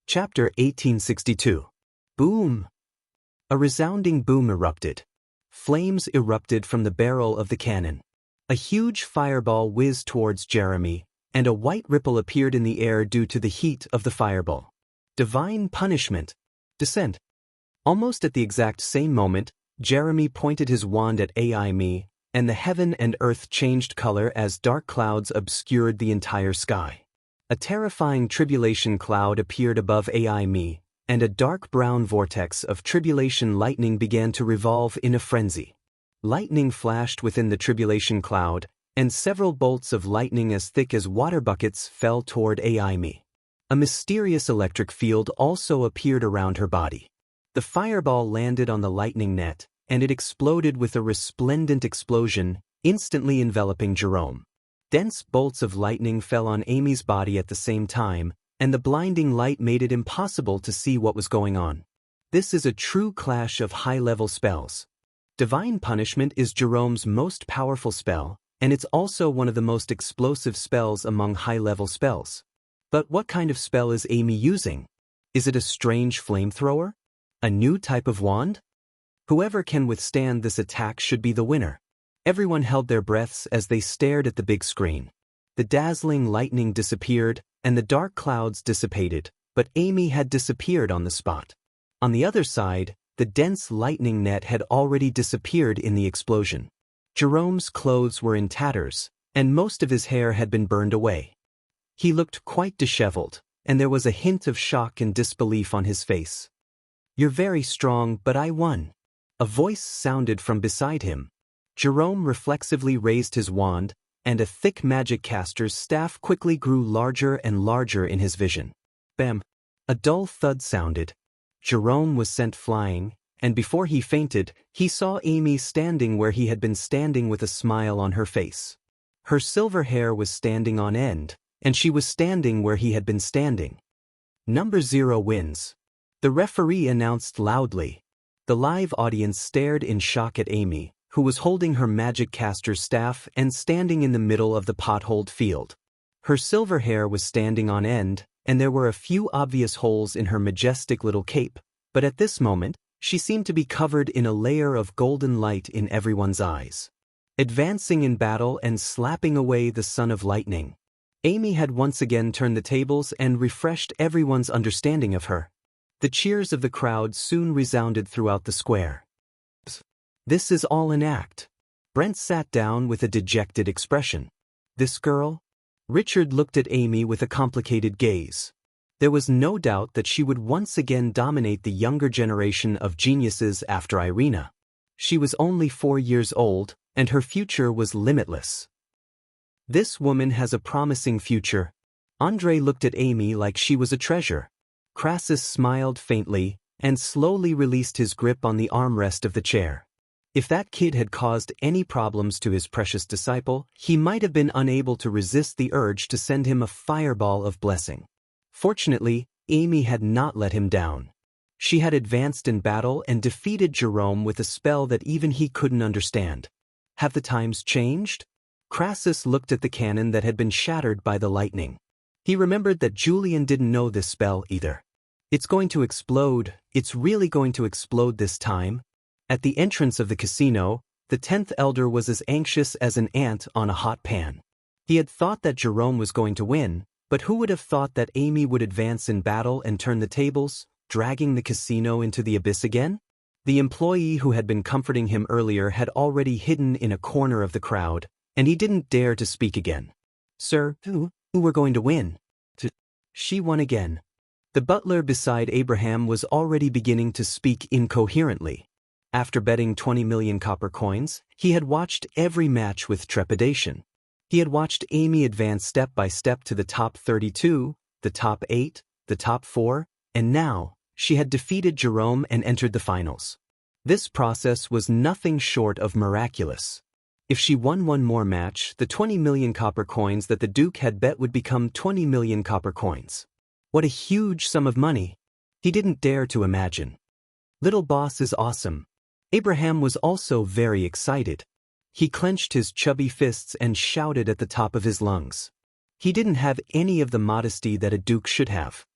Chapter 1862. Boom! A resounding boom erupted. Flames erupted from the barrel of the cannon. A huge fireball whizzed towards Jeremy, and a white ripple appeared in the air due to the heat of the fireball. Divine punishment. Descent. Almost at the exact same moment, Jeremy pointed his wand at Amy, and the heaven and earth changed color as dark clouds obscured the entire sky. A terrifying tribulation cloud appeared above Amy, and a dark brown vortex of tribulation lightning began to revolve in a frenzy. Lightning flashed within the tribulation cloud, and several bolts of lightning as thick as water buckets fell toward Amy. A mysterious electric field also appeared around her body. The fireball landed on the lightning net, and it exploded with a resplendent explosion, instantly enveloping Jerome. Dense bolts of lightning fell on Amy's body at the same time, and the blinding light made it impossible to see what was going on. This is a true clash of high-level spells. Divine Punishment is Jerome's most powerful spell, and it's also one of the most explosive spells among high-level spells. But what kind of spell is Amy using? Is it a strange flamethrower? A new type of wand? Whoever can withstand this attack should be the winner. Everyone held their breaths as they stared at the big screen. The dazzling lightning disappeared, and the dark clouds dissipated, but Amy had disappeared on the spot. On the other side, the dense lightning net had already disappeared in the explosion. Jerome's clothes were in tatters, and most of his hair had been burned away. He looked quite disheveled, and there was a hint of shock and disbelief on his face. "You're very strong, but I won." A voice sounded from beside him. Jerome reflexively raised his wand, and a thick magic caster's staff quickly grew larger and larger in his vision. Bam! A dull thud sounded. Jerome was sent flying, and before he fainted, he saw Amy standing where he had been standing with a smile on her face. Her silver hair was standing on end, and she was standing where he had been standing. Number 0 wins. The referee announced loudly. The live audience stared in shock at Amy, who was holding her magic caster's staff and standing in the middle of the potholed field. Her silver hair was standing on end, and there were a few obvious holes in her majestic little cape, but at this moment, she seemed to be covered in a layer of golden light in everyone's eyes. Advancing in battle and slapping away the son of lightning, Amy had once again turned the tables and refreshed everyone's understanding of her. The cheers of the crowd soon resounded throughout the square. "This is all an act." Brent sat down with a dejected expression. "This girl?" Richard looked at Amy with a complicated gaze. There was no doubt that she would once again dominate the younger generation of geniuses after Irina. She was only 4 years old, and her future was limitless. "This woman has a promising future." Andre looked at Amy like she was a treasure. Crassus smiled faintly, and slowly released his grip on the armrest of the chair. If that kid had caused any problems to his precious disciple, he might have been unable to resist the urge to send him a fireball of blessing. Fortunately, Amy had not let him down. She had advanced in battle and defeated Jerome with a spell that even he couldn't understand. Have the times changed? Crassus looked at the cannon that had been shattered by the lightning. He remembered that Julian didn't know this spell either. "It's going to explode. It's really going to explode this time." At the entrance of the casino, the 10th elder was as anxious as an ant on a hot pan. He had thought that Jerome was going to win, but who would have thought that Amy would advance in battle and turn the tables, dragging the casino into the abyss again? The employee who had been comforting him earlier had already hidden in a corner of the crowd, and he didn't dare to speak again. "Sir, who were going to win?" She won again. The butler beside Abraham was already beginning to speak incoherently. After betting 20 million copper coins, he had watched every match with trepidation. He had watched Amy advance step by step to the top 32, the top 8, the top 4, and now, she had defeated Jerome and entered the finals. This process was nothing short of miraculous. If she won one more match, the 20 million copper coins that the Duke had bet would become 20 million copper coins. What a huge sum of money! He didn't dare to imagine. Little boss is awesome. Abraham was also very excited. He clenched his chubby fists and shouted at the top of his lungs. He didn't have any of the modesty that a duke should have.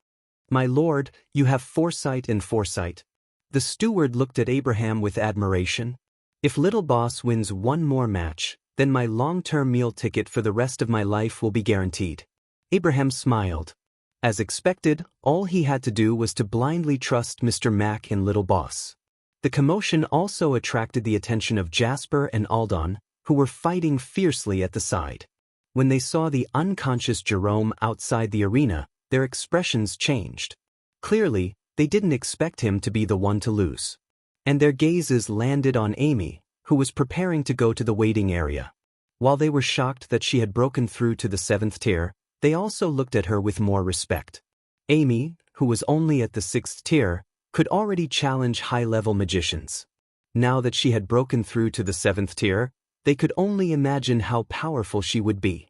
"My lord, you have foresight and foresight." The steward looked at Abraham with admiration. "If Little Boss wins one more match, then my long-term meal ticket for the rest of my life will be guaranteed." Abraham smiled. As expected, all he had to do was to blindly trust Mr. Mac and Little Boss. The commotion also attracted the attention of Jasper and Alden, who were fighting fiercely at the side. When they saw the unconscious Jerome outside the arena, their expressions changed. Clearly, they didn't expect him to be the one to lose. And their gazes landed on Amy, who was preparing to go to the waiting area. While they were shocked that she had broken through to the 7th tier, they also looked at her with more respect. Amy, who was only at the 6th tier, could already challenge high-level magicians. Now that she had broken through to the 7th tier, they could only imagine how powerful she would be.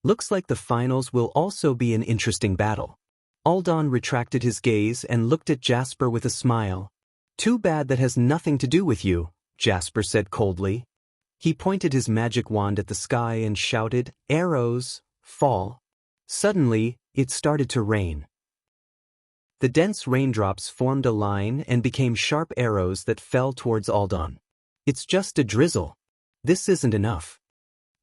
Looks like the finals will also be an interesting battle. Alden retracted his gaze and looked at Jasper with a smile. "Too bad that has nothing to do with you," Jasper said coldly. He pointed his magic wand at the sky and shouted, "Arrows, fall." Suddenly, it started to rain. The dense raindrops formed a line and became sharp arrows that fell towards Alden. "It's just a drizzle. This isn't enough."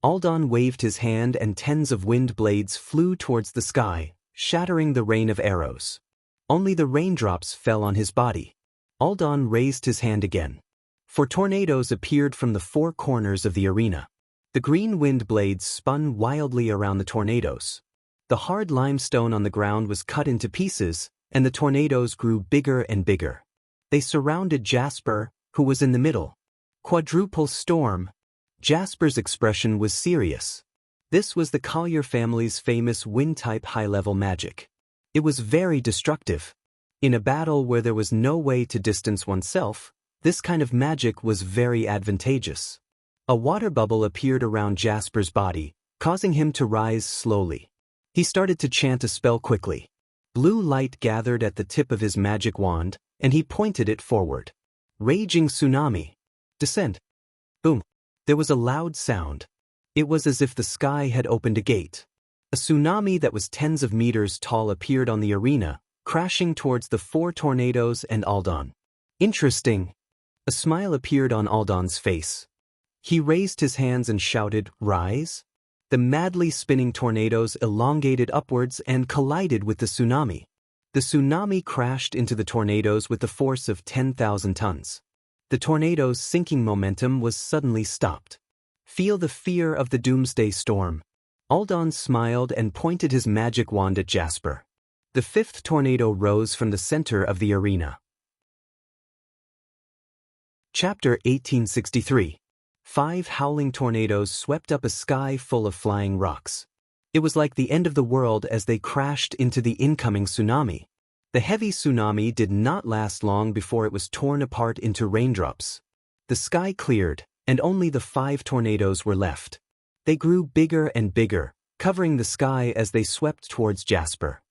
Alden waved his hand and tens of wind blades flew towards the sky, shattering the rain of arrows. Only the raindrops fell on his body. Alden raised his hand again. 4 tornadoes appeared from the 4 corners of the arena. The green wind blades spun wildly around the tornadoes. The hard limestone on the ground was cut into pieces, and the tornadoes grew bigger and bigger. They surrounded Jasper, who was in the middle. "Quadruple storm." Jasper's expression was serious. This was the Collier family's famous wind-type high-level magic. It was very destructive. In a battle where there was no way to distance oneself, this kind of magic was very advantageous. A water bubble appeared around Jasper's body, causing him to rise slowly. He started to chant a spell quickly. Blue light gathered at the tip of his magic wand, and he pointed it forward. "Raging tsunami. Descend." Boom. There was a loud sound. It was as if the sky had opened a gate. A tsunami that was tens of meters tall appeared on the arena, crashing towards the 4 tornadoes and Alden. "Interesting." A smile appeared on Alden's face. He raised his hands and shouted, "Rise." The madly spinning tornadoes elongated upwards and collided with the tsunami. The tsunami crashed into the tornadoes with the force of 10,000 tons. The tornado's sinking momentum was suddenly stopped. "Feel the fear of the doomsday storm." Alden smiled and pointed his magic wand at Jasper. The 5th tornado rose from the center of the arena. Chapter 1863. 5 howling tornadoes swept up a sky full of flying rocks. It was like the end of the world as they crashed into the incoming tsunami. The heavy tsunami did not last long before it was torn apart into raindrops. The sky cleared, and only the 5 tornadoes were left. They grew bigger and bigger, covering the sky as they swept towards Jasper.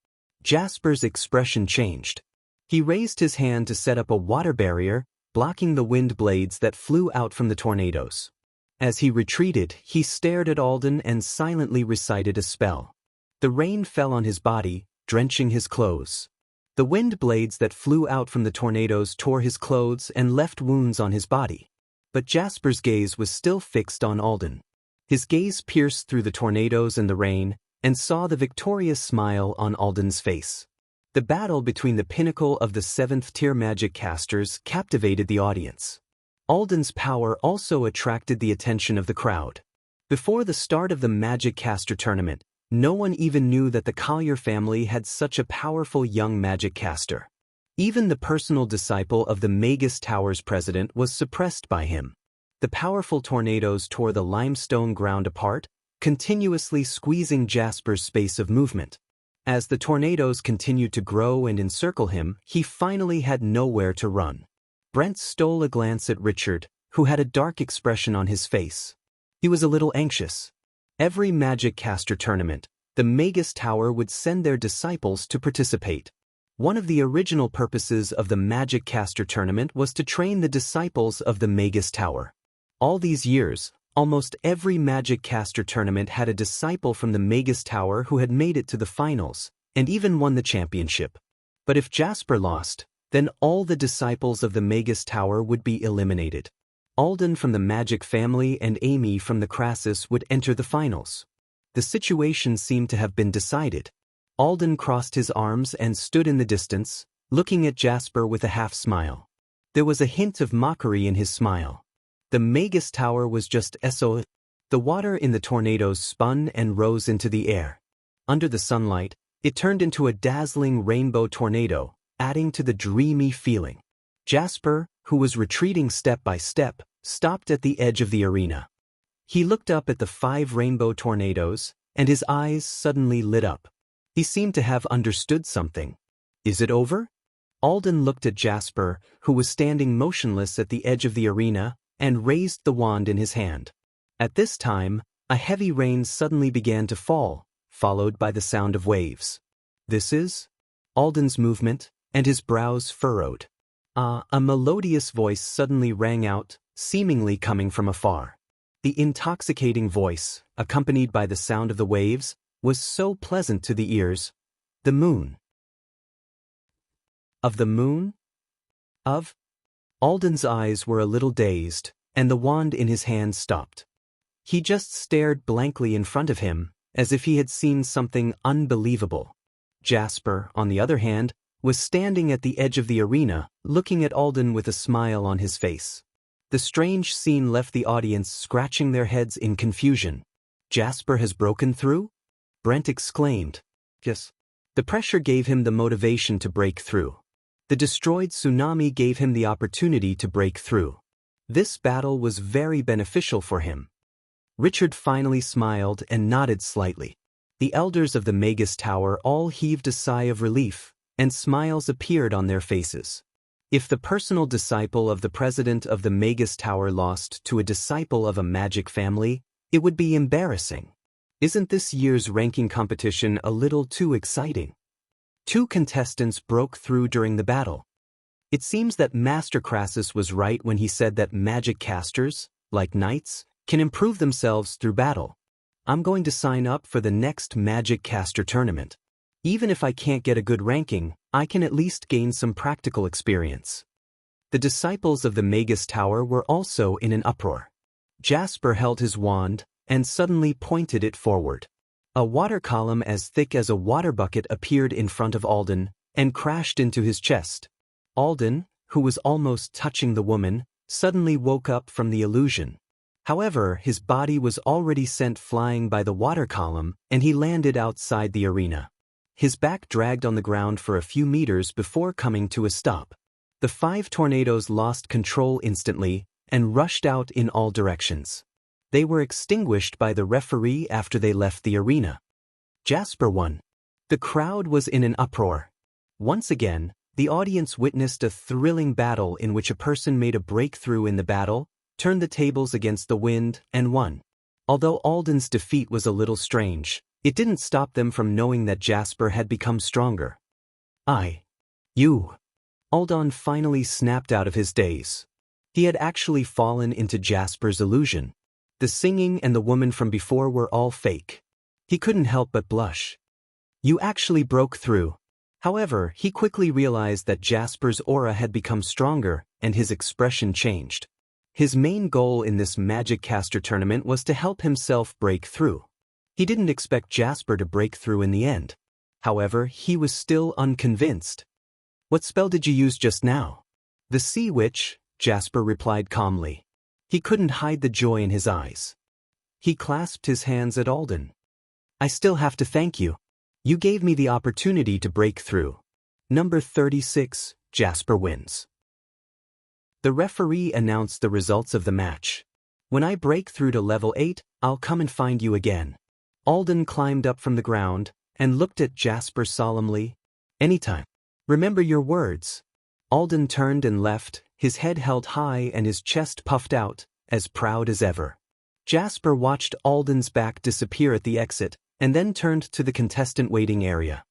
Jasper's expression changed. He raised his hand to set up a water barrier, blocking the wind blades that flew out from the tornadoes. As he retreated, he stared at Alden and silently recited a spell. The rain fell on his body, drenching his clothes. The wind blades that flew out from the tornadoes tore his clothes and left wounds on his body. But Jasper's gaze was still fixed on Alden. His gaze pierced through the tornadoes and the rain, and saw the victorious smile on Alden's face. The battle between the pinnacle of the 7th tier magic casters captivated the audience. Alden's power also attracted the attention of the crowd. Before the start of the magic caster tournament, no one even knew that the Collier family had such a powerful young magic caster. Even the personal disciple of the Magus Tower's president was suppressed by him. The powerful tornadoes tore the limestone ground apart, continuously squeezing Jasper's space of movement. As the tornadoes continued to grow and encircle him, he finally had nowhere to run. Brent stole a glance at Richard, who had a dark expression on his face. He was a little anxious. Every magic caster tournament, the Magus Tower would send their disciples to participate. One of the original purposes of the magic caster tournament was to train the disciples of the Magus Tower. All these years, almost every magic caster tournament had a disciple from the Magus Tower who had made it to the finals, and even won the championship. But if Jasper lost, then all the disciples of the Magus Tower would be eliminated. Alden from the Magic family and Amy from the Crassus would enter the finals. The situation seemed to have been decided. Alden crossed his arms and stood in the distance, looking at Jasper with a half-smile. There was a hint of mockery in his smile. The Magus Tower was just SO. The water in the tornadoes spun and rose into the air. Under the sunlight, it turned into a dazzling rainbow tornado, adding to the dreamy feeling. Jasper, who was retreating step by step, stopped at the edge of the arena. He looked up at the 5 rainbow tornadoes, and his eyes suddenly lit up. He seemed to have understood something. Is it over? Alden looked at Jasper, who was standing motionless at the edge of the arena, and raised the wand in his hand. At this time, a heavy rain suddenly began to fall, followed by the sound of waves. This is? Alden's movement, and his brows furrowed. A melodious voice suddenly rang out, seemingly coming from afar. The intoxicating voice, accompanied by the sound of the waves, was so pleasant to the ears. The moon. Of the moon? Of? Alden's eyes were a little dazed, and the wand in his hand stopped. He just stared blankly in front of him, as if he had seen something unbelievable. Jasper, on the other hand, was standing at the edge of the arena, looking at Alden with a smile on his face. The strange scene left the audience scratching their heads in confusion. Jasper has broken through? Brent exclaimed. Yes. The pressure gave him the motivation to break through. The destroyed tsunami gave him the opportunity to break through. This battle was very beneficial for him. Richard finally smiled and nodded slightly. The elders of the Magus Tower all heaved a sigh of relief, and smiles appeared on their faces. If the personal disciple of the president of the Magus Tower lost to a disciple of a magic family, it would be embarrassing. Isn't this year's ranking competition a little too exciting? 2 contestants broke through during the battle. It seems that Master Crassus was right when he said that magic casters, like knights, can improve themselves through battle. I'm going to sign up for the next Magic Caster tournament. Even if I can't get a good ranking, I can at least gain some practical experience. The disciples of the Magus Tower were also in an uproar. Jasper held his wand and suddenly pointed it forward. A water column as thick as a water bucket appeared in front of Alden and crashed into his chest. Alden, who was almost touching the woman, suddenly woke up from the illusion. However, his body was already sent flying by the water column, and he landed outside the arena. His back dragged on the ground for a few meters before coming to a stop. The 5 tornadoes lost control instantly and rushed out in all directions. They were extinguished by the referee after they left the arena. Jasper won. The crowd was in an uproar. Once again, the audience witnessed a thrilling battle in which a person made a breakthrough in the battle, turned the tables against the wind, and won. Although Alden's defeat was a little strange, it didn't stop them from knowing that Jasper had become stronger. You. Alden finally snapped out of his daze. He had actually fallen into Jasper's illusion. The singing and the woman from before were all fake. He couldn't help but blush. You actually broke through. However, he quickly realized that Jasper's aura had become stronger, and his expression changed. His main goal in this Magic Caster tournament was to help himself break through. He didn't expect Jasper to break through in the end. However, he was still unconvinced. What spell did you use just now? The Sea Witch, Jasper replied calmly. He couldn't hide the joy in his eyes. He clasped his hands at Alden. I still have to thank you. You gave me the opportunity to break through. Number 36, Jasper wins. The referee announced the results of the match. When I break through to level 8, I'll come and find you again. Alden climbed up from the ground and looked at Jasper solemnly. Anytime. Remember your words. Alden turned and left, his head held high and his chest puffed out, as proud as ever. Jasper watched Alden's back disappear at the exit, and then turned to the contestant waiting area.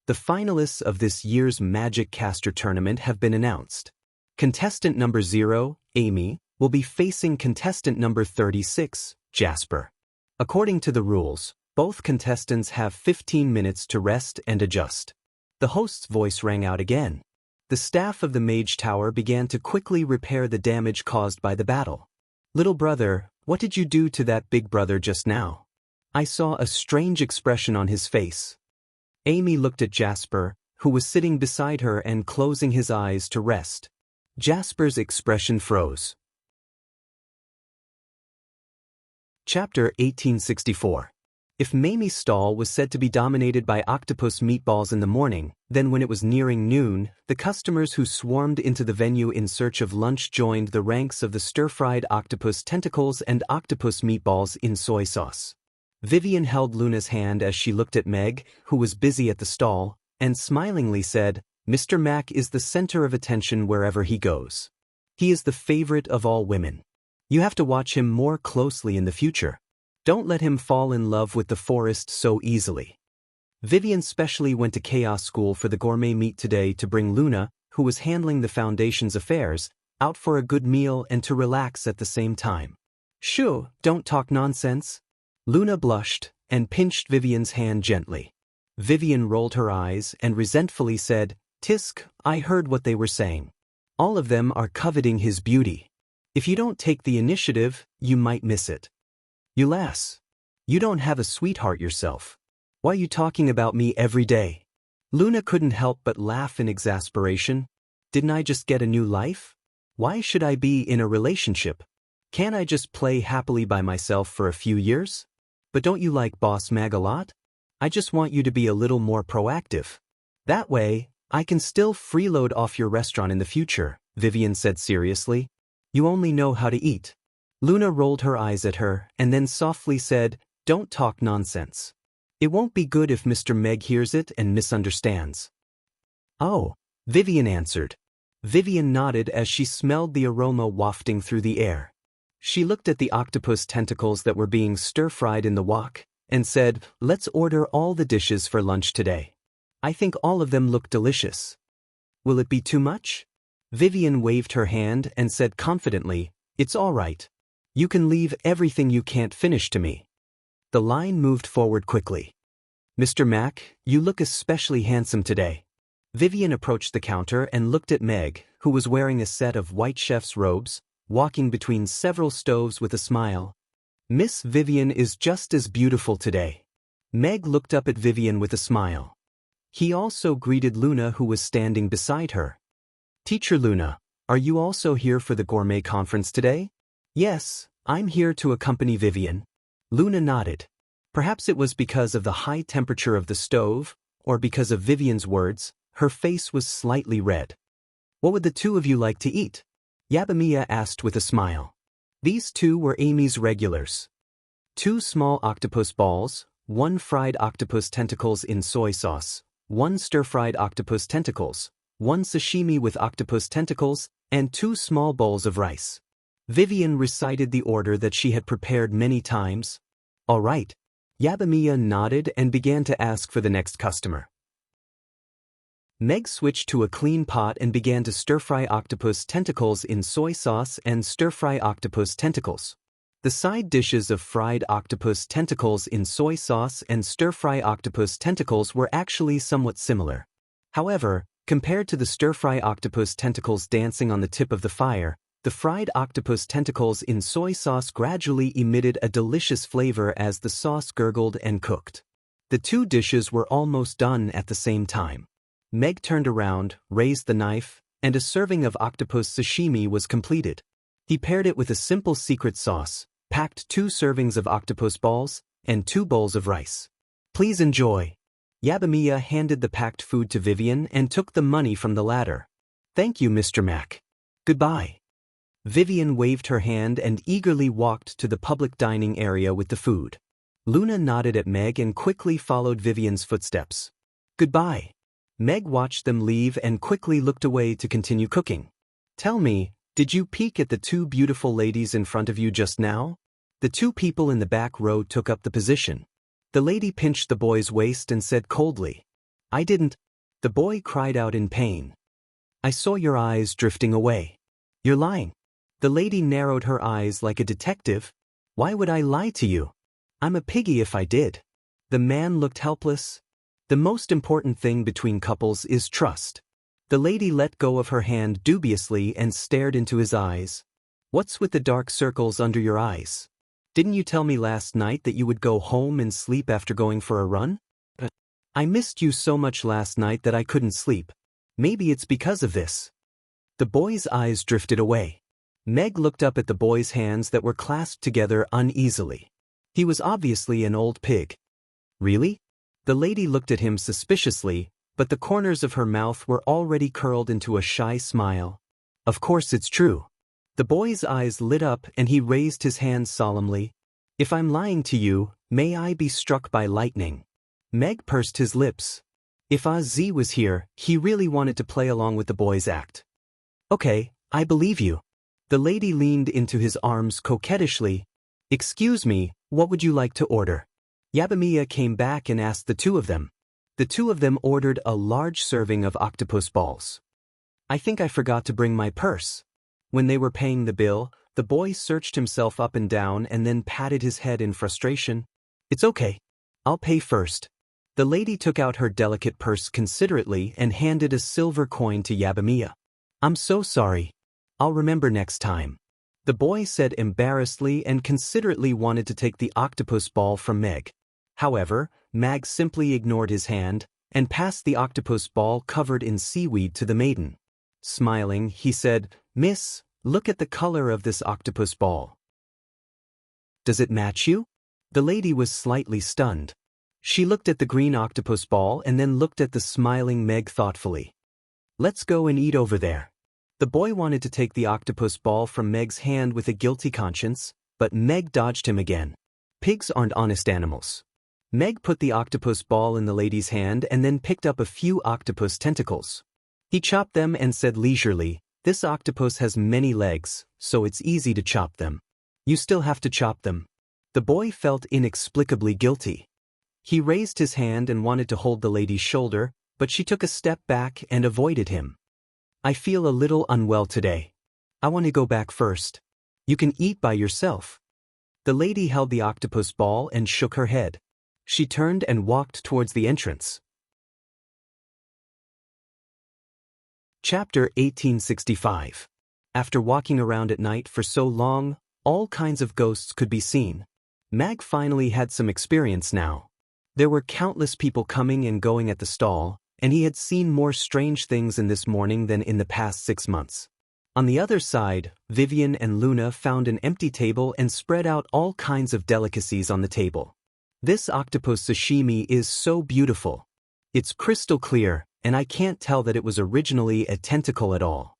The finalists of this year's Magic Caster tournament have been announced. Contestant number 0, Amy, will be facing contestant number 36, Jasper. According to the rules, both contestants have 15 minutes to rest and adjust. The host's voice rang out again. The staff of the mage tower began to quickly repair the damage caused by the battle. Little brother, what did you do to that big brother just now? I saw a strange expression on his face. Amy looked at Jasper, who was sitting beside her and closing his eyes to rest. Jasper's expression froze. Chapter 1864. If Mamie's stall was said to be dominated by octopus meatballs in the morning, then when it was nearing noon, the customers who swarmed into the venue in search of lunch joined the ranks of the stir-fried octopus tentacles and octopus meatballs in soy sauce. Vivian held Luna's hand as she looked at Meg, who was busy at the stall, and smilingly said, "Mr. Mac is the center of attention wherever he goes. He is the favorite of all women. You have to watch him more closely in the future. Don't let him fall in love with the forest so easily." Vivian specially went to Chaos School for the gourmet meat today to bring Luna, who was handling the Foundation's affairs, out for a good meal and to relax at the same time. "Shoo, don't talk nonsense." Luna blushed and pinched Vivian's hand gently. Vivian rolled her eyes and resentfully said, "Tisk, I heard what they were saying. All of them are coveting his beauty. If you don't take the initiative, you might miss it. You lass. You don't have a sweetheart yourself. Why are you talking about me every day?" Luna couldn't help but laugh in exasperation. "Didn't I just get a new life? Why should I be in a relationship? Can't I just play happily by myself for a few years? But don't you like Boss Mag a lot? I just want you to be a little more proactive. That way, I can still freeload off your restaurant in the future," Vivian said seriously. "You only know how to eat." Luna rolled her eyes at her and then softly said, "Don't talk nonsense. It won't be good if Mr. Meg hears it and misunderstands." "Oh," Vivian answered. Vivian nodded as she smelled the aroma wafting through the air. She looked at the octopus tentacles that were being stir-fried in the wok and said, "Let's order all the dishes for lunch today. I think all of them look delicious. Will it be too much?" Vivian waved her hand and said confidently, "It's all right. You can leave everything you can't finish to me." The line moved forward quickly. "Mr. Mac, you look especially handsome today." Vivian approached the counter and looked at Meg, who was wearing a set of white chef's robes, walking between several stoves with a smile. "Miss Vivian is just as beautiful today." Meg looked up at Vivian with a smile. He also greeted Luna, who was standing beside her. "Teacher Luna, are you also here for the gourmet conference today?" "Yes, I'm here to accompany Vivian." Luna nodded. Perhaps it was because of the high temperature of the stove, or because of Vivian's words, her face was slightly red. "What would the two of you like to eat?" Yabamiya asked with a smile. These two were Amy's regulars. 2 small octopus balls, 1 fried octopus tentacles in soy sauce, 1 stir-fried octopus tentacles, 1 sashimi with octopus tentacles, and 2 small bowls of rice. Vivian recited the order that she had prepared many times. "All right." Yabamiya nodded and began to ask for the next customer. Meg switched to a clean pot and began to stir-fry octopus tentacles in soy sauce and stir-fry octopus tentacles. The side dishes of fried octopus tentacles in soy sauce and stir-fry octopus tentacles were actually somewhat similar. However, compared to the stir-fry octopus tentacles dancing on the tip of the fire, the fried octopus tentacles in soy sauce gradually emitted a delicious flavor as the sauce gurgled and cooked. The 2 dishes were almost done at the same time. Meg turned around, raised the knife, and a serving of octopus sashimi was completed. He paired it with a simple secret sauce, packed 2 servings of octopus balls, and 2 bowls of rice. "Please enjoy." Yabamiya handed the packed food to Vivian and took the money from the latter. "Thank you, Mr. Mac. Goodbye." Vivian waved her hand and eagerly walked to the public dining area with the food. Luna nodded at Meg and quickly followed Vivian's footsteps. "Goodbye." Meg watched them leave and quickly looked away to continue cooking. "Tell me, did you peek at the 2 beautiful ladies in front of you just now?" The 2 people in the back row took up the position. The lady pinched the boy's waist and said coldly, "I didn't." The boy cried out in pain. "I saw your eyes drifting away. You're lying." The lady narrowed her eyes like a detective. "Why would I lie to you? I'm a piggy if I did." The man looked helpless. The most important thing between couples is trust. The lady let go of her hand dubiously and stared into his eyes. What's with the dark circles under your eyes? Didn't you tell me last night that you would go home and sleep after going for a run? I missed you so much last night that I couldn't sleep. Maybe it's because of this. The boy's eyes drifted away. Meg looked up at the boy's hands that were clasped together uneasily. He was obviously an old pig. Really? The lady looked at him suspiciously, but the corners of her mouth were already curled into a shy smile. Of course it's true. The boy's eyes lit up and he raised his hand solemnly. If I'm lying to you, may I be struck by lightning. Meg pursed his lips. If Az was here, he really wanted to play along with the boy's act. Okay, I believe you. The lady leaned into his arms coquettishly. Excuse me, what would you like to order? Yabamiya came back and asked the two of them. The two of them ordered a large serving of octopus balls. I think I forgot to bring my purse. When they were paying the bill, the boy searched himself up and down and then patted his head in frustration. It's okay. I'll pay first. The lady took out her delicate purse considerately and handed a silver coin to Yabamiya. I'm so sorry. I'll remember next time. The boy said embarrassedly and considerately wanted to take the octopus ball from Meg. However, Mag simply ignored his hand and passed the octopus ball covered in seaweed to the maiden. Smiling, he said, Miss, look at the color of this octopus ball. Does it match you? The lady was slightly stunned. She looked at the green octopus ball and then looked at the smiling Meg thoughtfully. Let's go and eat over there. The boy wanted to take the octopus ball from Meg's hand with a guilty conscience, but Meg dodged him again. Pigs aren't honest animals. Meg put the octopus ball in the lady's hand and then picked up a few octopus tentacles. He chopped them and said leisurely, this octopus has many legs, so it's easy to chop them. You still have to chop them. The boy felt inexplicably guilty. He raised his hand and wanted to hold the lady's shoulder, but she took a step back and avoided him. I feel a little unwell today. I want to go back first. You can eat by yourself. The lady held the octopus ball and shook her head. She turned and walked towards the entrance. Chapter 1865. After walking around at night for so long, all kinds of ghosts could be seen. Mag finally had some experience now. There were countless people coming and going at the stall, and he had seen more strange things in this morning than in the past 6 months. On the other side, Vivian and Luna found an empty table and spread out all kinds of delicacies on the table. This octopus sashimi is so beautiful. It's crystal clear, and I can't tell that it was originally a tentacle at all.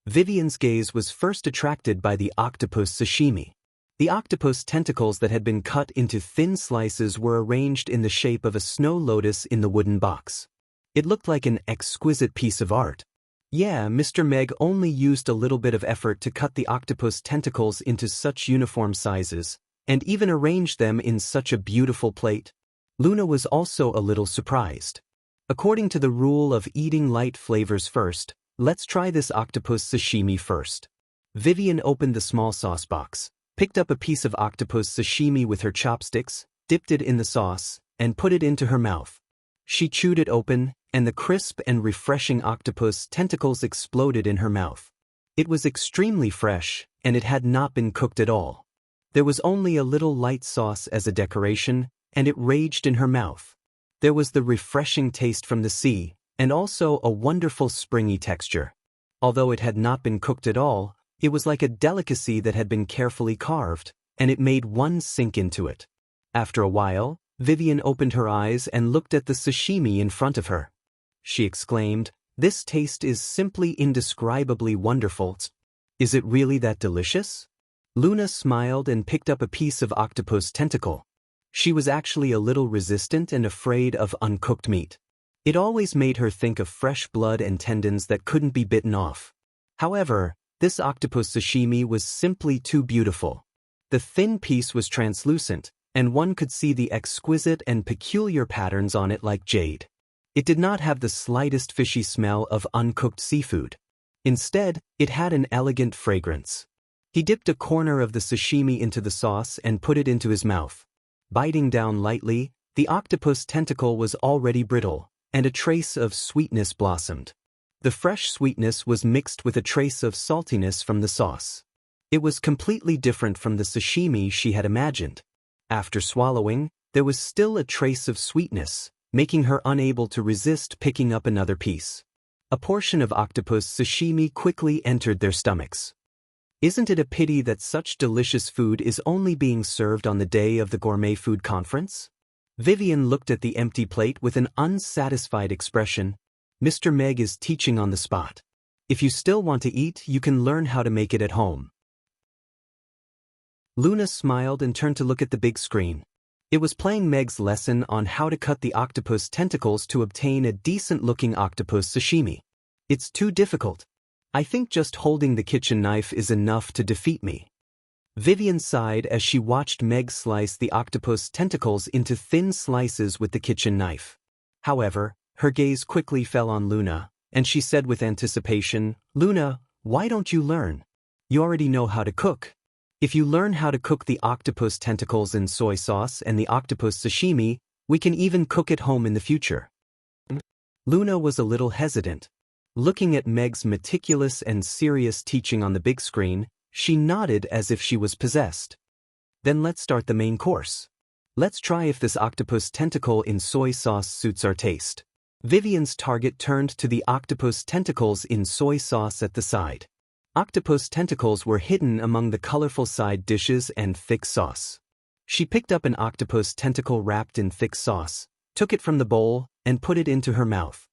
Vivian's gaze was first attracted by the octopus sashimi. The octopus tentacles that had been cut into thin slices were arranged in the shape of a snow lotus in the wooden box. It looked like an exquisite piece of art. Yeah, Mr. Meg only used a little bit of effort to cut the octopus tentacles into such uniform sizes, and even arranged them in such a beautiful plate. Luna was also a little surprised. According to the rule of eating light flavors first, let's try this octopus sashimi first. Vivian opened the small sauce box, picked up a piece of octopus sashimi with her chopsticks, dipped it in the sauce, and put it into her mouth. She chewed it open, and the crisp and refreshing octopus tentacles exploded in her mouth. It was extremely fresh, and it had not been cooked at all. There was only a little light sauce as a decoration, and it raged in her mouth. There was the refreshing taste from the sea, and also a wonderful springy texture. Although it had not been cooked at all, it was like a delicacy that had been carefully carved, and it made one sink into it. After a while, Vivian opened her eyes and looked at the sashimi in front of her. She exclaimed, "This taste is simply indescribably wonderful. Is it really that delicious?" Luna smiled and picked up a piece of octopus tentacle. She was actually a little resistant and afraid of uncooked meat. It always made her think of fresh blood and tendons that couldn't be bitten off. However, this octopus sashimi was simply too beautiful. The thin piece was translucent, and one could see the exquisite and peculiar patterns on it like jade. It did not have the slightest fishy smell of uncooked seafood. Instead, it had an elegant fragrance. He dipped a corner of the sashimi into the sauce and put it into his mouth. Biting down lightly, The octopus tentacle was already brittle, and a trace of sweetness blossomed. The fresh sweetness was mixed with a trace of saltiness from the sauce. It was completely different from the sashimi she had imagined. After swallowing, there was still a trace of sweetness, making her unable to resist picking up another piece. A portion of octopus sashimi quickly entered their stomachs. Isn't it a pity that such delicious food is only being served on the day of the gourmet food conference? Vivian looked at the empty plate with an unsatisfied expression. Mr. Meg is teaching on the spot. If you still want to eat, you can learn how to make it at home. Luna smiled and turned to look at the big screen. It was playing Meg's lesson on how to cut the octopus tentacles to obtain a decent-looking octopus sashimi. It's too difficult. I think just holding the kitchen knife is enough to defeat me. Vivian sighed as she watched Meg slice the octopus tentacles into thin slices with the kitchen knife. However, her gaze quickly fell on Luna, and she said with anticipation, "Luna, why don't you learn? You already know how to cook. If you learn how to cook the octopus tentacles in soy sauce and the octopus sashimi, we can even cook at home in the future." Luna was a little hesitant. Looking at Meg's meticulous and serious teaching on the big screen, she nodded as if she was possessed. "Then let's start the main course. Let's try if this octopus tentacle in soy sauce suits our taste." Vivian's target turned to the octopus tentacles in soy sauce at the side. Octopus tentacles were hidden among the colorful side dishes and thick sauce. She picked up an octopus tentacle wrapped in thick sauce, took it from the bowl, and put it into her mouth.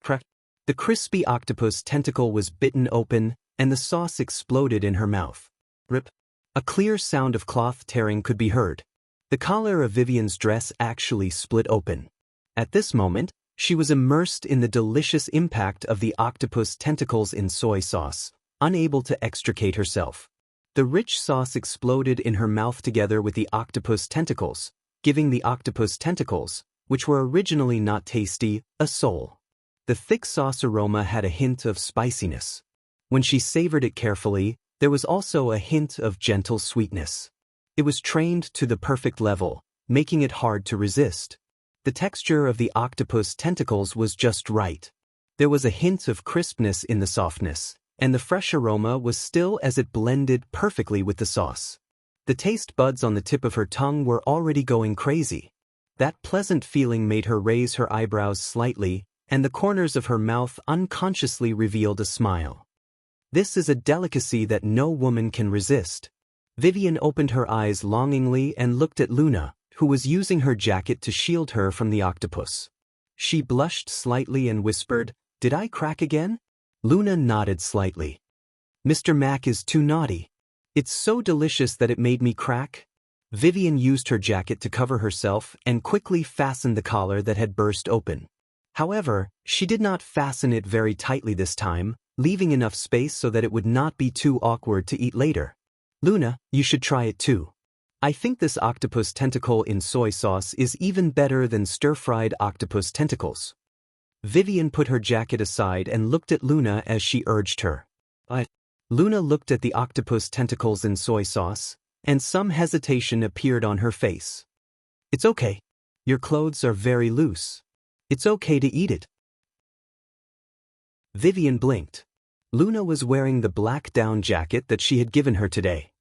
Crack! The crispy octopus tentacle was bitten open, and the sauce exploded in her mouth. Rip! A clear sound of cloth tearing could be heard. The collar of Vivian's dress actually split open. At this moment, she was immersed in the delicious impact of the octopus tentacles in soy sauce, unable to extricate herself. The rich sauce exploded in her mouth together with the octopus tentacles, giving the octopus tentacles, which were originally not tasty, a soul. The thick sauce aroma had a hint of spiciness. When she savored it carefully, there was also a hint of gentle sweetness. It was trained to the perfect level, making it hard to resist. The texture of the octopus tentacles was just right. There was a hint of crispness in the softness, and the fresh aroma was still as it blended perfectly with the sauce. The taste buds on the tip of her tongue were already going crazy. That pleasant feeling made her raise her eyebrows slightly, and the corners of her mouth unconsciously revealed a smile. This is a delicacy that no woman can resist. Vivian opened her eyes longingly and looked at Luna, who was using her jacket to shield her from the octopus. She blushed slightly and whispered, "Did I crack again?" Luna nodded slightly. "Mr. Mac is too naughty. It's so delicious that it made me crack." Vivian used her jacket to cover herself and quickly fastened the collar that had burst open. However, she did not fasten it very tightly this time, leaving enough space so that it would not be too awkward to eat later. "Luna, you should try it too. I think this octopus tentacle in soy sauce is even better than stir-fried octopus tentacles." Vivian put her jacket aside and looked at Luna as she urged her. Luna looked at the octopus tentacles in soy sauce, and some hesitation appeared on her face. "It's okay. Your clothes are very loose. It's okay to eat it." Vivian blinked. Luna was wearing the black down jacket that she had given her today.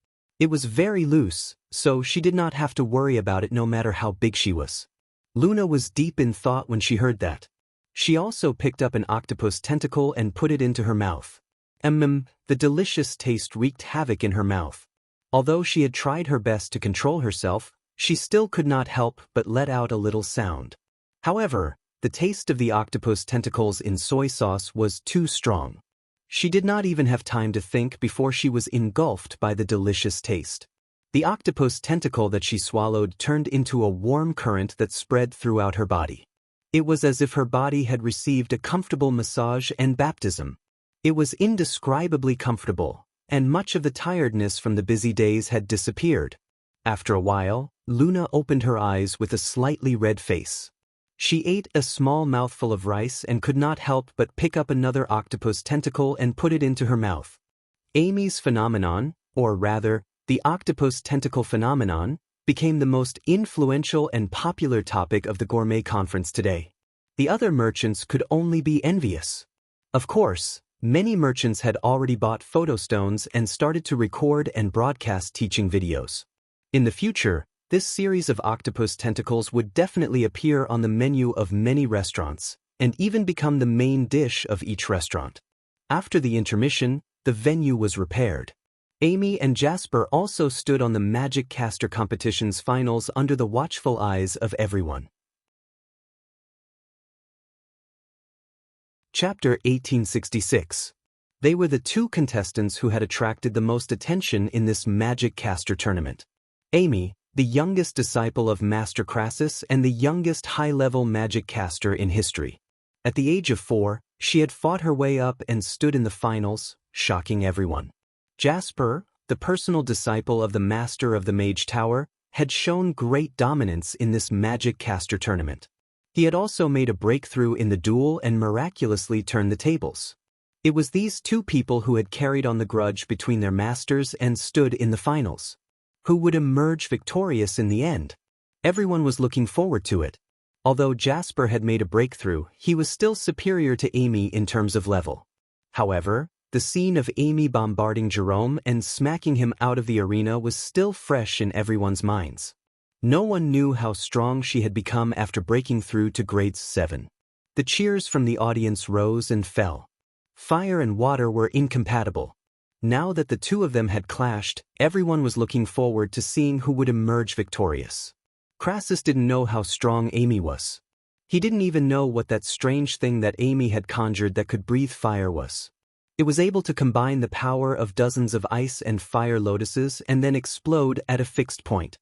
It was very loose, so she did not have to worry about it no matter how big she was. Luna was deep in thought when she heard that. She also picked up an octopus tentacle and put it into her mouth. The delicious taste wreaked havoc in her mouth. Although she had tried her best to control herself, she still could not help but let out a little sound. However, the taste of the octopus tentacles in soy sauce was too strong. She did not even have time to think before she was engulfed by the delicious taste. The octopus tentacle that she swallowed turned into a warm current that spread throughout her body. It was as if her body had received a comfortable massage and baptism. It was indescribably comfortable, and much of the tiredness from the busy days had disappeared. After a while, Luna opened her eyes with a slightly red face. She ate a small mouthful of rice and could not help but pick up another octopus tentacle and put it into her mouth. Amy's phenomenon, or rather, the octopus tentacle phenomenon, became the most influential and popular topic of the gourmet conference today. The other merchants could only be envious. Of course, many merchants had already bought photostones and started to record and broadcast teaching videos. In the future, this series of octopus tentacles would definitely appear on the menu of many restaurants, and even become the main dish of each restaurant. After the intermission, the venue was repaired. Amy and Jasper also stood on the Magic Caster competition's finals under the watchful eyes of everyone. Chapter 1866. They were the two contestants who had attracted the most attention in this Magic Caster tournament. Amy, the youngest disciple of Master Crassus and the youngest high-level magic caster in history. At the age of 4, she had fought her way up and stood in the finals, shocking everyone. Jasper, the personal disciple of the Master of the Mage Tower, had shown great dominance in this Magic Caster tournament. He had also made a breakthrough in the duel and miraculously turned the tables. It was these two people who had carried on the grudge between their masters and stood in the finals. Who would emerge victorious in the end? Everyone was looking forward to it. Although Jasper had made a breakthrough, he was still superior to Amy in terms of level. However, the scene of Amy bombarding Jerome and smacking him out of the arena was still fresh in everyone's minds. No one knew how strong she had become after breaking through to grades 7. The cheers from the audience rose and fell. Fire and water were incompatible. Now that the two of them had clashed, everyone was looking forward to seeing who would emerge victorious. Crassus didn't know how strong Amy was. He didn't even know what that strange thing that Amy had conjured that could breathe fire was. It was able to combine the power of dozens of ice and fire lotuses and then explode at a fixed point.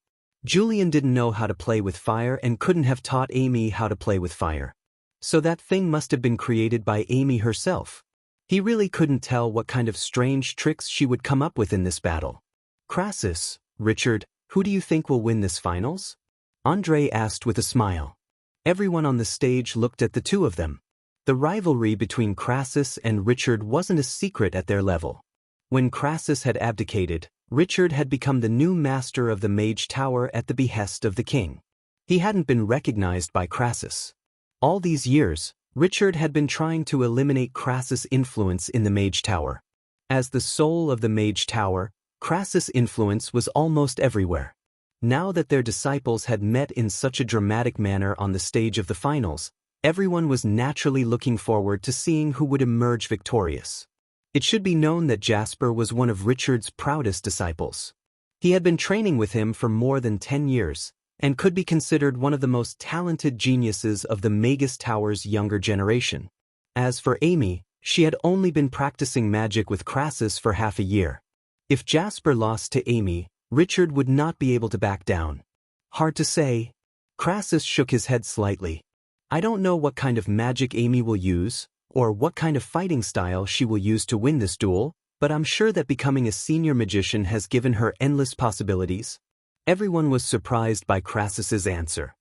Julian didn't know how to play with fire and couldn't have taught Amy how to play with fire. So that thing must have been created by Amy herself. He really couldn't tell what kind of strange tricks she would come up with in this battle. Crassus, Richard, who do you think will win this finals? Andre asked with a smile. Everyone on the stage looked at the two of them. The rivalry between Crassus and Richard wasn't a secret at their level. When Crassus had abdicated, Richard had become the new master of the Mage Tower at the behest of the king. He hadn't been recognized by Crassus. All these years, Richard had been trying to eliminate Crassus' influence in the Mage Tower. As the soul of the Mage Tower, Crassus' influence was almost everywhere. Now that their disciples had met in such a dramatic manner on the stage of the finals, everyone was naturally looking forward to seeing who would emerge victorious. It should be known that Jasper was one of Richard's proudest disciples. He had been training with him for more than 10 years, and could be considered one of the most talented geniuses of the Magus Tower's younger generation. As for Amy, she had only been practicing magic with Crassus for half a year. If Jasper lost to Amy, Richard would not be able to back down. Hard to say. Crassus shook his head slightly. I don't know what kind of magic Amy will use, or what kind of fighting style she will use to win this duel, but I'm sure that becoming a senior magician has given her endless possibilities. Everyone was surprised by Crassus's answer.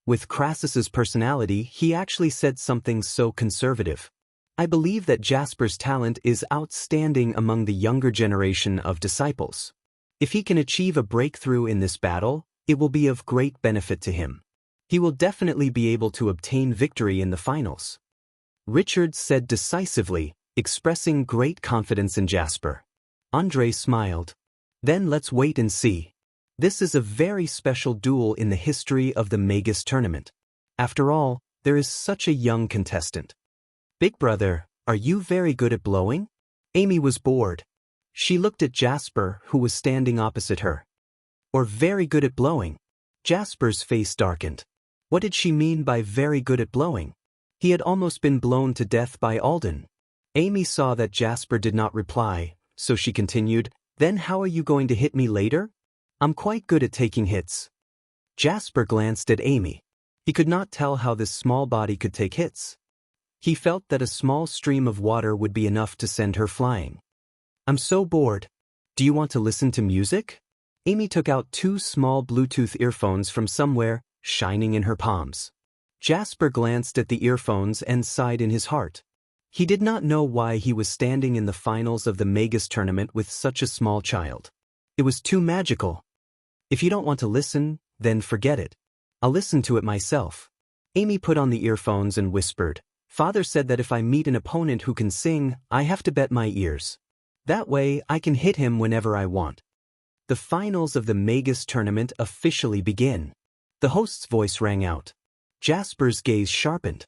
With Crassus's personality, he actually said something so conservative. I believe that Jasper's talent is outstanding among the younger generation of disciples. If he can achieve a breakthrough in this battle, it will be of great benefit to him. He will definitely be able to obtain victory in the finals. Richard said decisively, expressing great confidence in Jasper. Andre smiled. Then let's wait and see. This is a very special duel in the history of the Magus tournament. After all, there is such a young contestant. Big brother, are you very good at blowing? Amy was bored. She looked at Jasper, who was standing opposite her. Or very good at blowing? Jasper's face darkened. What did she mean by very good at blowing? He had almost been blown to death by Alden. Amy saw that Jasper did not reply, so she continued, Then how are you going to hit me later? I'm quite good at taking hits. Jasper glanced at Amy. He could not tell how this small body could take hits. He felt that a small stream of water would be enough to send her flying. I'm so bored. Do you want to listen to music? Amy took out 2 small Bluetooth earphones from somewhere, shining in her palms. Jasper glanced at the earphones and sighed in his heart. He did not know why he was standing in the finals of the Magus tournament with such a small child. It was too magical. If you don't want to listen, then forget it. I'll listen to it myself. Amy put on the earphones and whispered, Father said that if I meet an opponent who can sing, I have to bet my ears. That way, I can hit him whenever I want. The finals of the Magus tournament officially begin. The host's voice rang out. Jasper's gaze sharpened.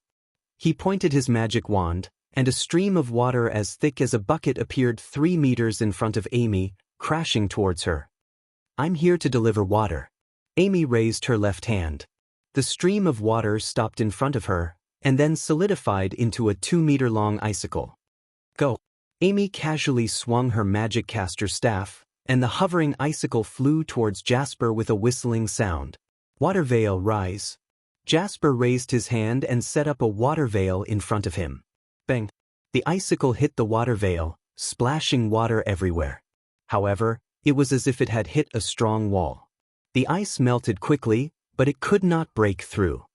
He pointed his magic wand, and a stream of water as thick as a bucket appeared 3 meters in front of Amy, crashing towards her. I'm here to deliver water. Amy raised her left hand. The stream of water stopped in front of her, and then solidified into a 2-meter-long icicle. Go. Amy casually swung her magic caster staff, and the hovering icicle flew towards Jasper with a whistling sound. Water veil rise. Jasper raised his hand and set up a water veil in front of him. Bang! The icicle hit the water veil, splashing water everywhere. However, it was as if it had hit a strong wall. The ice melted quickly, but it could not break through.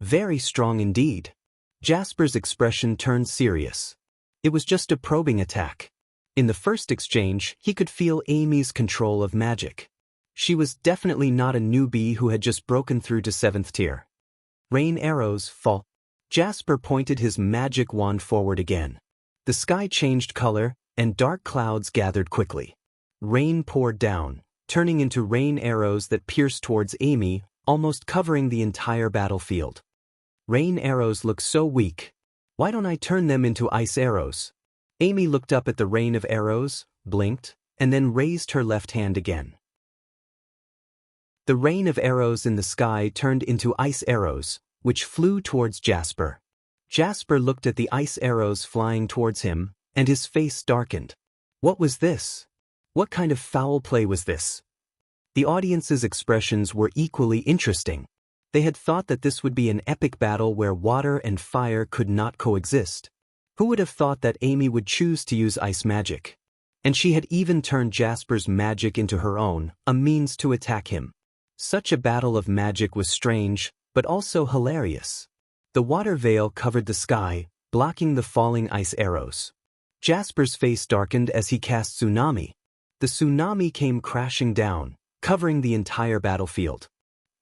Very strong indeed. Jasper's expression turned serious. It was just a probing attack. In the first exchange, he could feel Amy's control of magic. She was definitely not a newbie who had just broken through to 7th tier. Rain arrows fall. Jasper pointed his magic wand forward again. The sky changed color, and dark clouds gathered quickly. Rain poured down, turning into rain arrows that pierced towards Amy, almost covering the entire battlefield. Rain arrows look so weak. Why don't I turn them into ice arrows? Amy looked up at the rain of arrows, blinked, and then raised her left hand again. The rain of arrows in the sky turned into ice arrows, which flew towards Jasper. Jasper looked at the ice arrows flying towards him, and his face darkened. What was this? What kind of foul play was this? The audience's expressions were equally interesting. They had thought that this would be an epic battle where water and fire could not coexist. Who would have thought that Amy would choose to use ice magic? And she had even turned Jasper's magic into her own, a means to attack him. Such a battle of magic was strange, but also hilarious. The water veil covered the sky, blocking the falling ice arrows. Jasper's face darkened as he cast Tsunami. The tsunami came crashing down, covering the entire battlefield.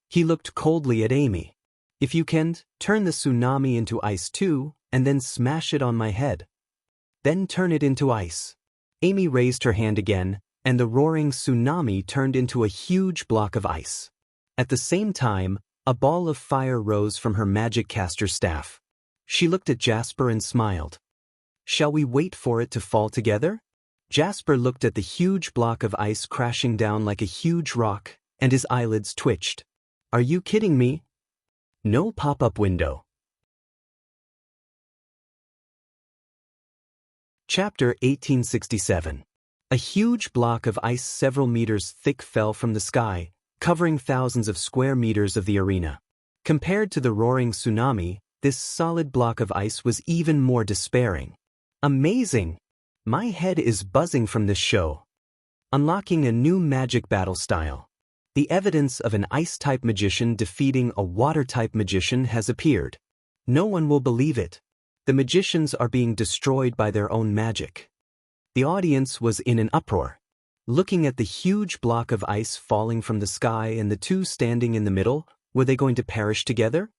He looked coldly at Amy. If you can, turn the tsunami into ice too, and then smash it on my head. Then turn it into ice. Amy raised her hand again, and the roaring tsunami turned into a huge block of ice. At the same time, a ball of fire rose from her magic caster staff. She looked at Jasper and smiled. Shall we wait for it to fall together? Jasper looked at the huge block of ice crashing down like a huge rock, and his eyelids twitched. Are you kidding me? No pop-up window. Chapter 1867. A huge block of ice several meters thick fell from the sky, covering thousands of square meters of the arena. Compared to the roaring tsunami, this solid block of ice was even more despairing. Amazing! My head is buzzing from this show. Unlocking a new magic battle style. The evidence of an ice-type magician defeating a water-type magician has appeared. No one will believe it. The magicians are being destroyed by their own magic. The audience was in an uproar. Looking at the huge block of ice falling from the sky and the two standing in the middle, were they going to perish together?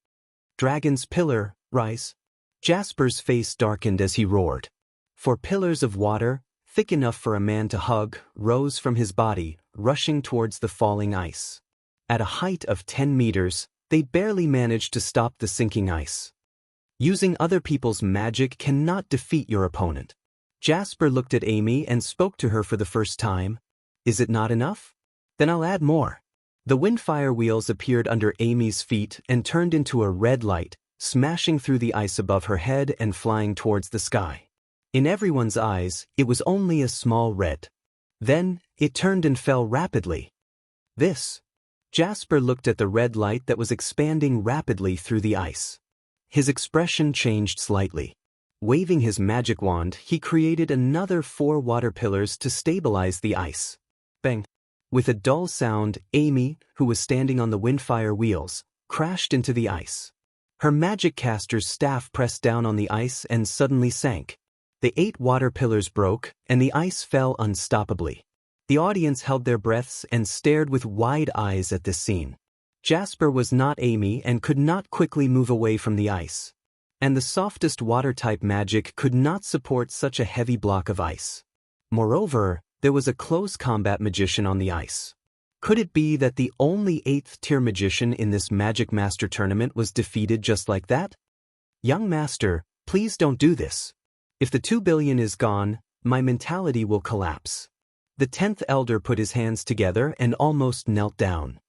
Dragon's pillar, rise. Jasper's face darkened as he roared. 4 pillars of water, thick enough for a man to hug, rose from his body, rushing towards the falling ice. At a height of 10 meters, they barely managed to stop the sinking ice. Using other people's magic cannot defeat your opponent. Jasper looked at Amy and spoke to her for the first time. Is it not enough? Then I'll add more. The windfire wheels appeared under Amy's feet and turned into a red light, smashing through the ice above her head and flying towards the sky. In everyone's eyes, it was only a small red. Then, it turned and fell rapidly. This. Jasper looked at the red light that was expanding rapidly through the ice. His expression changed slightly. Waving his magic wand, he created another 4 water pillars to stabilize the ice. Bang! With a dull sound, Amy, who was standing on the windfire wheels, crashed into the ice. Her magic caster's staff pressed down on the ice and suddenly sank. The 8 water pillars broke, and the ice fell unstoppably. The audience held their breaths and stared with wide eyes at this scene. Jasper was not Amy and could not quickly move away from the ice. And the softest water-type magic could not support such a heavy block of ice. Moreover, there was a close combat magician on the ice. Could it be that the only 8th-tier magician in this Magic Master tournament was defeated just like that? Young Master, please don't do this. If the 2 billion is gone, my mentality will collapse. The 10th elder put his hands together and almost knelt down.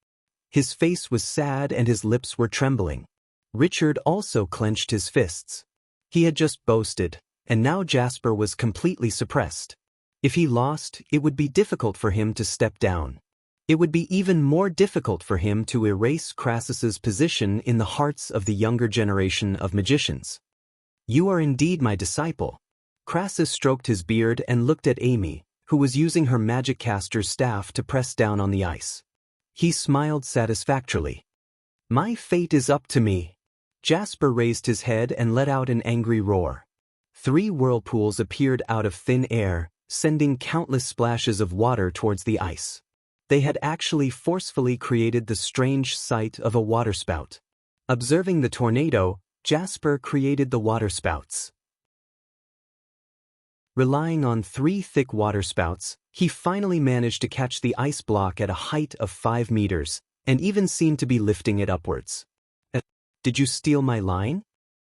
His face was sad and his lips were trembling. Richard also clenched his fists. He had just boasted, and now Jasper was completely suppressed. If he lost, it would be difficult for him to step down. It would be even more difficult for him to erase Crassus's position in the hearts of the younger generation of magicians. You are indeed my disciple. Crassus stroked his beard and looked at Amy, who was using her magic caster's staff to press down on the ice. He smiled satisfactorily. My fate is up to me. Jasper raised his head and let out an angry roar. 3 whirlpools appeared out of thin air, sending countless splashes of water towards the ice. They had actually forcefully created the strange sight of a waterspout. Observing the tornado, Jasper created the waterspouts. Relying on 3 thick waterspouts, he finally managed to catch the ice block at a height of 5 meters, and even seemed to be lifting it upwards. Did you steal my line?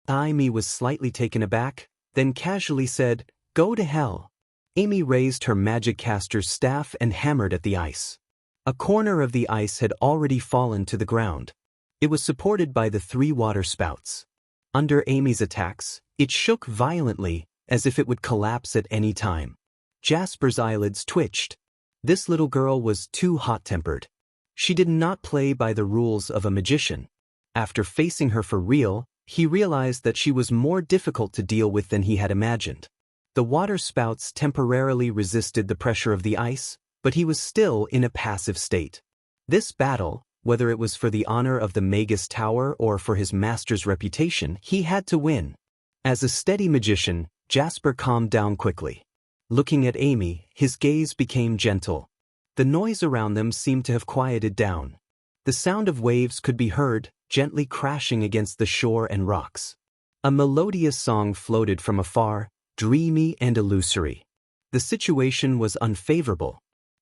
Amy was slightly taken aback, then casually said, Go to hell. Amy raised her magic caster's staff and hammered at the ice. A corner of the ice had already fallen to the ground. It was supported by the 3 waterspouts. Under Amy's attacks, it shook violently, as if it would collapse at any time. Jasper's eyelids twitched. This little girl was too hot-tempered. She did not play by the rules of a magician. After facing her for real, he realized that she was more difficult to deal with than he had imagined. The waterspouts temporarily resisted the pressure of the ice, but he was still in a passive state. This battle, whether it was for the honor of the Magus Tower or for his master's reputation, he had to win. As a steady magician, Jasper calmed down quickly. Looking at Amy, his gaze became gentle. The noise around them seemed to have quieted down. The sound of waves could be heard, gently crashing against the shore and rocks. A melodious song floated from afar, dreamy and illusory. The situation was unfavorable.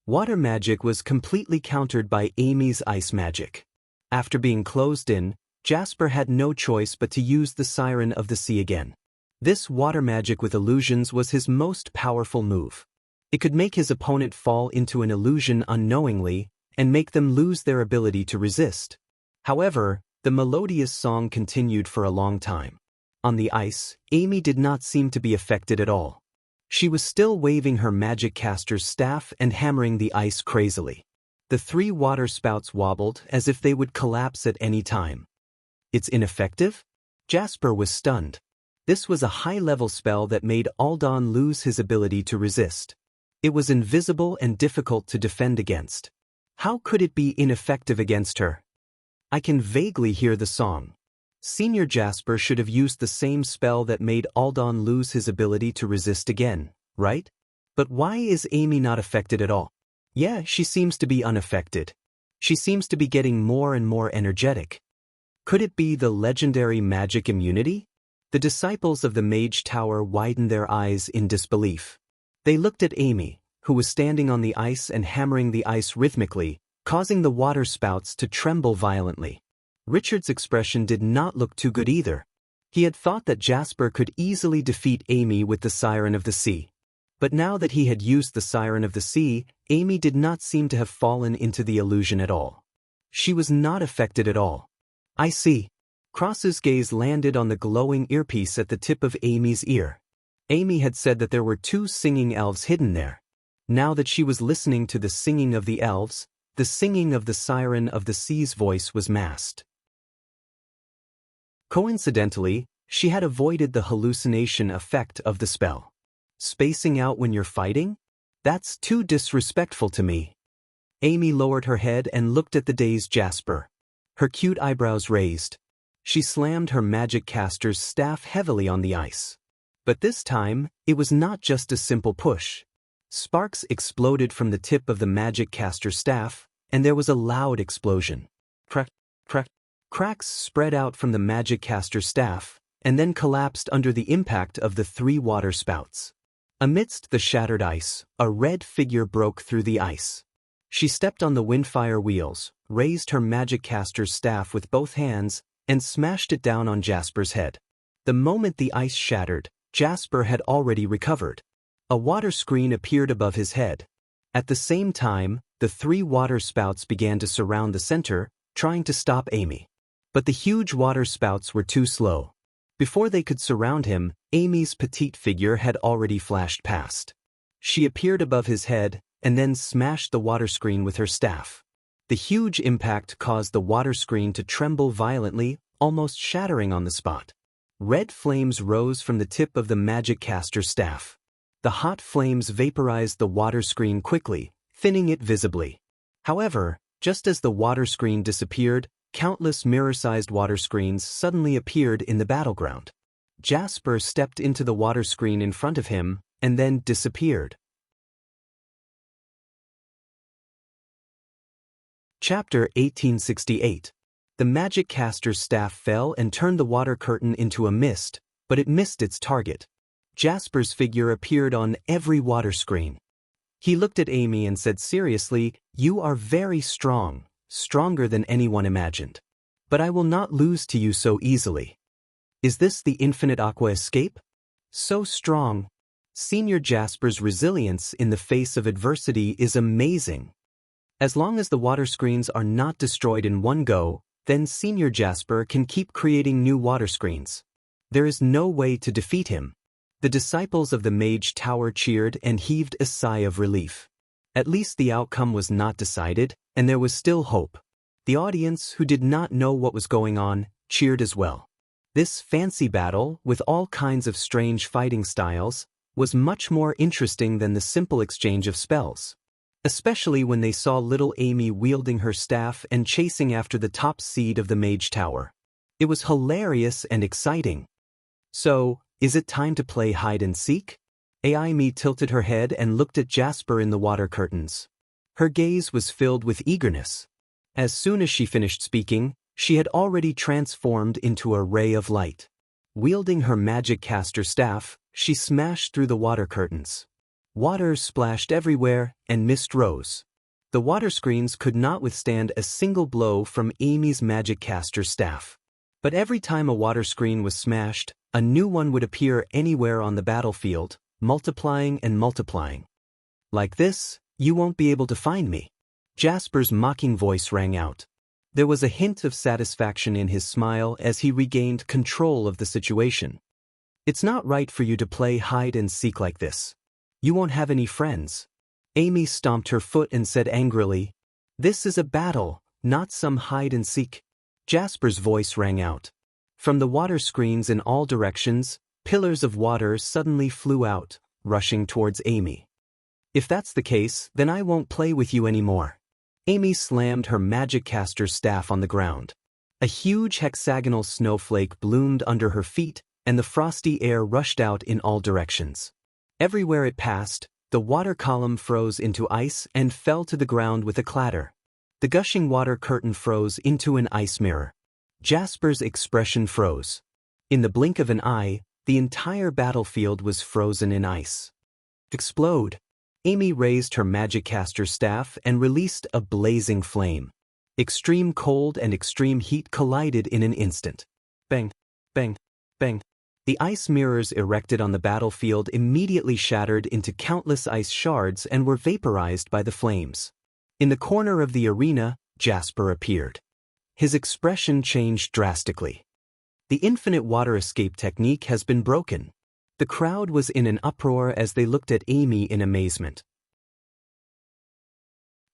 Water magic was completely countered by Amy's ice magic. After being closed in, Jasper had no choice but to use the Siren of the Sea again. This water magic with illusions was his most powerful move. It could make his opponent fall into an illusion unknowingly and make them lose their ability to resist. However, the melodious song continued for a long time. On the ice, Amy did not seem to be affected at all. She was still waving her magic caster's staff and hammering the ice crazily. The 3 waterspouts wobbled as if they would collapse at any time. It's ineffective? Jasper was stunned. This was a high-level spell that made Aldan lose his ability to resist. It was invisible and difficult to defend against. How could it be ineffective against her? I can vaguely hear the song. Senior Jasper should have used the same spell that made Aldan lose his ability to resist again, right? But why is Amy not affected at all? Yeah, she seems to be unaffected. She seems to be getting more and more energetic. Could it be the legendary magic immunity? The disciples of the Mage Tower widened their eyes in disbelief. They looked at Amy, who was standing on the ice and hammering the ice rhythmically, causing the waterspouts to tremble violently. Richard's expression did not look too good either. He had thought that Jasper could easily defeat Amy with the Siren of the Sea. But now that he had used the Siren of the Sea, Amy did not seem to have fallen into the illusion at all. She was not affected at all. I see. Cross's gaze landed on the glowing earpiece at the tip of Amy's ear. Amy had said that there were 2 singing elves hidden there. Now that she was listening to the singing of the elves, the singing of the Siren of the Sea's voice was masked. Coincidentally, she had avoided the hallucination effect of the spell. Spacing out when you're fighting? That's too disrespectful to me. Amy lowered her head and looked at the dazed Jasper. Her cute eyebrows raised. She slammed her magic caster's staff heavily on the ice. But this time, it was not just a simple push. Sparks exploded from the tip of the magic caster's staff, and there was a loud explosion. Crack, crack. Cracks spread out from the magic caster's staff, and then collapsed under the impact of the 3 water spouts. Amidst the shattered ice, a red figure broke through the ice. She stepped on the windfire wheels, raised her magic caster's staff with both hands, and smashed it down on Jasper's head. The moment the ice shattered, Jasper had already recovered. A water screen appeared above his head. At the same time, the 3 water spouts began to surround the center, trying to stop Amy. But the huge water spouts were too slow. Before they could surround him, Amy's petite figure had already flashed past. She appeared above his head, and then smashed the water screen with her staff. The huge impact caused the water screen to tremble violently, almost shattering on the spot. Red flames rose from the tip of the magic caster's staff. The hot flames vaporized the water screen quickly, thinning it visibly. However, just as the water screen disappeared, countless mirror-sized water screens suddenly appeared in the battleground. Jasper stepped into the water screen in front of him, and then disappeared. Chapter 1868. The magic caster's staff fell and turned the water curtain into a mist, but it missed its target. Jasper's figure appeared on every water screen. He looked at Amy and said seriously, "You are very strong, stronger than anyone imagined. But I will not lose to you so easily." Is this the infinite aqua escape? So strong. Senior Jasper's resilience in the face of adversity is amazing. As long as the water screens are not destroyed in one go, then Senior Jasper can keep creating new water screens. There is no way to defeat him. The disciples of the Mage Tower cheered and heaved a sigh of relief. At least the outcome was not decided, and there was still hope. The audience, who did not know what was going on, cheered as well. This fancy battle, with all kinds of strange fighting styles, was much more interesting than the simple exchange of spells. Especially when they saw little Amy wielding her staff and chasing after the top seed of the Mage Tower. It was hilarious and exciting. So, is it time to play hide and seek? Amy tilted her head and looked at Jasper in the water curtains. Her gaze was filled with eagerness. As soon as she finished speaking, she had already transformed into a ray of light. Wielding her magic caster staff, she smashed through the water curtains. Water splashed everywhere, and mist rose. The water screens could not withstand a single blow from Amy's magic caster staff. But every time a water screen was smashed, a new one would appear anywhere on the battlefield, multiplying and multiplying. Like this, you won't be able to find me. Jasper's mocking voice rang out. There was a hint of satisfaction in his smile as he regained control of the situation. It's not right for you to play hide and seek like this. You won't have any friends. Amy stomped her foot and said angrily, "This is a battle, not some hide and seek." Jasper's voice rang out. From the water screens in all directions, pillars of water suddenly flew out, rushing towards Amy. "If that's the case, then I won't play with you anymore." Amy slammed her magic caster's staff on the ground. A huge hexagonal snowflake bloomed under her feet, and the frosty air rushed out in all directions. Everywhere it passed, the water column froze into ice and fell to the ground with a clatter. The gushing water curtain froze into an ice mirror. Jasper's expression froze. In the blink of an eye, the entire battlefield was frozen in ice. Explode! Amy raised her magic caster staff and released a blazing flame. Extreme cold and extreme heat collided in an instant. Bang! Bang! Bang! The ice mirrors erected on the battlefield immediately shattered into countless ice shards and were vaporized by the flames. In the corner of the arena, Jasper appeared. His expression changed drastically. The infinite water escape technique has been broken. The crowd was in an uproar as they looked at Amy in amazement.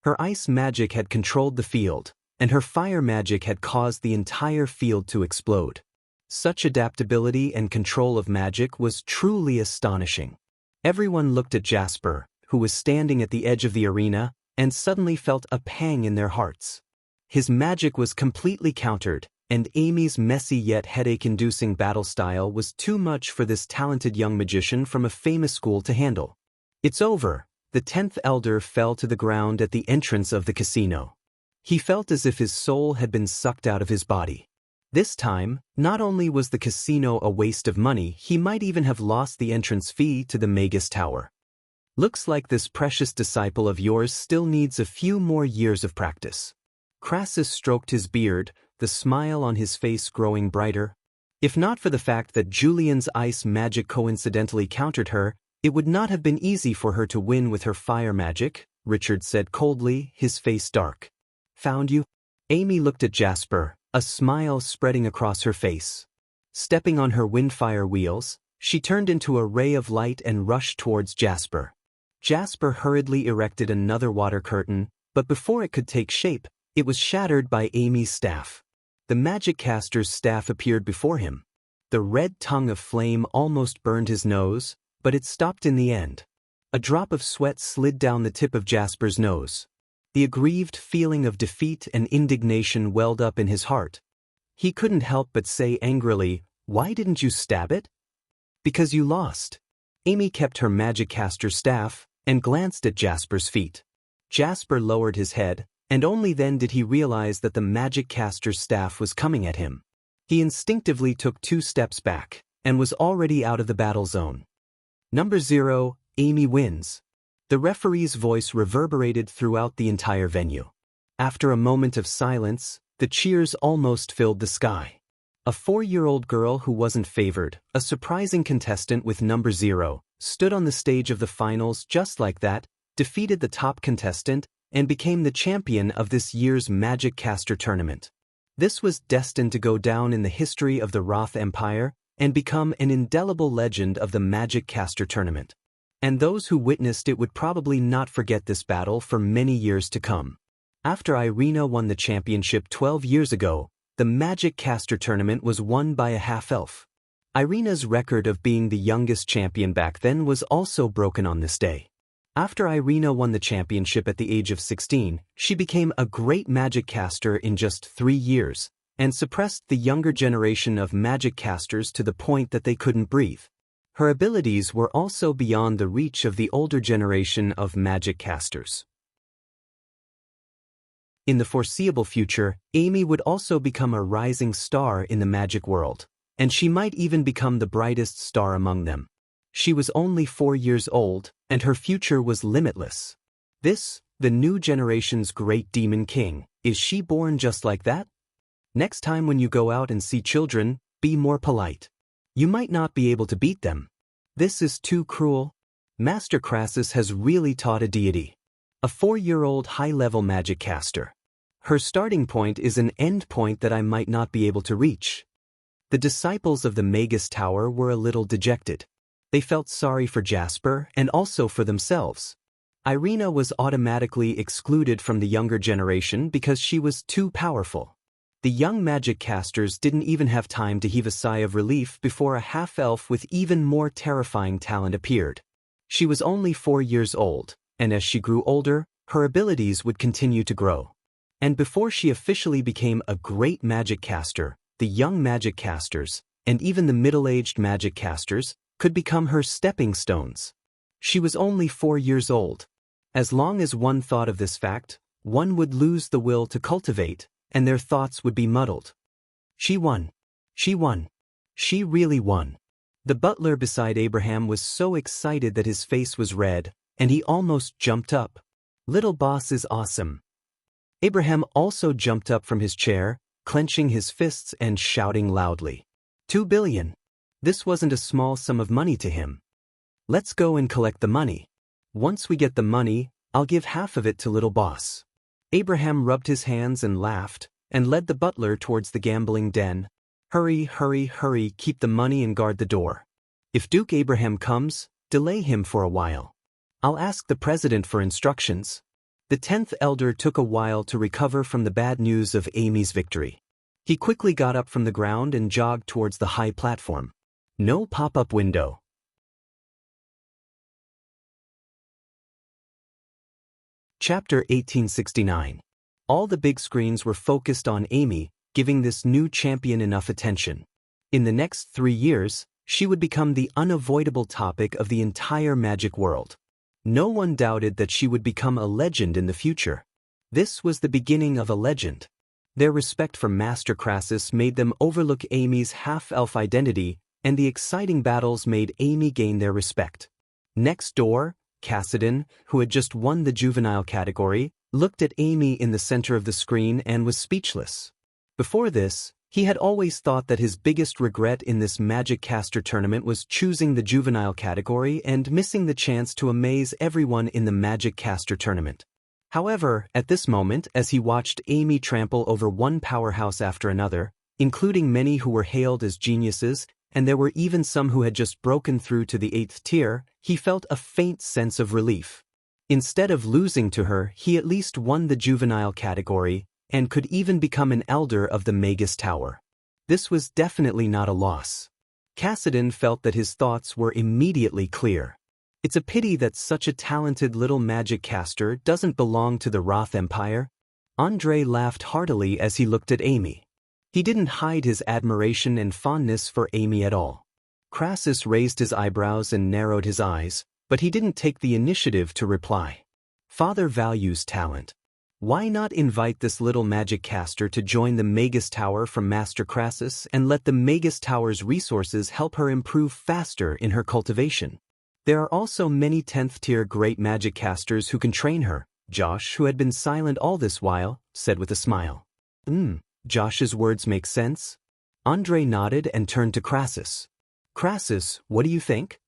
Her ice magic had controlled the field, and her fire magic had caused the entire field to explode. Such adaptability and control of magic was truly astonishing. Everyone looked at Jasper, who was standing at the edge of the arena, and suddenly felt a pang in their hearts. His magic was completely countered, and Amy's messy yet headache-inducing battle style was too much for this talented young magician from a famous school to handle. "It's over," the 10th elder fell to the ground at the entrance of the casino. He felt as if his soul had been sucked out of his body. This time, not only was the casino a waste of money, he might even have lost the entrance fee to the Magus Tower. Looks like this precious disciple of yours still needs a few more years of practice. Crassus stroked his beard, the smile on his face growing brighter. If not for the fact that Julian's ice magic coincidentally countered her, it would not have been easy for her to win with her fire magic, Richard said coldly, his face dark. Found you? Amy looked at Jasper, a smile spreading across her face. Stepping on her windfire wheels, she turned into a ray of light and rushed towards Jasper. Jasper hurriedly erected another water curtain, but before it could take shape, it was shattered by Amy's staff. The magic caster's staff appeared before him. The red tongue of flame almost burned his nose, but it stopped in the end. A drop of sweat slid down the tip of Jasper's nose. The aggrieved feeling of defeat and indignation welled up in his heart. He couldn't help but say angrily, "Why didn't you stab it?" "Because you lost." Amy kept her magic caster's staff and glanced at Jasper's feet. Jasper lowered his head, and only then did he realize that the magic caster's staff was coming at him. He instinctively took 2 steps back, and was already out of the battle zone. Number 0, Amy wins. The referee's voice reverberated throughout the entire venue. After a moment of silence, the cheers almost filled the sky. A 4-year-old girl who wasn't favored, a surprising contestant with number 0, stood on the stage of the finals just like that, defeated the top contestant, and became the champion of this year's Magic Caster tournament. This was destined to go down in the history of the Roth Empire and become an indelible legend of the Magic Caster tournament. And those who witnessed it would probably not forget this battle for many years to come. After Irina won the championship 12 years ago, the Magic Caster tournament was won by a half-elf. Irina's record of being the youngest champion back then was also broken on this day. After Irina won the championship at the age of 16, she became a great magic caster in just 3 years, and suppressed the younger generation of magic casters to the point that they couldn't breathe. Her abilities were also beyond the reach of the older generation of magic casters. In the foreseeable future, Amy would also become a rising star in the magic world, and she might even become the brightest star among them. She was only 4 years old, and her future was limitless. This, the new generation's great demon king, is she born just like that? Next time when you go out and see children, be more polite. You might not be able to beat them. This is too cruel. Master Crassus has really taught a deity. A 4-year-old high-level magic caster. Her starting point is an end point that I might not be able to reach. The disciples of the Magus Tower were a little dejected. They felt sorry for Jasper and also for themselves. Irina was automatically excluded from the younger generation because she was too powerful. The young magic casters didn't even have time to heave a sigh of relief before a half-elf with even more terrifying talent appeared. She was only 4 years old, and as she grew older, her abilities would continue to grow. And before she officially became a great magic caster, the young magic casters, and even the middle-aged magic casters, could become her stepping stones. She was only 4 years old. As long as one thought of this fact, one would lose the will to cultivate, and their thoughts would be muddled. She won. She won. She really won. The butler beside Abraham was so excited that his face was red, and he almost jumped up. Little boss is awesome. Abraham also jumped up from his chair, clenching his fists and shouting loudly. 2 billion. This wasn't a small sum of money to him. Let's go and collect the money. Once we get the money, I'll give half of it to little boss. Abraham rubbed his hands and laughed, and led the butler towards the gambling den. Hurry, hurry, hurry, keep the money and guard the door. If Duke Abraham comes, delay him for a while. I'll ask the president for instructions. The 10th elder took a while to recover from the bad news of Amy's victory. He quickly got up from the ground and jogged towards the high platform. No pop-up window. Chapter 1869. All the big screens were focused on Amy, giving this new champion enough attention. In the next 3 years, she would become the unavoidable topic of the entire magic world. No one doubted that she would become a legend in the future. This was the beginning of a legend. Their respect for Master Crassus made them overlook Amy's half-elf identity, and the exciting battles made Amy gain their respect. Next door, Cassidon, who had just won the juvenile category, looked at Amy in the center of the screen and was speechless. Before this, he had always thought that his biggest regret in this Magic Caster tournament was choosing the juvenile category and missing the chance to amaze everyone in the Magic Caster tournament. However, at this moment, as he watched Amy trample over one powerhouse after another, including many who were hailed as geniuses, and there were even some who had just broken through to the 8th tier, he felt a faint sense of relief. Instead of losing to her, he at least won the juvenile category, and could even become an elder of the Magus Tower. This was definitely not a loss. Cassidon felt that his thoughts were immediately clear. It's a pity that such a talented little magic caster doesn't belong to the Roth Empire. Andre laughed heartily as he looked at Amy. He didn't hide his admiration and fondness for Amy at all. Crassus raised his eyebrows and narrowed his eyes, but he didn't take the initiative to reply. Father values talent. Why not invite this little magic caster to join the Magus Tower from Master Crassus and let the Magus Tower's resources help her improve faster in her cultivation? There are also many 10th tier great magic casters who can train her, Josh, who had been silent all this while, said with a smile. Josh's words make sense? Andre nodded and turned to Crassus. Crassus, what do you think?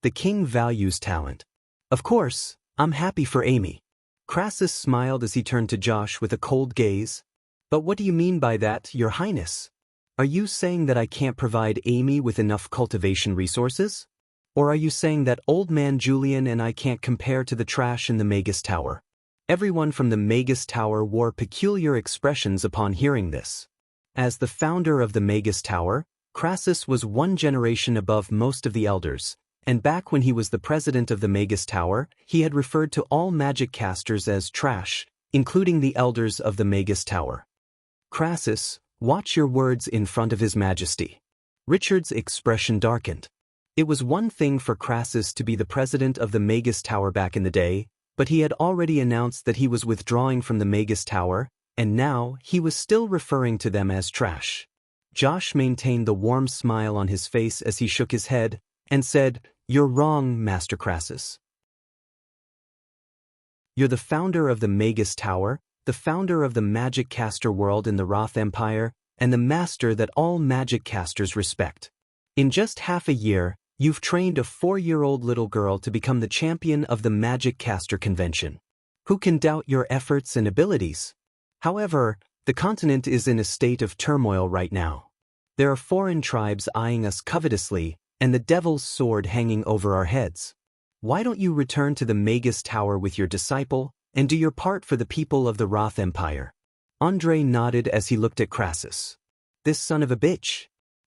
The king values talent. Of course, I'm happy for Amy. Crassus smiled as he turned to Josh with a cold gaze. But what do you mean by that, Your Highness? Are you saying that I can't provide Amy with enough cultivation resources? Or are you saying that old man Julian and I can't compare to the trash in the Magus Tower? Everyone from the Magus Tower wore peculiar expressions upon hearing this. As the founder of the Magus Tower, Crassus was one generation above most of the elders, and back when he was the president of the Magus Tower, he had referred to all magic casters as trash, including the elders of the Magus Tower. Crassus, watch your words in front of His Majesty. Richard's expression darkened. It was one thing for Crassus to be the president of the Magus Tower back in the day, but he had already announced that he was withdrawing from the Magus Tower, and now he was still referring to them as trash. Josh maintained the warm smile on his face as he shook his head, and said, "You're wrong, Master Crassus. You're the founder of the Magus Tower, the founder of the magic caster world in the Roth Empire, and the master that all magic casters respect. In just half a year, you've trained a 4-year-old little girl to become the champion of the Magic Caster Convention. Who can doubt your efforts and abilities? However, the continent is in a state of turmoil right now. There are foreign tribes eyeing us covetously, and the devil's sword hanging over our heads. Why don't you return to the Magus Tower with your disciple, and do your part for the people of the Roth Empire?" Andre nodded as he looked at Crassus. This son of a bitch.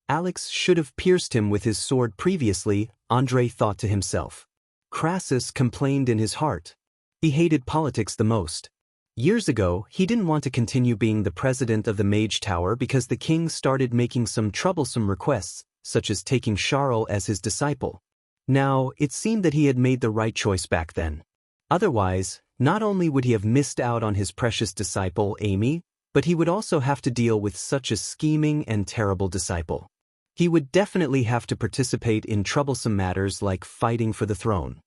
Alex should have pierced him with his sword previously, Andre thought to himself. Crassus complained in his heart. He hated politics the most. Years ago, he didn't want to continue being the president of the Mage Tower because the king started making some troublesome requests, such as taking Charles as his disciple. Now, it seemed that he had made the right choice back then. Otherwise, not only would he have missed out on his precious disciple, Amy, but he would also have to deal with such a scheming and terrible disciple. He would definitely have to participate in troublesome matters like fighting for the throne.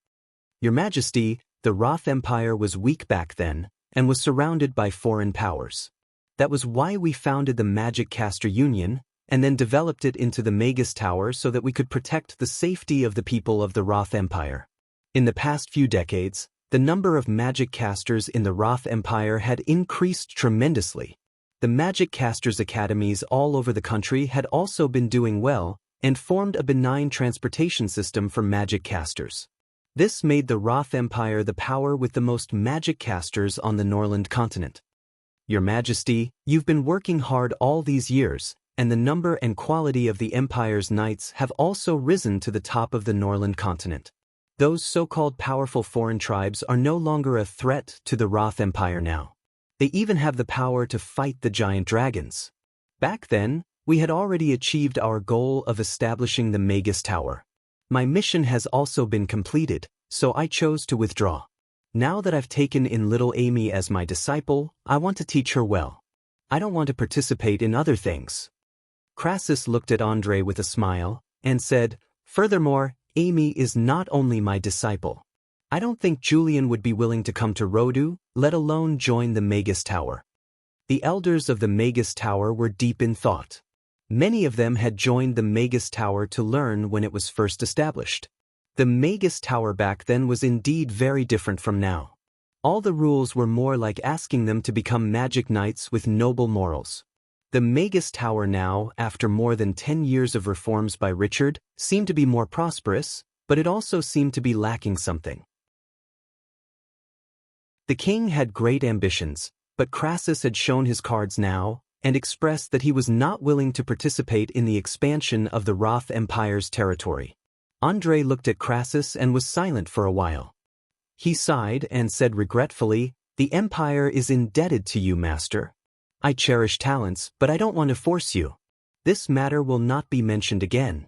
Your Majesty, the Roth Empire was weak back then, and was surrounded by foreign powers. That was why we founded the Magic Caster Union, and then developed it into the Magus Tower so that we could protect the safety of the people of the Roth Empire. In the past few decades, the number of magic casters in the Roth Empire had increased tremendously. The Magic Casters Academies all over the country had also been doing well, and formed a benign transportation system for magic casters. This made the Roth Empire the power with the most magic casters on the Norland continent. Your Majesty, you've been working hard all these years, and the number and quality of the Empire's knights have also risen to the top of the Norland continent. Those so-called powerful foreign tribes are no longer a threat to the Roth Empire now. They even have the power to fight the giant dragons. Back then, we had already achieved our goal of establishing the Magus Tower. My mission has also been completed, so I chose to withdraw. Now that I've taken in little Amy as my disciple, I want to teach her well. I don't want to participate in other things." Crassus looked at Andre with a smile, and said, "Furthermore, Amy is not only my disciple. I don't think Julian would be willing to come to Rhodu, let alone join the Magus Tower." The elders of the Magus Tower were deep in thought. Many of them had joined the Magus Tower to learn when it was first established. The Magus Tower back then was indeed very different from now. All the rules were more like asking them to become magic knights with noble morals. The Magus Tower now, after more than 10 years of reforms by Richard, seemed to be more prosperous, but it also seemed to be lacking something. The king had great ambitions, but Crassus had shown his cards now, and expressed that he was not willing to participate in the expansion of the Roth Empire's territory. Andre looked at Crassus and was silent for a while. He sighed and said regretfully, "The Empire is indebted to you, Master. I cherish talents, but I don't want to force you. This matter will not be mentioned again."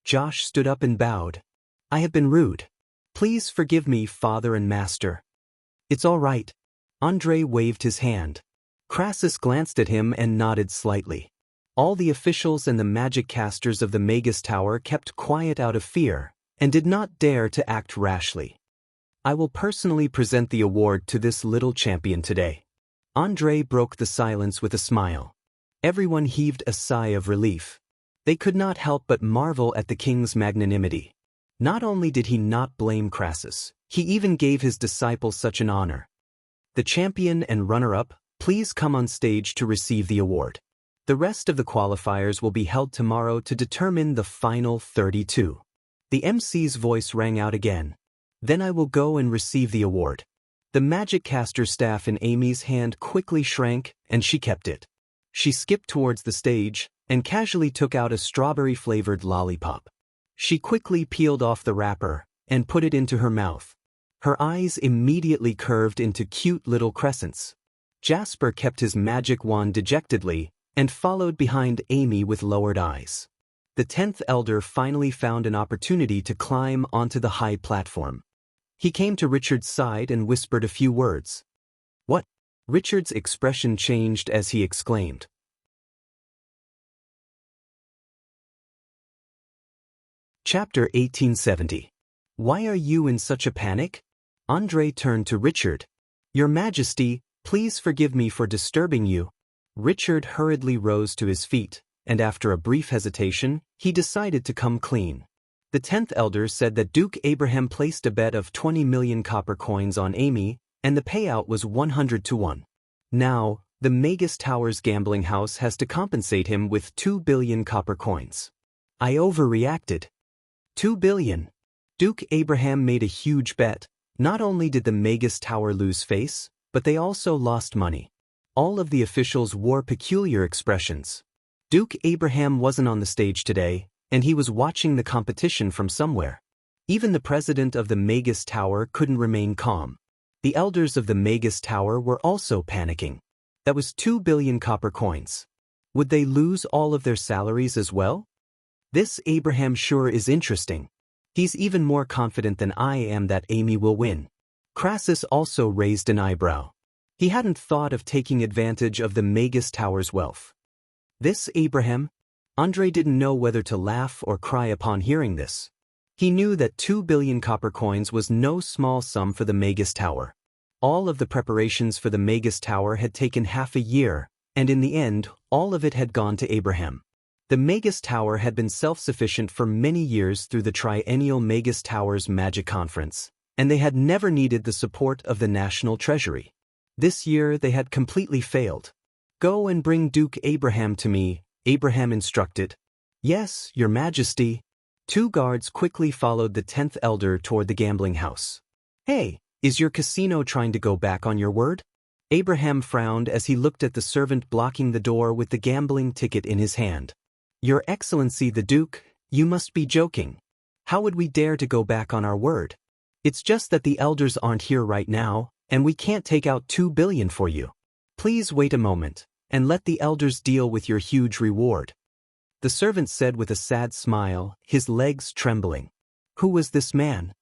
Josh stood up and bowed. "I have been rude. Please forgive me, Father and Master." "It's all right." Andre waved his hand. Crassus glanced at him and nodded slightly. All the officials and the magic casters of the Magus Tower kept quiet out of fear, and did not dare to act rashly. "I will personally present the award to this little champion today." Andre broke the silence with a smile. Everyone heaved a sigh of relief. They could not help but marvel at the king's magnanimity. Not only did he not blame Crassus, he even gave his disciple such an honor. "The champion and runner-up, please come on stage to receive the award. The rest of the qualifiers will be held tomorrow to determine the final 32. The MC's voice rang out again. "Then I will go and receive the award." The magic caster staff in Amy's hand quickly shrank, and she kept it. She skipped towards the stage, and casually took out a strawberry-flavored lollipop. She quickly peeled off the wrapper, and put it into her mouth. Her eyes immediately curved into cute little crescents. Jasper kept his magic wand dejectedly, and followed behind Amy with lowered eyes. The 10th elder finally found an opportunity to climb onto the high platform. He came to Richard's side and whispered a few words. "What?" Richard's expression changed as he exclaimed. Chapter 1870. "Why are you in such a panic?" Andre turned to Richard. "Your Majesty, please forgive me for disturbing you." Richard hurriedly rose to his feet, and after a brief hesitation, he decided to come clean. The 10th elder said that Duke Abraham placed a bet of 20 million copper coins on Amy, and the payout was 100 to 1. Now, the Magus Tower's gambling house has to compensate him with 2 billion copper coins. I overreacted. 2 billion. Duke Abraham made a huge bet. Not only did the Magus Tower lose face, but they also lost money. All of the officials wore peculiar expressions. Duke Abraham wasn't on the stage today, and he was watching the competition from somewhere. Even the president of the Magus Tower couldn't remain calm. The elders of the Magus Tower were also panicking. That was 2 billion copper coins. Would they lose all of their salaries as well? This Abraham sure is interesting. He's even more confident than I am that Amy will win. Crassus also raised an eyebrow. He hadn't thought of taking advantage of the Magus Tower's wealth. This Abraham? Andre didn't know whether to laugh or cry upon hearing this. He knew that 2 billion copper coins was no small sum for the Magus Tower. All of the preparations for the Magus Tower had taken half a year, and in the end, all of it had gone to Abraham. The Magus Tower had been self-sufficient for many years through the triennial Magus Towers Magic Conference, and they had never needed the support of the national treasury. This year they had completely failed. "Go and bring Duke Abraham to me," Abraham instructed. "Yes, Your Majesty." 2 guards quickly followed the 10th elder toward the gambling house. "Hey, is your casino trying to go back on your word?" Abraham frowned as he looked at the servant blocking the door with the gambling ticket in his hand. "Your Excellency the Duke, you must be joking. How would we dare to go back on our word? It's just that the elders aren't here right now, and we can't take out 2 billion for you. Please wait a moment, and let the elders deal with your huge reward." The servant said with a sad smile, his legs trembling. Who was this man?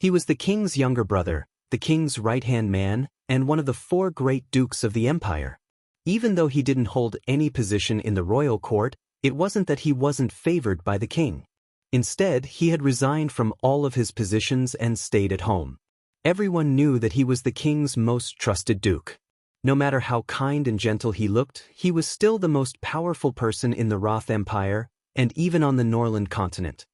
He was the king's younger brother, the king's right-hand man, and one of the 4 great dukes of the empire. Even though he didn't hold any position in the royal court, it wasn't that he wasn't favored by the king. Instead, he had resigned from all of his positions and stayed at home. Everyone knew that he was the king's most trusted duke. No matter how kind and gentle he looked, he was still the most powerful person in the Roth Empire, and even on the Norland continent.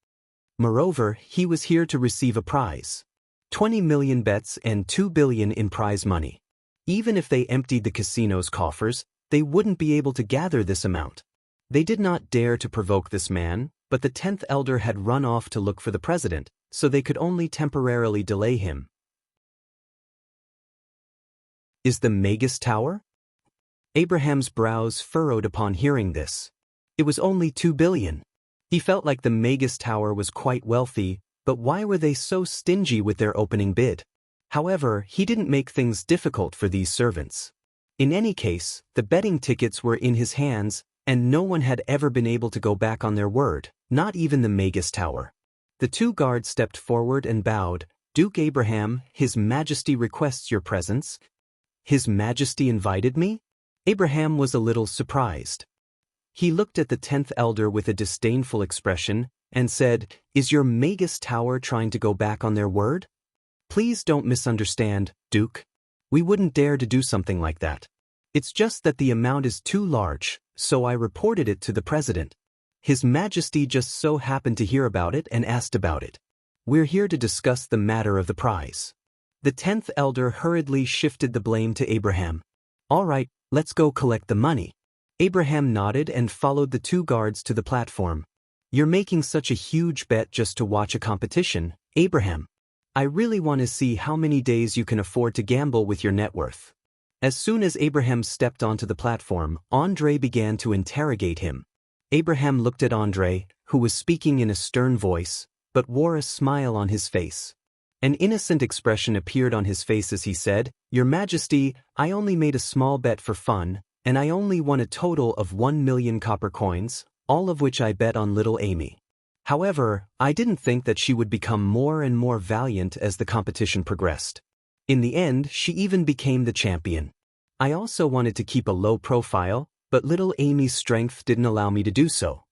Moreover, he was here to receive a prize. 20 million bets and 2 billion in prize money. Even if they emptied the casino's coffers, they wouldn't be able to gather this amount. They did not dare to provoke this man, but the 10th elder had run off to look for the president, so they could only temporarily delay him. Is the Magus Tower? Abraham's brows furrowed upon hearing this. It was only 2 billion. He felt like the Magus Tower was quite wealthy, but why were they so stingy with their opening bid? However, he didn't make things difficult for these servants. In any case, the betting tickets were in his hands, and no one had ever been able to go back on their word, not even the Magus Tower. The 2 guards stepped forward and bowed. Duke Abraham, His Majesty requests your presence. His Majesty invited me? Abraham was a little surprised. He looked at the 10th elder with a disdainful expression, and said, "Is your Magus Tower trying to go back on their word? Please don't misunderstand, Duke. We wouldn't dare to do something like that. It's just that the amount is too large, so I reported it to the president. His Majesty just so happened to hear about it and asked about it. We're here to discuss the matter of the prize." The 10th elder hurriedly shifted the blame to Abraham. "All right, let's go collect the money." Abraham nodded and followed the 2 guards to the platform. "You're making such a huge bet just to watch a competition, Abraham. I really want to see how many days you can afford to gamble with your net worth." As soon as Abraham stepped onto the platform, Andre began to interrogate him. Abraham looked at Andre, who was speaking in a stern voice, but wore a smile on his face. An innocent expression appeared on his face as he said, "Your Majesty, I only made a small bet for fun, and I only won a total of 1 million copper coins, all of which I bet on little Amy. However, I didn't think that she would become more and more valiant as the competition progressed. In the end, she even became the champion. I also wanted to keep a low profile, but little Amy's strength didn't allow me to do so."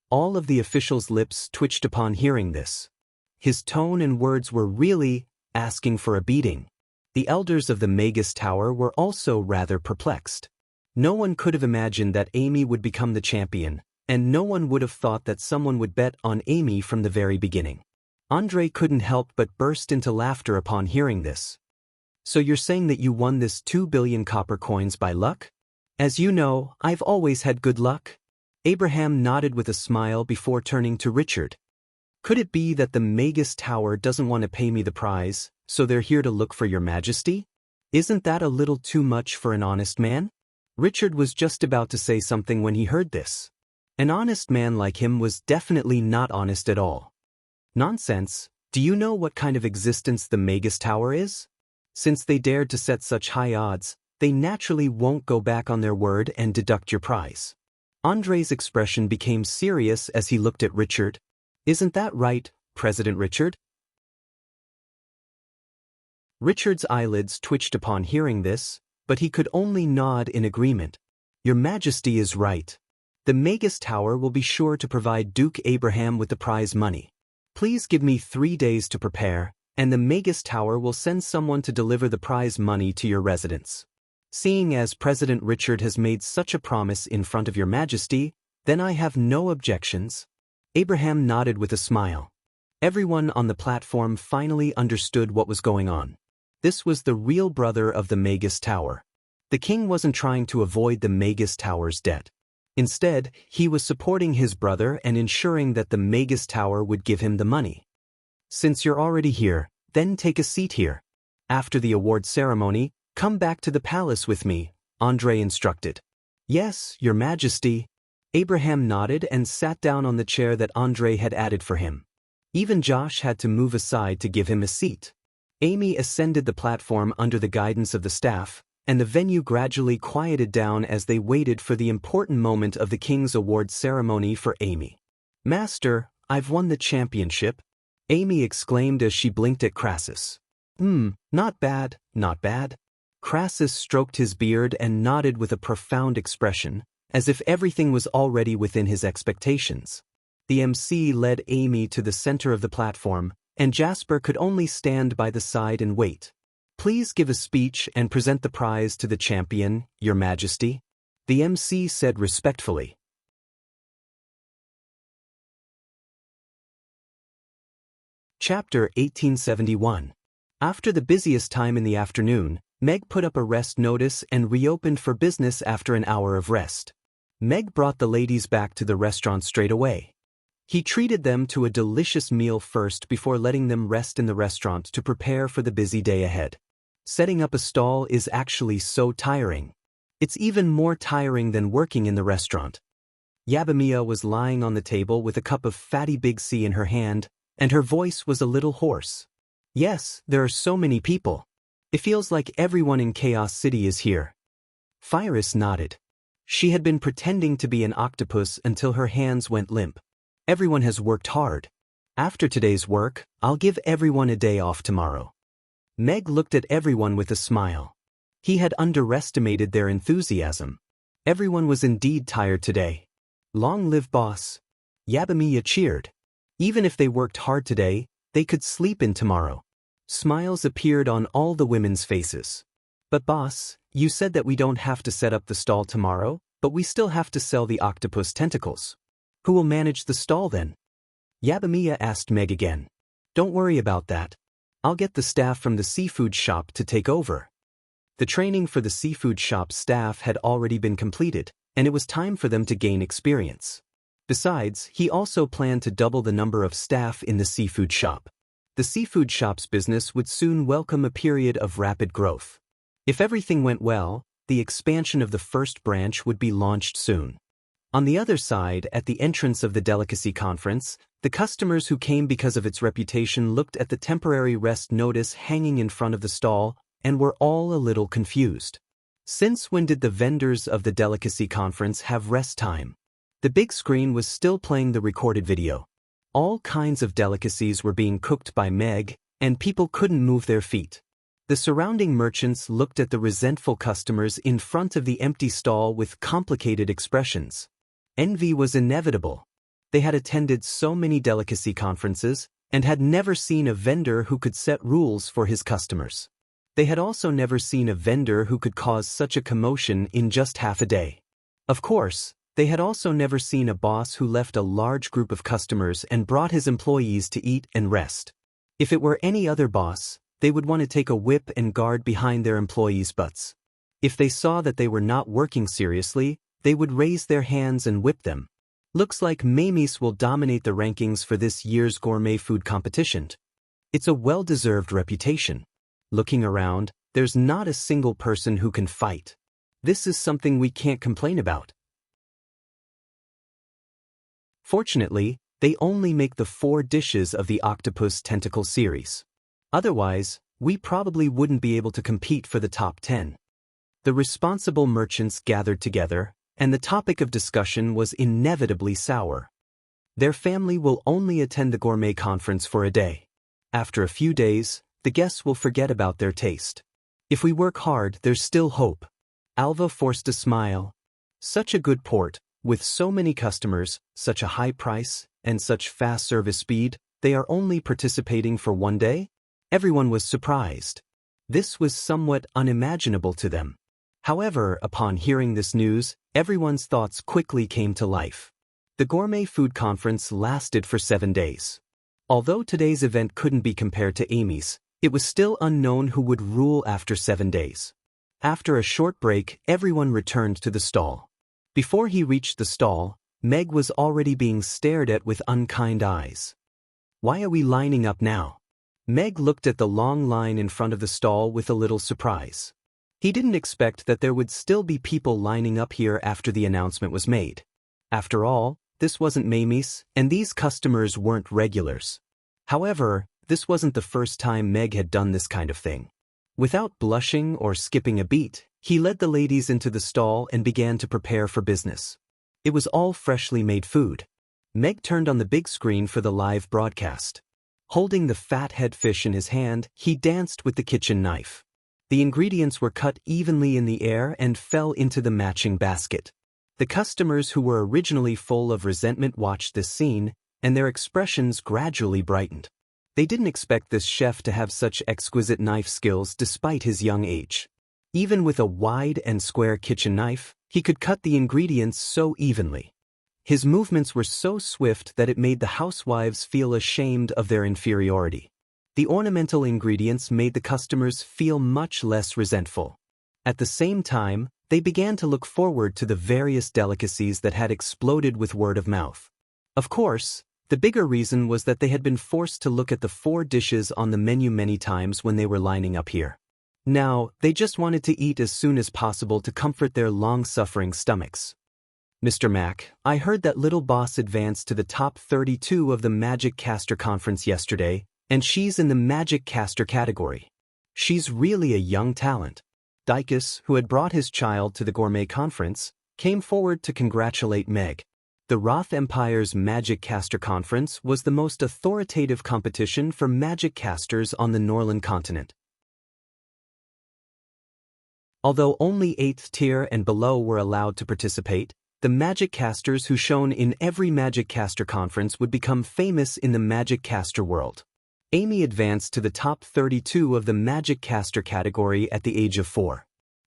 All of the officials' lips twitched upon hearing this. His tone and words were really asking for a beating. The elders of the Magus Tower were also rather perplexed. No one could have imagined that Amy would become the champion, and no one would have thought that someone would bet on Amy from the very beginning. Andre couldn't help but burst into laughter upon hearing this. "So you're saying that you won this 2 billion copper coins by luck? As you know, I've always had good luck." Abraham nodded with a smile before turning to Richard. "Could it be that the Magus Tower doesn't want to pay me the prize, so they're here to look for your Majesty? Isn't that a little too much for an honest man?" Richard was just about to say something when he heard this. An honest man like him was definitely not honest at all. "Nonsense, do you know what kind of existence the Magus Tower is? Since they dared to set such high odds, they naturally won't go back on their word and deduct your prize." Andre's expression became serious as he looked at Richard. "Isn't that right, President Richard?" Richard's eyelids twitched upon hearing this, but he could only nod in agreement. "Your Majesty is right. The Magus Tower will be sure to provide Duke Abraham with the prize money. Please give me 3 days to prepare, and the Magus Tower will send someone to deliver the prize money to your residence. Seeing as President Richard has made such a promise in front of your Majesty, then I have no objections." Abraham nodded with a smile. Everyone on the platform finally understood what was going on. This was the real brother of the Magus Tower. The king wasn't trying to avoid the Magus Tower's debt. Instead, he was supporting his brother and ensuring that the Magus Tower would give him the money. "Since you're already here, then take a seat here. After the award ceremony, come back to the palace with me," Andre instructed. "Yes, Your Majesty." Abraham nodded and sat down on the chair that Andre had added for him. Even Josh had to move aside to give him a seat. Amy ascended the platform under the guidance of the staff, and the venue gradually quieted down as they waited for the important moment of the king's award ceremony for Amy. "Master, I've won the championship." Amy exclaimed as she blinked at Crassus. Not bad, not bad. Crassus stroked his beard and nodded with a profound expression, as if everything was already within his expectations. The MC led Amy to the center of the platform, and Jasper could only stand by the side and wait. Please give a speech and present the prize to the champion, Your Majesty, the MC said respectfully. Chapter 1871. After the busiest time in the afternoon, Meg put up a rest notice and reopened for business after an hour of rest. Meg brought the ladies back to the restaurant straight away. He treated them to a delicious meal first before letting them rest in the restaurant to prepare for the busy day ahead. Setting up a stall is actually so tiring. It's even more tiring than working in the restaurant. Yabamia was lying on the table with a cup of fatty Big C in her hand, and her voice was a little hoarse. Yes, there are so many people. It feels like everyone in Chaos City is here. Phyrus nodded. She had been pretending to be an octopus until her hands went limp. Everyone has worked hard. After today's work, I'll give everyone a day off tomorrow. Meg looked at everyone with a smile. He had underestimated their enthusiasm. Everyone was indeed tired today. Long live boss. Yabamia cheered. Even if they worked hard today, they could sleep in tomorrow. Smiles appeared on all the women's faces. But boss, you said that we don't have to set up the stall tomorrow, but we still have to sell the octopus tentacles. Who will manage the stall then? Yabamia asked Meg again. Don't worry about that. I'll get the staff from the seafood shop to take over. The training for the seafood shop staff had already been completed, and it was time for them to gain experience. Besides, he also planned to double the number of staff in the seafood shop. The seafood shop's business would soon welcome a period of rapid growth. If everything went well, the expansion of the first branch would be launched soon. On the other side, at the entrance of the delicacy conference, the customers who came because of its reputation looked at the temporary rest notice hanging in front of the stall and were all a little confused. Since when did the vendors of the delicacy conference have rest time? The big screen was still playing the recorded video. All kinds of delicacies were being cooked by Meg, and people couldn't move their feet. The surrounding merchants looked at the resentful customers in front of the empty stall with complicated expressions. Envy was inevitable. They had attended so many delicacy conferences and had never seen a vendor who could set rules for his customers. They had also never seen a vendor who could cause such a commotion in just half a day. Of course, they had also never seen a boss who left a large group of customers and brought his employees to eat and rest. If it were any other boss, they would want to take a whip and guard behind their employees' butts. If they saw that they were not working seriously, they would raise their hands and whip them. Looks like Mamis will dominate the rankings for this year's gourmet food competition. It's a well-deserved reputation. Looking around, there's not a single person who can fight. This is something we can't complain about. Fortunately, they only make the 4 dishes of the Octopus Tentacle series. Otherwise, we probably wouldn't be able to compete for the top 10. The responsible merchants gathered together, and the topic of discussion was inevitably sour. Their family will only attend the gourmet conference for a day. After a few days, the guests will forget about their taste. If we work hard, there's still hope. Alva forced a smile. Such a good port, with so many customers, such a high price, and such fast service speed, they are only participating for one day? Everyone was surprised. This was somewhat unimaginable to them. However, upon hearing this news, everyone's thoughts quickly came to life. The Gourmet Food Conference lasted for 7 days. Although today's event couldn't be compared to Amy's, it was still unknown who would rule after 7 days. After a short break, everyone returned to the stall. Before he reached the stall, Meg was already being stared at with unkind eyes. Why are we lining up now? Meg looked at the long line in front of the stall with a little surprise. He didn't expect that there would still be people lining up here after the announcement was made. After all, this wasn't Mamis, and these customers weren't regulars. However, this wasn't the first time Meg had done this kind of thing. Without blushing or skipping a beat, he led the ladies into the stall and began to prepare for business. It was all freshly made food. Meg turned on the big screen for the live broadcast. Holding the fat head fish in his hand, he danced with the kitchen knife. The ingredients were cut evenly in the air and fell into the matching basket. The customers who were originally full of resentment watched this scene, and their expressions gradually brightened. They didn't expect this chef to have such exquisite knife skills despite his young age. Even with a wide and square kitchen knife, he could cut the ingredients so evenly. His movements were so swift that it made the housewives feel ashamed of their inferiority. The ornamental ingredients made the customers feel much less resentful. At the same time, they began to look forward to the various delicacies that had exploded with word of mouth. Of course, the bigger reason was that they had been forced to look at the 4 dishes on the menu many times when they were lining up here. Now, they just wanted to eat as soon as possible to comfort their long-suffering stomachs. Mr. Mack, I heard that little boss advanced to the top 32 of the Magic Caster Conference yesterday, and she's in the Magic Caster category. She's really a young talent. Dicus, who had brought his child to the gourmet conference, came forward to congratulate Meg. The Roth Empire's Magic Caster Conference was the most authoritative competition for magic casters on the Norland continent. Although only 8th tier and below were allowed to participate, the magic casters who shone in every Magic Caster Conference would become famous in the Magic Caster world. Amy advanced to the top 32 of the Magic Caster category at the age of 4.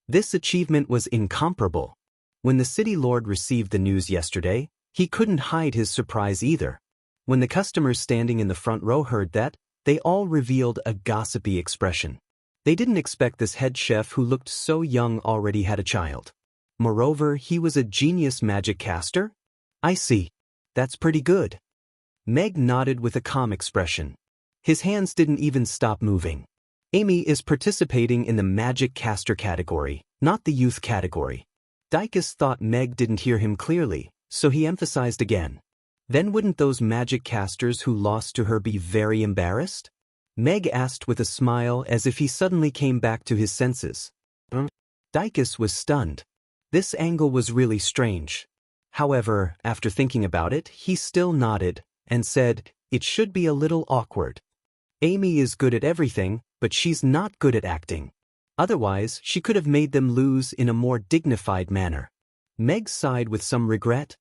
This achievement was incomparable. When the city lord received the news yesterday, he couldn't hide his surprise either. When the customers standing in the front row heard that, they all revealed a gossipy expression. They didn't expect this head chef who looked so young already had a child. Moreover, he was a genius magic caster? I see. That's pretty good. Meg nodded with a calm expression. His hands didn't even stop moving. Amy is participating in the Magic Caster category, not the youth category. Dicus thought Meg didn't hear him clearly, so he emphasized again. Then wouldn't those magic casters who lost to her be very embarrassed? Meg asked with a smile as if he suddenly came back to his senses. Dicus was stunned. This angle was really strange. However, after thinking about it, he still nodded and said, "It should be a little awkward. Amy is good at everything, but she's not good at acting. Otherwise, she could have made them lose in a more dignified manner." Meg sighed with some regret.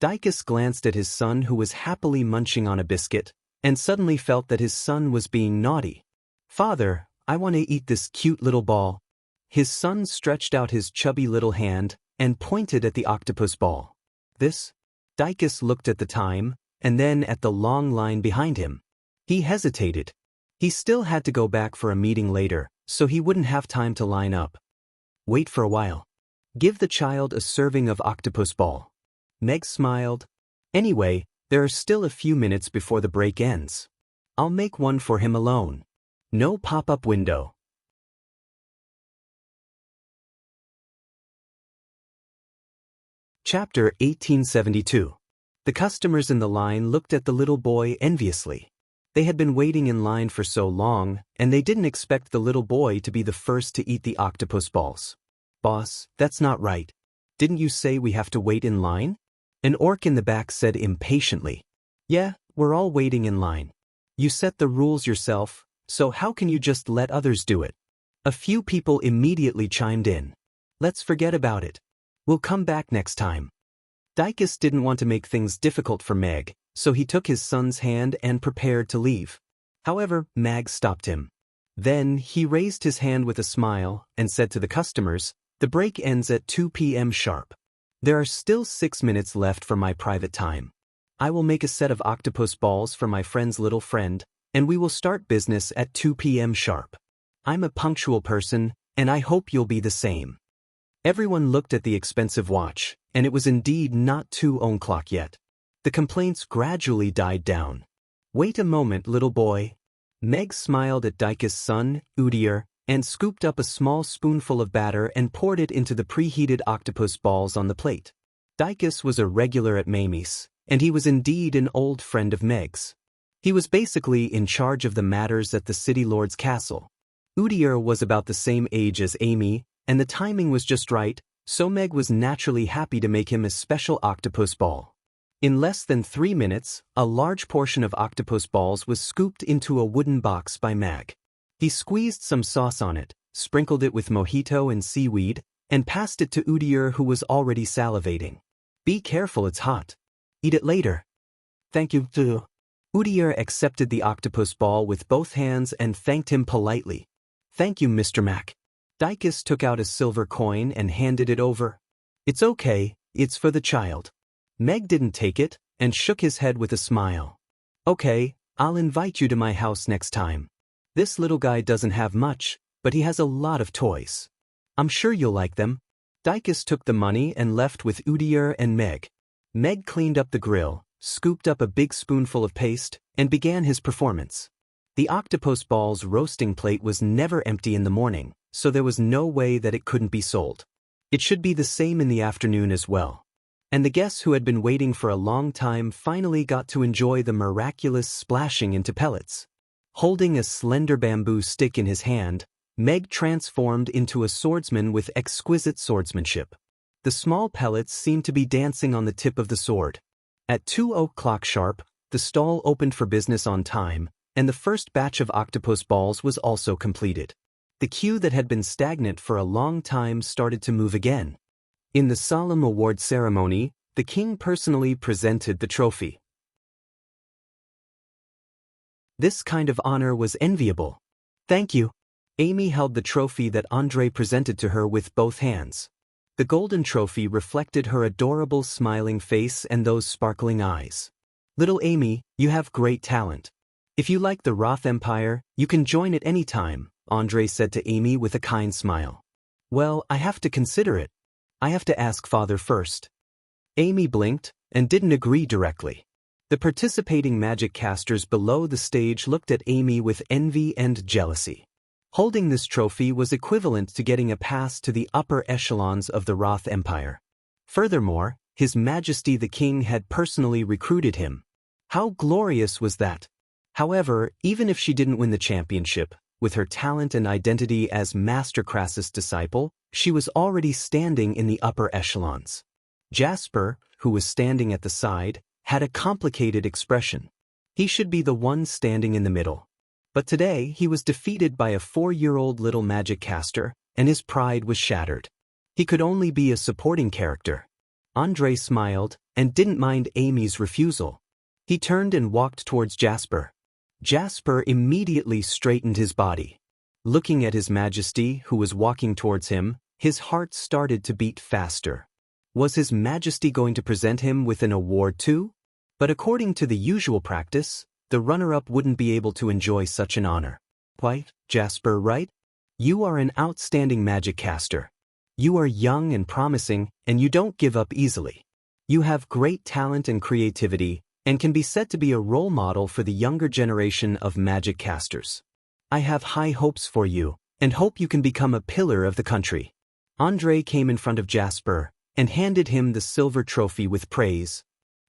Dicus glanced at his son who was happily munching on a biscuit, and suddenly felt that his son was being naughty. "Father, I want to eat this cute little ball." His son stretched out his chubby little hand and pointed at the octopus ball. "This?" Dicus looked at the time, and then at the long line behind him. He hesitated. He still had to go back for a meeting later, so he wouldn't have time to line up. "Wait for a while. Give the child a serving of octopus ball." Meg smiled. "Anyway, there are still a few minutes before the break ends. I'll make one for him alone. No pop-up window." Chapter 1872. The customers in the line looked at the little boy enviously. They had been waiting in line for so long, and they didn't expect the little boy to be the first to eat the octopus balls. "Boss, that's not right. Didn't you say we have to wait in line?" An orc in the back said impatiently. "Yeah, we're all waiting in line. You set the rules yourself, so how can you just let others do it?" A few people immediately chimed in. "Let's forget about it. We'll come back next time." Dicus didn't want to make things difficult for Meg, so he took his son's hand and prepared to leave. However, Meg stopped him. Then he raised his hand with a smile and said to the customers, "The break ends at 2 p.m. sharp. There are still 6 minutes left for my private time. I will make a set of octopus balls for my friend's little friend, and we will start business at 2 p.m. sharp. I'm a punctual person, and I hope you'll be the same." Everyone looked at the expensive watch, and it was indeed not 2 o'clock yet. The complaints gradually died down. "Wait a moment, little boy." Meg smiled at Dicus' son, Udir, and scooped up a small spoonful of batter and poured it into the preheated octopus balls on the plate. Dicus was a regular at Mamie's, and he was indeed an old friend of Meg's. He was basically in charge of the matters at the city lord's castle. Udir was about the same age as Amy, and the timing was just right, so Meg was naturally happy to make him a special octopus ball. In less than 3 minutes, a large portion of octopus balls was scooped into a wooden box by Mag. He squeezed some sauce on it, sprinkled it with mojito and seaweed, and passed it to Udyr, who was already salivating. Be careful, it's hot. Eat it later. Thank you, too. Udyr accepted the octopus ball with both hands and thanked him politely. Thank you, Mr. Mac. Dicus took out a silver coin and handed it over. It's okay, it's for the child. Meg didn't take it, and shook his head with a smile. Okay, I'll invite you to my house next time. This little guy doesn't have much, but he has a lot of toys. I'm sure you'll like them. Dicus took the money and left with Udyr and Meg. Meg cleaned up the grill, scooped up a big spoonful of paste, and began his performance. The octopus ball's roasting plate was never empty in the morning, so there was no way that it couldn't be sold. It should be the same in the afternoon as well. And the guests who had been waiting for a long time finally got to enjoy the miraculous splashing into pellets. Holding a slender bamboo stick in his hand, Meg transformed into a swordsman with exquisite swordsmanship. The small pellets seemed to be dancing on the tip of the sword. At 2:00 sharp, the stall opened for business on time, and the first batch of octopus balls was also completed. The queue that had been stagnant for a long time started to move again. In the solemn award ceremony, the king personally presented the trophy. This kind of honor was enviable. Thank you. Amy held the trophy that Andre presented to her with both hands. The golden trophy reflected her adorable smiling face and those sparkling eyes. Little Amy, you have great talent. If you like the Roth Empire, you can join it any time, Andre said to Amy with a kind smile. Well, I have to consider it. I have to ask Father first. Amy blinked and didn't agree directly. The participating magic casters below the stage looked at Amy with envy and jealousy. Holding this trophy was equivalent to getting a pass to the upper echelons of the Roth Empire. Furthermore, His Majesty the King had personally recruited him. How glorious was that? However, even if she didn't win the championship, with her talent and identity as Master Crassus' disciple, she was already standing in the upper echelons. Jasper, who was standing at the side, had a complicated expression. He should be the one standing in the middle. But today he was defeated by a 4-year-old little magic caster, and his pride was shattered. He could only be a supporting character. Andre smiled, and didn't mind Amy's refusal. He turned and walked towards Jasper. Jasper immediately straightened his body. Looking at His Majesty, who was walking towards him, his heart started to beat faster. Was His Majesty going to present him with an award too? But according to the usual practice, the runner-up wouldn't be able to enjoy such an honor. Quite, Jasper, right? You are an outstanding magic caster. You are young and promising, and you don't give up easily. You have great talent and creativity, and can be said to be a role model for the younger generation of magic casters. I have high hopes for you, and hope you can become a pillar of the country. Andre came in front of Jasper, and handed him the silver trophy with praise.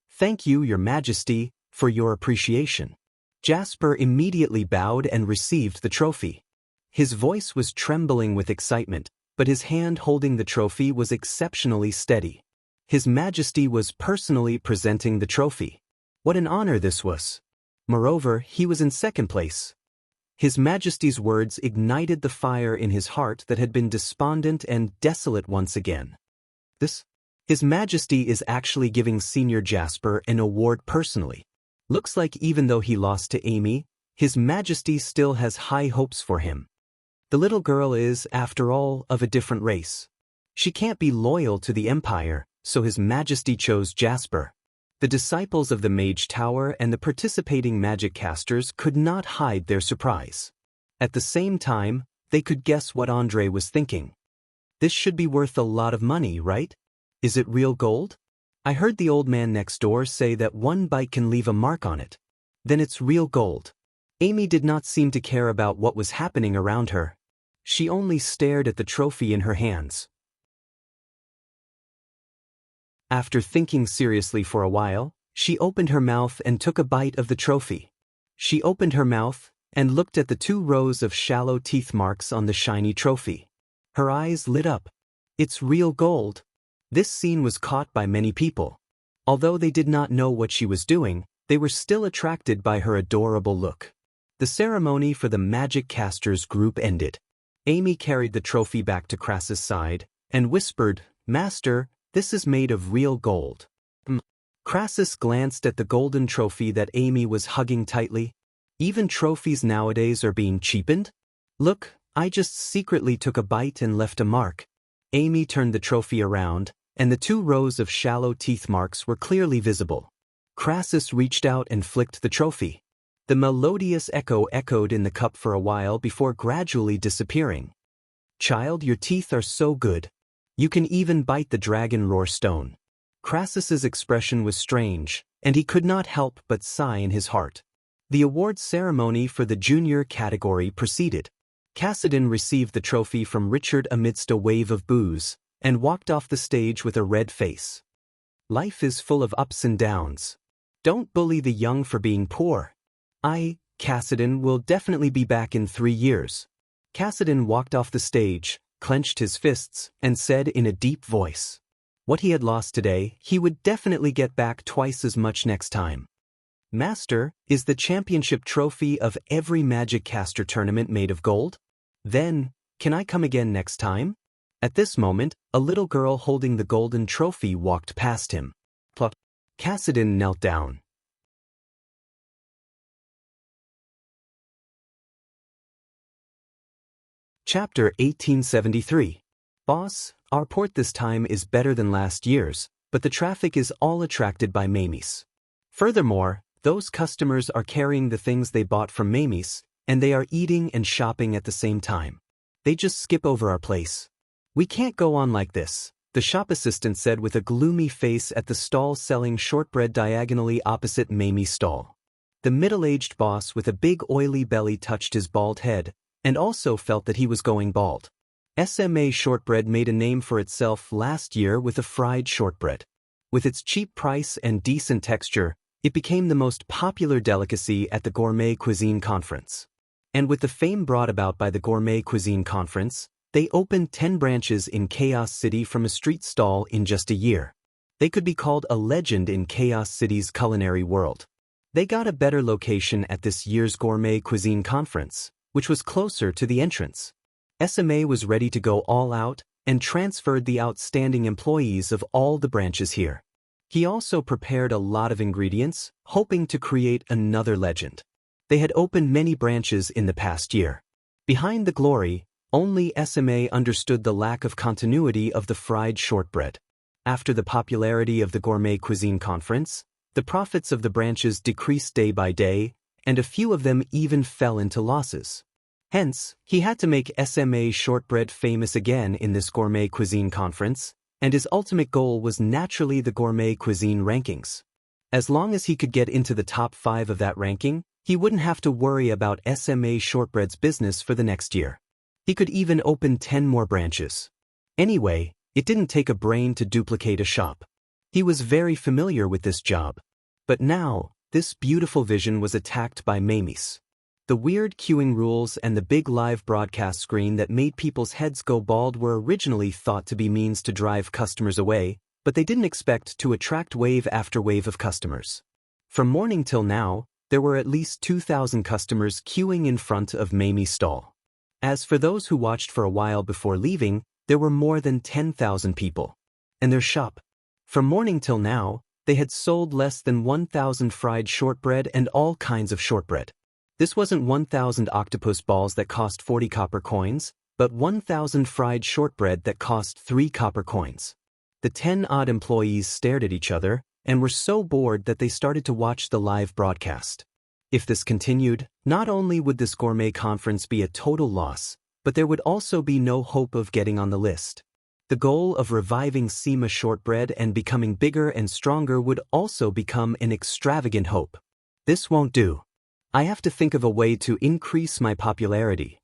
Thank you, Your Majesty, for your appreciation. Jasper immediately bowed and received the trophy. His voice was trembling with excitement, but his hand holding the trophy was exceptionally steady. His Majesty was personally presenting the trophy. What an honor this was. Moreover, he was in second place. His Majesty's words ignited the fire in his heart that had been despondent and desolate once again. His Majesty is actually giving Senior Jasper an award personally. Looks like even though he lost to Amy, His Majesty still has high hopes for him. The little girl is, after all, of a different race. She can't be loyal to the Empire, so His Majesty chose Jasper. The disciples of the Mage Tower and the participating magic casters could not hide their surprise. At the same time, they could guess what Andre was thinking. This should be worth a lot of money, right? Is it real gold? I heard the old man next door say that one bite can leave a mark on it. Then it's real gold. Amy did not seem to care about what was happening around her. She only stared at the trophy in her hands. After thinking seriously for a while, she opened her mouth and took a bite of the trophy. She opened her mouth and looked at the 2 rows of shallow teeth marks on the shiny trophy. Her eyes lit up. It's real gold. This scene was caught by many people. Although they did not know what she was doing, they were still attracted by her adorable look. The ceremony for the Magic Casters group ended. Amy carried the trophy back to Crassus' side and whispered, "Master, this is made of real gold." Crassus glanced at the golden trophy that Amy was hugging tightly. Even trophies nowadays are being cheapened? Look, I just secretly took a bite and left a mark. Amy turned the trophy around, and the 2 rows of shallow teeth marks were clearly visible. Crassus reached out and flicked the trophy. The melodious echo echoed in the cup for a while before gradually disappearing. "Child, your teeth are so good. You can even bite the dragon roar stone." Crassus's expression was strange, and he could not help but sigh in his heart. The awards ceremony for the junior category proceeded. Cassidon received the trophy from Richard amidst a wave of boos, and walked off the stage with a red face. Life is full of ups and downs. Don't bully the young for being poor. Cassidon, will definitely be back in 3 years. Cassidon walked off the stage, clenched his fists, and said in a deep voice, what he had lost today, he would definitely get back twice as much next time. Master, is the championship trophy of every Magic Caster tournament made of gold? Then, can I come again next time? At this moment, a little girl holding the golden trophy walked past him. Plop. Cassidon knelt down. Chapter 1873. Boss, our port this time is better than last year's, but the traffic is all attracted by Mamie's. Furthermore, those customers are carrying the things they bought from Mamie's, and they are eating and shopping at the same time. They just skip over our place. We can't go on like this, the shop assistant said with a gloomy face at the stall selling shortbread diagonally opposite Mamie's stall. The middle-aged boss with a big oily belly touched his bald head, and also felt that he was going bald. SMA shortbread made a name for itself last year with a fried shortbread. With its cheap price and decent texture, it became the most popular delicacy at the Gourmet Cuisine Conference. And with the fame brought about by the Gourmet Cuisine Conference, they opened 10 branches in Chaos City from a street stall in just a year. They could be called a legend in Chaos City's culinary world. They got a better location at this year's Gourmet Cuisine Conference, which was closer to the entrance. SMA was ready to go all out and transferred the outstanding employees of all the branches here. He also prepared a lot of ingredients, hoping to create another legend. They had opened many branches in the past year. Behind the glory, only SMA understood the lack of continuity of the fried shortbread. After the popularity of the Gourmet Cuisine Conference, the profits of the branches decreased day by day, and a few of them even fell into losses. Hence, he had to make SMA shortbread famous again in this Gourmet Cuisine Conference, and his ultimate goal was naturally the Gourmet Cuisine rankings. As long as he could get into the top 5 of that ranking, he wouldn't have to worry about SMA shortbread's business for the next year. He could even open 10 more branches. Anyway, it didn't take a brain to duplicate a shop. He was very familiar with this job. But now, this beautiful vision was attacked by Mamie's. The weird queuing rules and the big live broadcast screen that made people's heads go bald were originally thought to be means to drive customers away, but they didn't expect to attract wave after wave of customers. From morning till now, there were at least 2,000 customers queuing in front of Mamie's stall. As for those who watched for a while before leaving, there were more than 10,000 people. And their shop. From morning till now, they had sold less than 1,000 fried shortbread and all kinds of shortbread. This wasn't 1,000 octopus balls that cost 40 copper coins, but 1,000 fried shortbread that cost 3 copper coins. The 10-odd employees stared at each other and were so bored that they started to watch the live broadcast. If this continued, not only would this gourmet conference be a total loss, but there would also be no hope of getting on the list. The goal of reviving Sema shortbread and becoming bigger and stronger would also become an extravagant hope. This won't do. I have to think of a way to increase my popularity.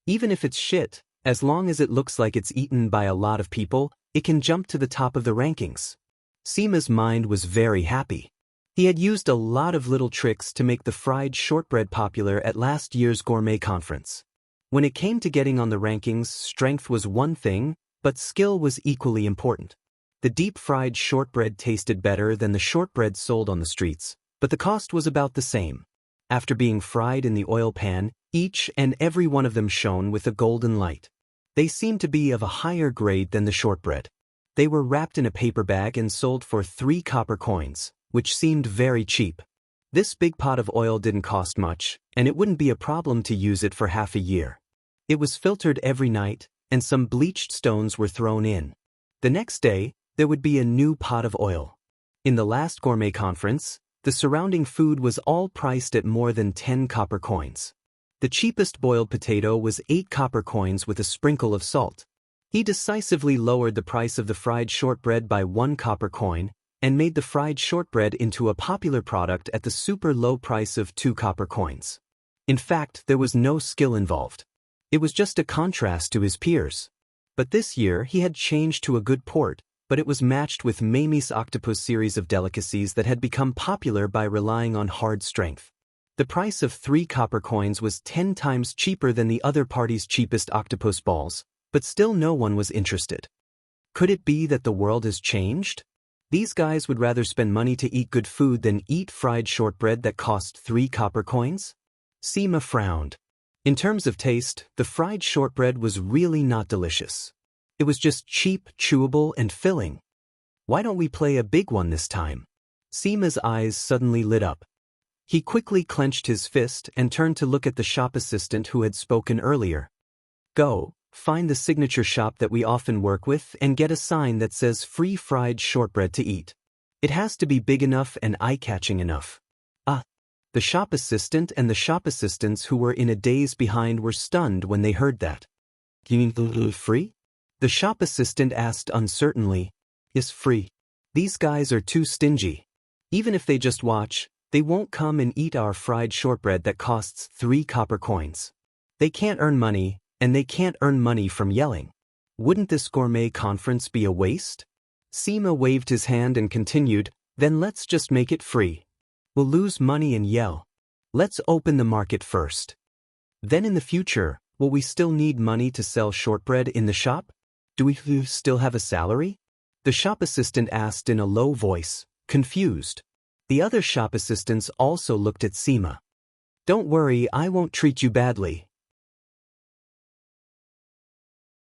Even if it's shit, as long as it looks like it's eaten by a lot of people, it can jump to the top of the rankings. Sema's mind was very happy. He had used a lot of little tricks to make the fried shortbread popular at last year's gourmet conference. When it came to getting on the rankings, strength was one thing, but skill was equally important. The deep-fried shortbread tasted better than the shortbread sold on the streets, but the cost was about the same. After being fried in the oil pan, each and every one of them shone with a golden light. They seemed to be of a higher grade than the shortbread. They were wrapped in a paper bag and sold for 3 copper coins, which seemed very cheap. This big pot of oil didn't cost much, and it wouldn't be a problem to use it for half a year. It was filtered every night, and some bleached stones were thrown in. The next day, there would be a new pot of oil. In the last gourmet conference, the surrounding food was all priced at more than 10 copper coins. The cheapest boiled potato was 8 copper coins with a sprinkle of salt. He decisively lowered the price of the fried shortbread by 1 copper coin, and made the fried shortbread into a popular product at the super low price of 2 copper coins. In fact, there was no skill involved. It was just a contrast to his peers. But this year he had changed to a good port, but it was matched with Mamie's octopus series of delicacies that had become popular by relying on hard strength. The price of 3 copper coins was 10 times cheaper than the other party's cheapest octopus balls, but still no one was interested. Could it be that the world has changed? These guys would rather spend money to eat good food than eat fried shortbread that cost 3 copper coins? Seema frowned. In terms of taste, the fried shortbread was really not delicious. It was just cheap, chewable, and filling. Why don't we play a big one this time? Seema's eyes suddenly lit up. He quickly clenched his fist and turned to look at the shop assistant who had spoken earlier. Go, find the signature shop that we often work with and get a sign that says free fried shortbread to eat. It has to be big enough and eye-catching enough. The shop assistant and the shop assistants who were in a daze behind were stunned when they heard that. You mean free? The shop assistant asked uncertainly. Yes, free. These guys are too stingy. Even if they just watch, they won't come and eat our fried shortbread that costs 3 copper coins. They can't earn money, and they can't earn money from yelling. Wouldn't this gourmet conference be a waste? Seema waved his hand and continued, then let's just make it free. We'll lose money and yell. Let's open the market first. Then in the future, will we still need money to sell shortbread in the shop? Do we still have a salary? The shop assistant asked in a low voice, confused. The other shop assistants also looked at Seema. Don't worry, I won't treat you badly.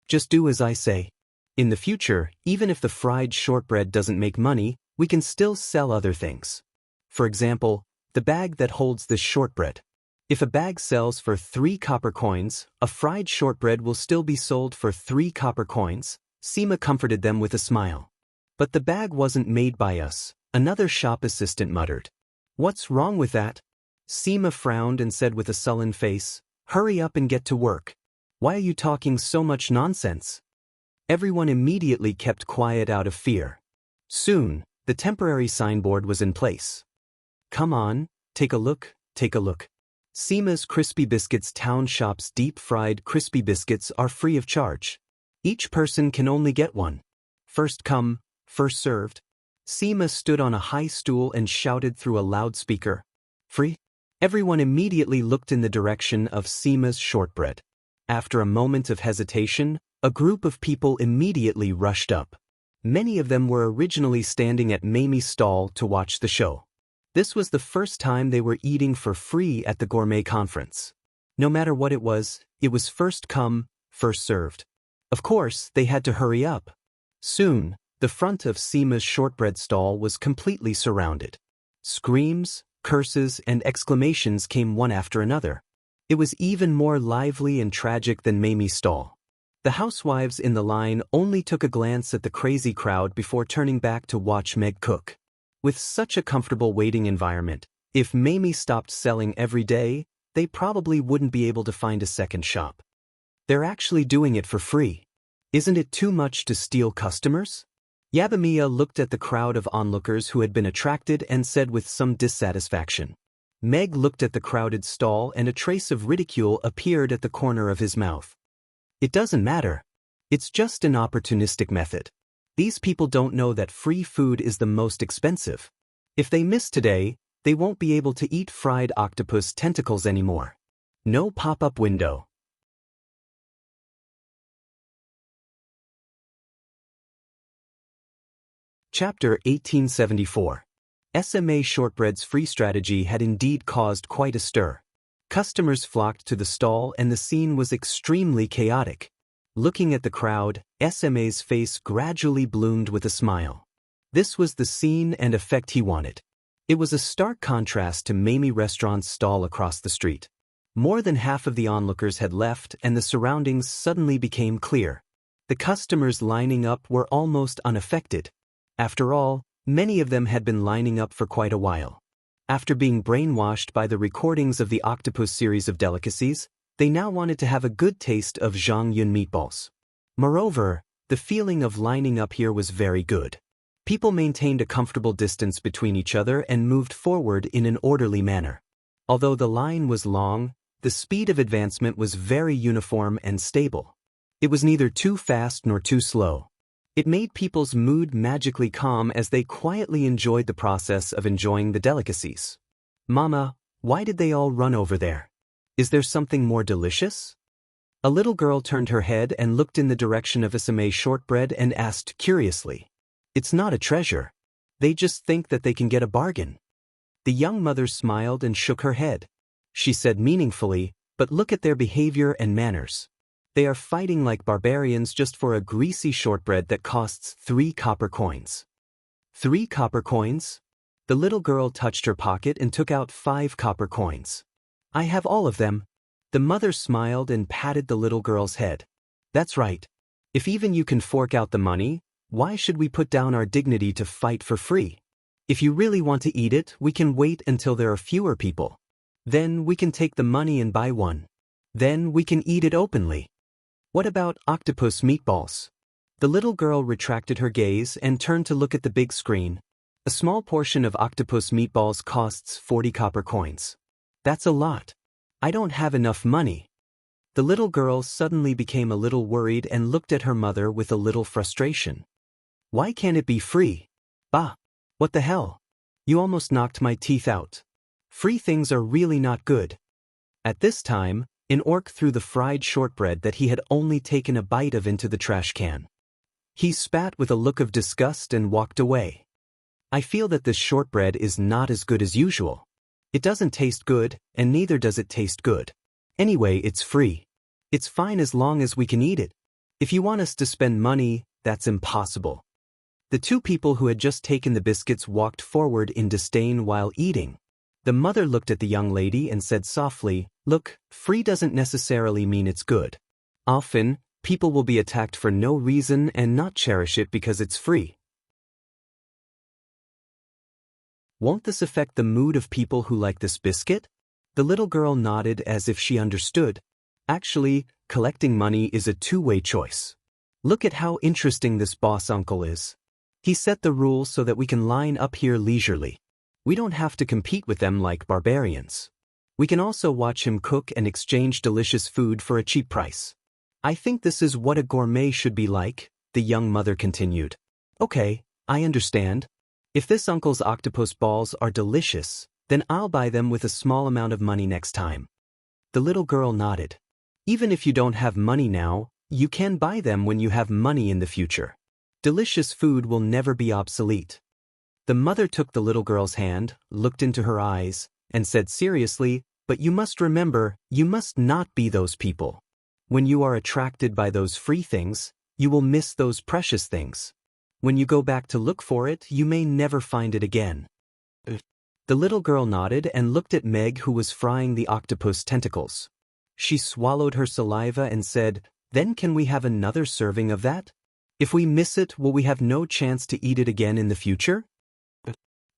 Just do as I say. In the future, even if the fried shortbread doesn't make money, we can still sell other things. For example, the bag that holds this shortbread. If a bag sells for 3 copper coins, a fried shortbread will still be sold for 3 copper coins. Seema comforted them with a smile. But the bag wasn't made by us, another shop assistant muttered. What's wrong with that? Seema frowned and said with a sullen face, hurry up and get to work. Why are you talking so much nonsense? Everyone immediately kept quiet out of fear. Soon, the temporary signboard was in place. Come on, take a look, take a look. Seema's Crispy Biscuits Town Shop's deep-fried crispy biscuits are free of charge. Each person can only get one. First come, first served. Seema stood on a high stool and shouted through a loudspeaker. Free? Everyone immediately looked in the direction of Seema's shortbread. After a moment of hesitation, a group of people immediately rushed up. Many of them were originally standing at Mamie's stall to watch the show. This was the first time they were eating for free at the gourmet conference. No matter what it was first come, first served. Of course, they had to hurry up. Soon, the front of Seema's shortbread stall was completely surrounded. Screams, curses, and exclamations came one after another. It was even more lively and tragic than Mamie's stall. The housewives in the line only took a glance at the crazy crowd before turning back to watch Meg cook. With such a comfortable waiting environment, if Mamie stopped selling every day, they probably wouldn't be able to find a second shop. They're actually doing it for free. Isn't it too much to steal customers? Yabamiya looked at the crowd of onlookers who had been attracted and said with some dissatisfaction. Meg looked at the crowded stall and a trace of ridicule appeared at the corner of his mouth. It doesn't matter. It's just an opportunistic method. These people don't know that free food is the most expensive. If they miss today, they won't be able to eat fried octopus tentacles anymore. No pop-up window. Chapter 1874. SMA Shortbread's free strategy had indeed caused quite a stir. Customers flocked to the stall and the scene was extremely chaotic. Looking at the crowd, SMA's face gradually bloomed with a smile. This was the scene and effect he wanted. It was a stark contrast to Mamie Restaurant's stall across the street. More than half of the onlookers had left and the surroundings suddenly became clear. The customers lining up were almost unaffected. After all, many of them had been lining up for quite a while. After being brainwashed by the recordings of the octopus series of delicacies, they now wanted to have a good taste of Zhangyun meatballs. Moreover, the feeling of lining up here was very good. People maintained a comfortable distance between each other and moved forward in an orderly manner. Although the line was long, the speed of advancement was very uniform and stable. It was neither too fast nor too slow. It made people's mood magically calm as they quietly enjoyed the process of enjoying the delicacies. "Mama, why did they all run over there? Is there something more delicious?" A little girl turned her head and looked in the direction of SMA shortbread and asked curiously. "It's not a treasure. They just think that they can get a bargain." The young mother smiled and shook her head. She said meaningfully, "But look at their behavior and manners. They are fighting like barbarians just for a greasy shortbread that costs 3 copper coins. 3 copper coins? The little girl touched her pocket and took out 5 copper coins. "I have all of them." The mother smiled and patted the little girl's head. "That's right. If even you can fork out the money, why should we put down our dignity to fight for free? If you really want to eat it, we can wait until there are fewer people. Then we can take the money and buy one. Then we can eat it openly." "What about octopus meatballs?" The little girl retracted her gaze and turned to look at the big screen. "A small portion of octopus meatballs costs 40 copper coins. That's a lot. I don't have enough money." The little girl suddenly became a little worried and looked at her mother with a little frustration. "Why can't it be free? Bah! What the hell? You almost knocked my teeth out. Free things are really not good." At this time, an orc threw the fried shortbread that he had only taken a bite of into the trash can. He spat with a look of disgust and walked away. "I feel that this shortbread is not as good as usual. It doesn't taste good, and neither does it taste good. Anyway, it's free. It's fine as long as we can eat it. If you want us to spend money, that's impossible." The 2 people who had just taken the biscuits walked forward in disdain while eating. The mother looked at the young lady and said softly, "Look, free doesn't necessarily mean it's good. Often, people will be attacked for no reason and not cherish it because it's free. Won't this affect the mood of people who like this biscuit?" The little girl nodded as if she understood. "Actually, collecting money is a two-way choice. Look at how interesting this boss uncle is. He set the rules so that we can line up here leisurely. We don't have to compete with them like barbarians. We can also watch him cook and exchange delicious food for a cheap price. I think this is what a gourmet should be like," the young mother continued. "Okay, I understand. If this uncle's octopus balls are delicious, then I'll buy them with a small amount of money next time." The little girl nodded. "Even if you don't have money now, you can buy them when you have money in the future. Delicious food will never be obsolete." The mother took the little girl's hand, looked into her eyes, and said seriously, "But you must remember, you must not be those people. When you are attracted by those free things, you will miss those precious things. When you go back to look for it, you may never find it again." The little girl nodded and looked at Meg, who was frying the octopus tentacles. She swallowed her saliva and said, "Then can we have another serving of that? If we miss it, will we have no chance to eat it again in the future?"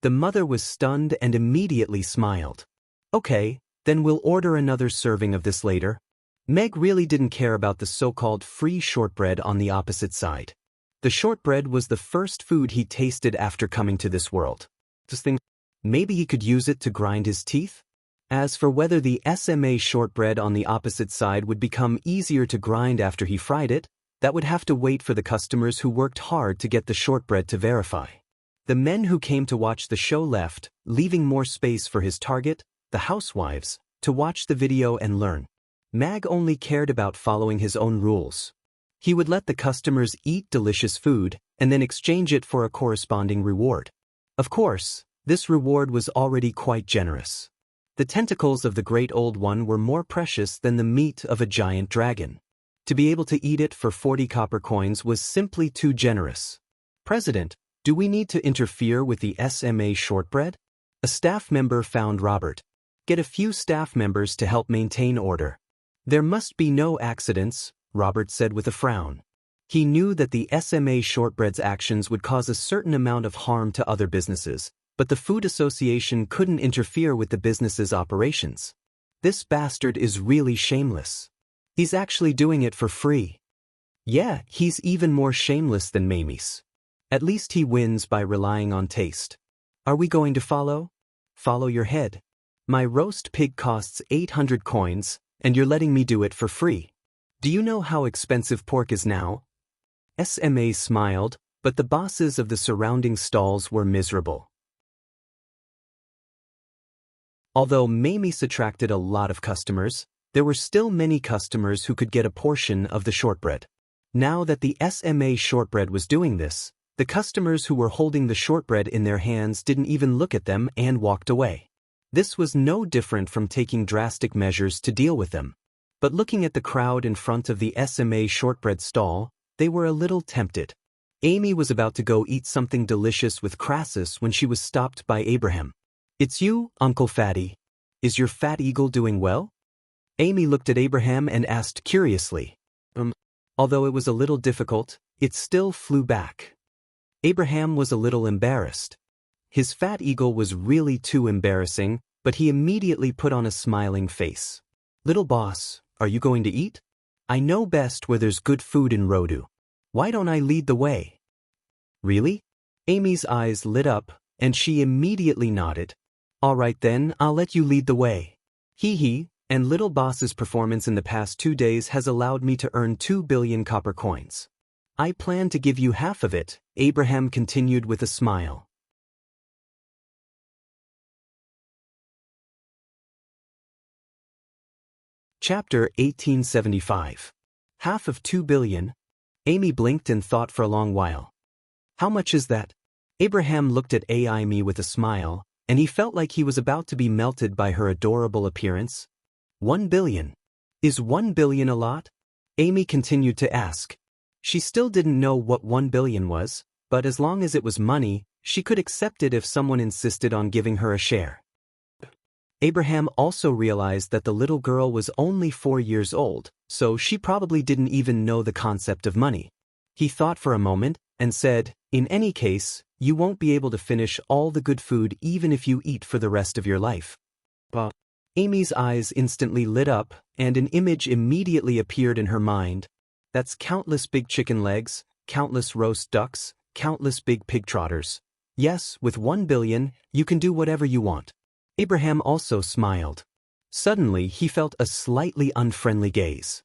The mother was stunned and immediately smiled. "Okay, then we'll order another serving of this later." Meg really didn't care about the so-called free shortbread on the opposite side. The shortbread was the first food he tasted after coming to this world. Just think, maybe he could use it to grind his teeth? As for whether the SMA shortbread on the opposite side would become easier to grind after he fried it, that would have to wait for the customers who worked hard to get the shortbread to verify. The men who came to watch the show left, leaving more space for his target, the housewives, to watch the video and learn. Mag only cared about following his own rules. He would let the customers eat delicious food and then exchange it for a corresponding reward. Of course, this reward was already quite generous. The tentacles of the Great Old One were more precious than the meat of a giant dragon. To be able to eat it for 40 copper coins was simply too generous. President, do we need to interfere with the SMA shortbread? A staff member found Robert. Get a few staff members to help maintain order. There must be no accidents, Robert said with a frown. He knew that the SMA shortbread's actions would cause a certain amount of harm to other businesses, but the Food Association couldn't interfere with the business's operations. This bastard is really shameless. He's actually doing it for free. Yeah, he's even more shameless than Mamie's. At least he wins by relying on taste. Are we going to follow? Follow your head. My roast pig costs 800 coins, and you're letting me do it for free. Do you know how expensive pork is now? SMA smiled, but the bosses of the surrounding stalls were miserable. Although Mamie's attracted a lot of customers, there were still many customers who could get a portion of the shortbread. Now that the SMA shortbread was doing this, the customers who were holding the shortbread in their hands didn't even look at them and walked away. This was no different from taking drastic measures to deal with them. But looking at the crowd in front of the SMA shortbread stall, they were a little tempted. Amy was about to go eat something delicious with Crassus when she was stopped by Abraham. It's you, Uncle Fatty. Is your fat eagle doing well? Amy looked at Abraham and asked curiously. Although it was a little difficult, it still flew back. Abraham was a little embarrassed. His fat eagle was really too embarrassing, but he immediately put on a smiling face. Little boss, are you going to eat? I know best where there's good food in Rodu. Why don't I lead the way? Really? Amy's eyes lit up, and she immediately nodded. All right then, I'll let you lead the way. Hee, and Little Boss's performance in the past 2 days has allowed me to earn 2 billion copper coins. I plan to give you half of it, Abraham continued with a smile. Chapter 1875. Half of 2 billion? Amy blinked and thought for a long while. How much is that? Abraham looked at Amy with a smile, and he felt like he was about to be melted by her adorable appearance. 1 billion. Is 1 billion a lot? Amy continued to ask. She still didn't know what 1 billion was, but as long as it was money, she could accept it if someone insisted on giving her a share. Abraham also realized that the little girl was only 4 years old, so she probably didn't even know the concept of money. He thought for a moment and said, in any case, you won't be able to finish all the good food even if you eat for the rest of your life. Amy's eyes instantly lit up, and an image immediately appeared in her mind. That's countless big chicken legs, countless roast ducks, countless big pig trotters. Yes, with 1 billion, you can do whatever you want. Abraham also smiled. Suddenly, he felt a slightly unfriendly gaze.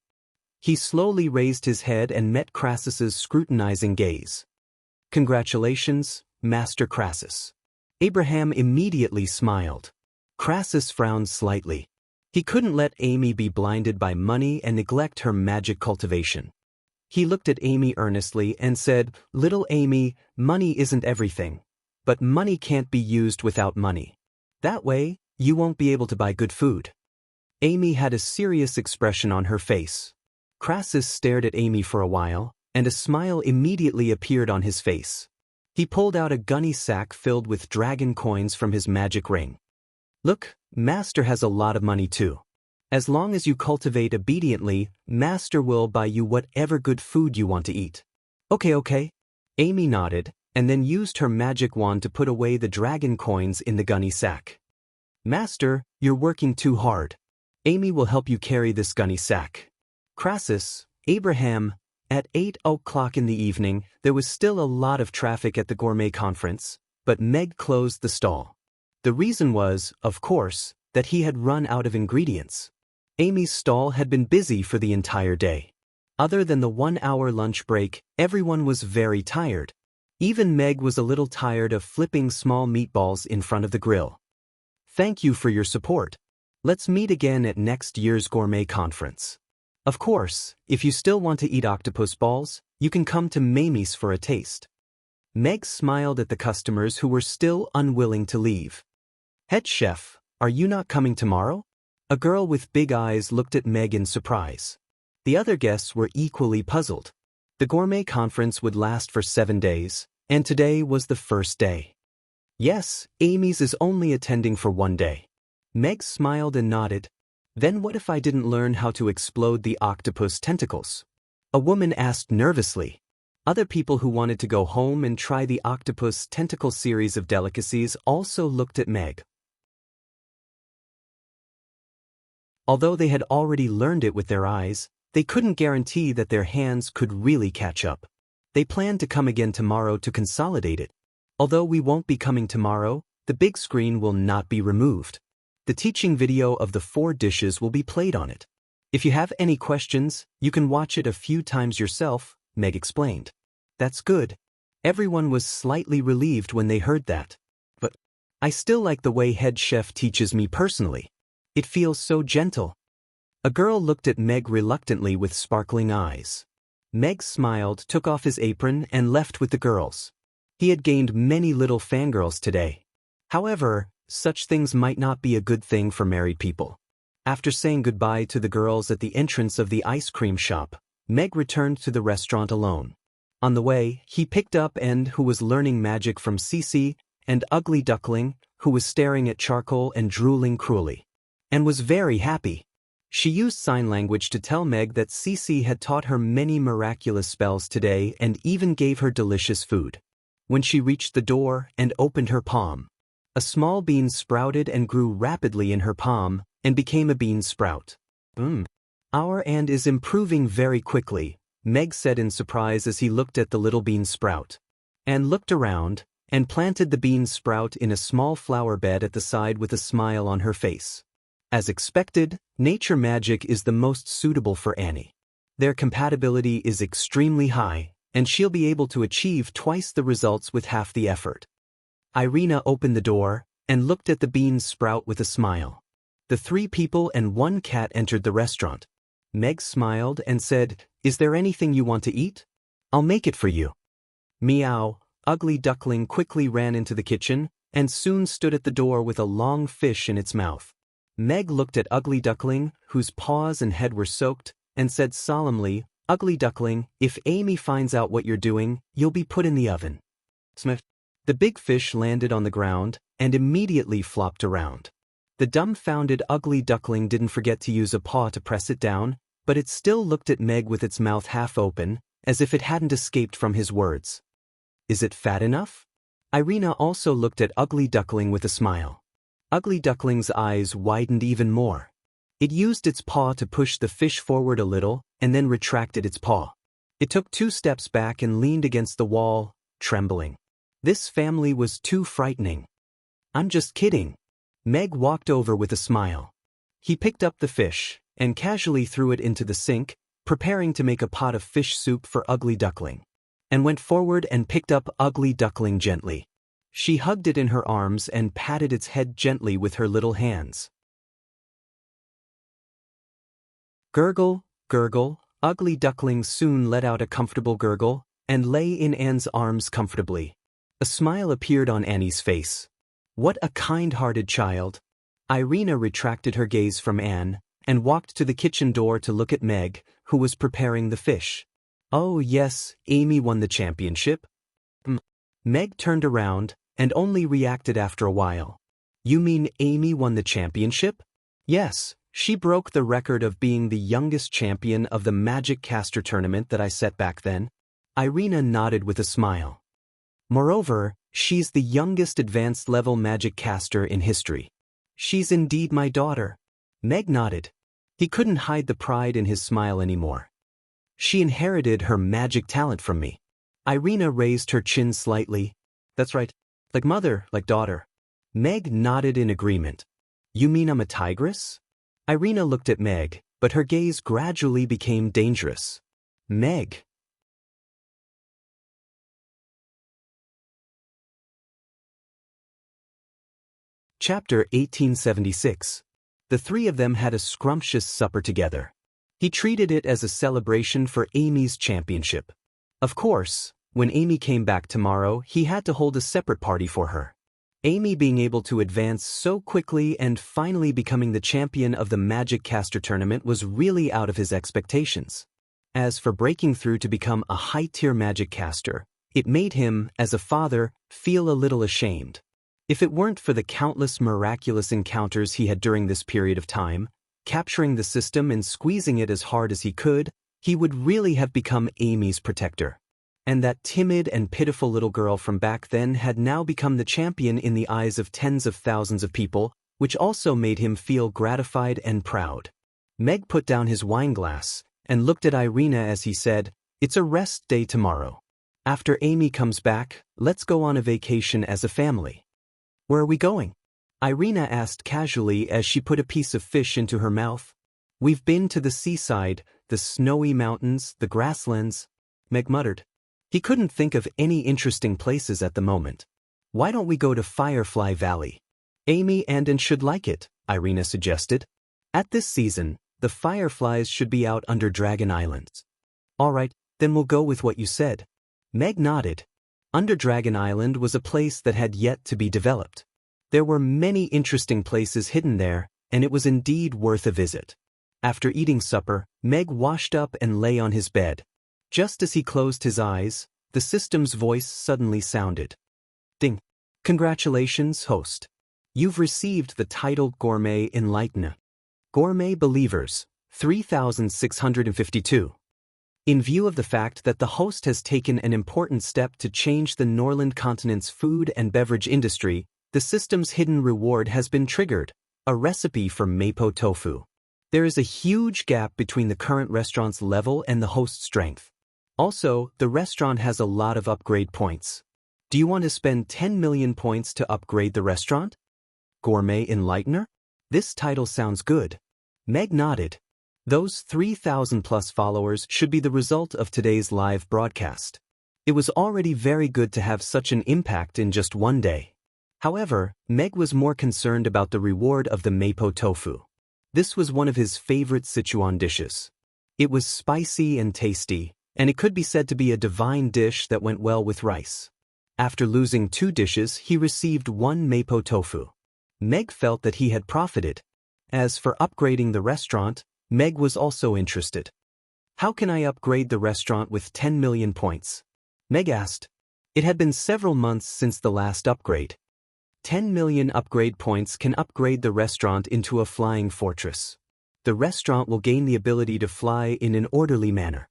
He slowly raised his head and met Crassus's scrutinizing gaze. Congratulations, Master Crassus. Abraham immediately smiled. Crassus frowned slightly. He couldn't let Amy be blinded by money and neglect her magic cultivation. He looked at Amy earnestly and said, Little Amy, money isn't everything. But money can't be used without money. That way, you won't be able to buy good food. Amy had a serious expression on her face. Crassus stared at Amy for a while, and a smile immediately appeared on his face. He pulled out a gunny sack filled with dragon coins from his magic ring. Look, Master has a lot of money too. As long as you cultivate obediently, Master will buy you whatever good food you want to eat. Okay. Amy nodded, and then used her magic wand to put away the dragon coins in the gunny sack. Master, you're working too hard. Amy will help you carry this gunny sack. Crassus, Abraham. At 8 o'clock in the evening, there was still a lot of traffic at the gourmet conference, but Meg closed the stall. The reason was, of course, that he had run out of ingredients. Amy's stall had been busy for the entire day. Other than the 1-hour lunch break, everyone was very tired. Even Meg was a little tired of flipping small meatballs in front of the grill. Thank you for your support. Let's meet again at next year's gourmet conference. Of course, if you still want to eat octopus balls, you can come to Mamie's for a taste. Meg smiled at the customers who were still unwilling to leave. Head chef, are you not coming tomorrow? A girl with big eyes looked at Meg in surprise. The other guests were equally puzzled. The gourmet conference would last for 7 days, and today was the first day. Yes, Amy's is only attending for 1 day. Meg smiled and nodded. Then what if I didn't learn how to explode the octopus tentacles? A woman asked nervously. Other people who wanted to go home and try the octopus tentacle series of delicacies also looked at Meg. Although they had already learned it with their eyes, they couldn't guarantee that their hands could really catch up. They planned to come again tomorrow to consolidate it. Although we won't be coming tomorrow, the big screen will not be removed. The teaching video of the 4 dishes will be played on it. If you have any questions, you can watch it a few times yourself, Meg explained. That's good. Everyone was slightly relieved when they heard that. But I still like the way head chef teaches me personally. It feels so gentle. A girl looked at Meg reluctantly with sparkling eyes. Meg smiled, took off his apron, and left with the girls. He had gained many little fangirls today. However, such things might not be a good thing for married people. After saying goodbye to the girls at the entrance of the ice cream shop, Meg returned to the restaurant alone. On the way, he picked up End, who was learning magic from Cece, and Ugly Duckling, who was staring at charcoal and drooling cruelly. And was very happy. She used sign language to tell Meg that Cece had taught her many miraculous spells today and even gave her delicious food. When she reached the door and opened her palm, a small bean sprouted and grew rapidly in her palm and became a bean sprout. Our End is improving very quickly, Meg said in surprise as he looked at the little bean sprout. Anne looked around and planted the bean sprout in a small flower bed at the side with a smile on her face. As expected, nature magic is the most suitable for Annie. Their compatibility is extremely high, and she'll be able to achieve twice the results with half the effort. Irina opened the door and looked at the bean sprout with a smile. The 3 people and 1 cat entered the restaurant. Meg smiled and said, "Is there anything you want to eat? I'll make it for you." Meow. Ugly Duckling quickly ran into the kitchen and soon stood at the door with a long fish in its mouth. Meg looked at Ugly Duckling, whose paws and head were soaked, and said solemnly, "Ugly Duckling, if Amy finds out what you're doing, you'll be put in the oven." Smith. The big fish landed on the ground and immediately flopped around. The dumbfounded Ugly Duckling didn't forget to use a paw to press it down, but it still looked at Meg with its mouth half open, as if it hadn't escaped from his words. "Is it fat enough?" Irina also looked at Ugly Duckling with a smile. Ugly Duckling's eyes widened even more. It used its paw to push the fish forward a little and then retracted its paw. It took 2 steps back and leaned against the wall, trembling. This family was too frightening. "I'm just kidding." Meg walked over with a smile. He picked up the fish and casually threw it into the sink, preparing to make a pot of fish soup for Ugly Duckling, and went forward and picked up Ugly Duckling gently. She hugged it in her arms and patted its head gently with her little hands. Gurgle, gurgle, Ugly Duckling soon let out a comfortable gurgle and lay in Anne's arms comfortably. A smile appeared on Annie's face. What a kind-hearted child. Irina retracted her gaze from Anne and walked to the kitchen door to look at Meg, who was preparing the fish. "Oh yes, Amy won the championship." Meg turned around and only reacted after a while. "You mean Amy won the championship?" "Yes, she broke the record of being the youngest champion of the Magic Caster tournament that I set back then." Irina nodded with a smile. "Moreover, she's the youngest advanced-level magic caster in history. She's indeed my daughter." Meg nodded. He couldn't hide the pride in his smile anymore. "She inherited her magic talent from me." Irina raised her chin slightly. "That's right. Like mother, like daughter." Meg nodded in agreement. "You mean I'm a tigress?" Irina looked at Meg, but her gaze gradually became dangerous. "Meg." Chapter 1876. The 3 of them had a scrumptious supper together. He treated it as a celebration for Amy's championship. Of course, when Amy came back tomorrow, he had to hold a separate party for her. Amy being able to advance so quickly and finally becoming the champion of the Magic Caster tournament was really out of his expectations. As for breaking through to become a high-tier Magic Caster, it made him, as a father, feel a little ashamed. If it weren't for the countless miraculous encounters he had during this period of time, capturing the system and squeezing it as hard as he could, he would really have become Amy's protector. And that timid and pitiful little girl from back then had now become the champion in the eyes of tens of thousands of people, which also made him feel gratified and proud. Meg put down his wine glass and looked at Irina as he said, "It's a rest day tomorrow. After Amy comes back, let's go on a vacation as a family." "Where are we going?" Irina asked casually as she put a piece of fish into her mouth. "We've been to the seaside, the snowy mountains, the grasslands," Meg muttered. He couldn't think of any interesting places at the moment. "Why don't we go to Firefly Valley? Amy and should like it," Irina suggested. "At this season, the fireflies should be out under Dragon Island." "All right, then we'll go with what you said." Meg nodded. Under Dragon Island was a place that had yet to be developed. There were many interesting places hidden there, and it was indeed worth a visit. After eating supper, Meg washed up and lay on his bed. Just as he closed his eyes, the system's voice suddenly sounded. "Ding. Congratulations, host. You've received the title Gourmet Enlightener. Gourmet Believers, 3652. In view of the fact that the host has taken an important step to change the Norland continent's food and beverage industry, the system's hidden reward has been triggered, a recipe for mapo tofu. There is a huge gap between the current restaurant's level and the host's strength. Also, the restaurant has a lot of upgrade points. Do you want to spend 10 million points to upgrade the restaurant? Gourmet Enlightener? This title sounds good." Meg nodded. Those 3,000 plus followers should be the result of today's live broadcast. It was already very good to have such an impact in just one day. However, Meg was more concerned about the reward of the mapo tofu. This was one of his favorite Sichuan dishes. It was spicy and tasty, and it could be said to be a divine dish that went well with rice. After losing 2 dishes, he received 1 mapo tofu. Meg felt that he had profited. As for upgrading the restaurant, Meg was also interested. "How can I upgrade the restaurant with 10 million points?" Meg asked. It had been several months since the last upgrade. 10 million upgrade points can upgrade the restaurant into a flying fortress. The restaurant will gain the ability to fly in an orderly manner.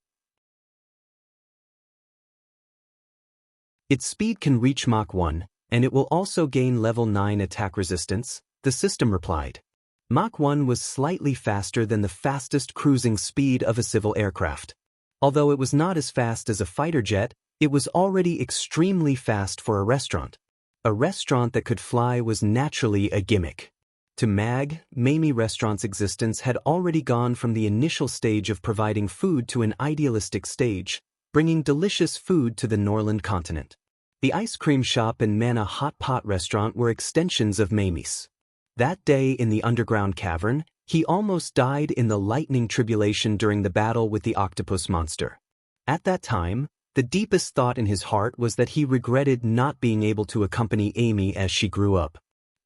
Its speed can reach Mach 1, and it will also gain level 9 attack resistance, the system replied. Mach 1 was slightly faster than the fastest cruising speed of a civil aircraft. Although it was not as fast as a fighter jet, it was already extremely fast for a restaurant. A restaurant that could fly was naturally a gimmick. To Mamie Restaurant's existence had already gone from the initial stage of providing food to an idealistic stage, bringing delicious food to the Norland continent. The ice cream shop and Mana Hot Pot restaurant were extensions of Mamie's. That day in the underground cavern, he almost died in the lightning tribulation during the battle with the octopus monster. At that time, the deepest thought in his heart was that he regretted not being able to accompany Amy as she grew up.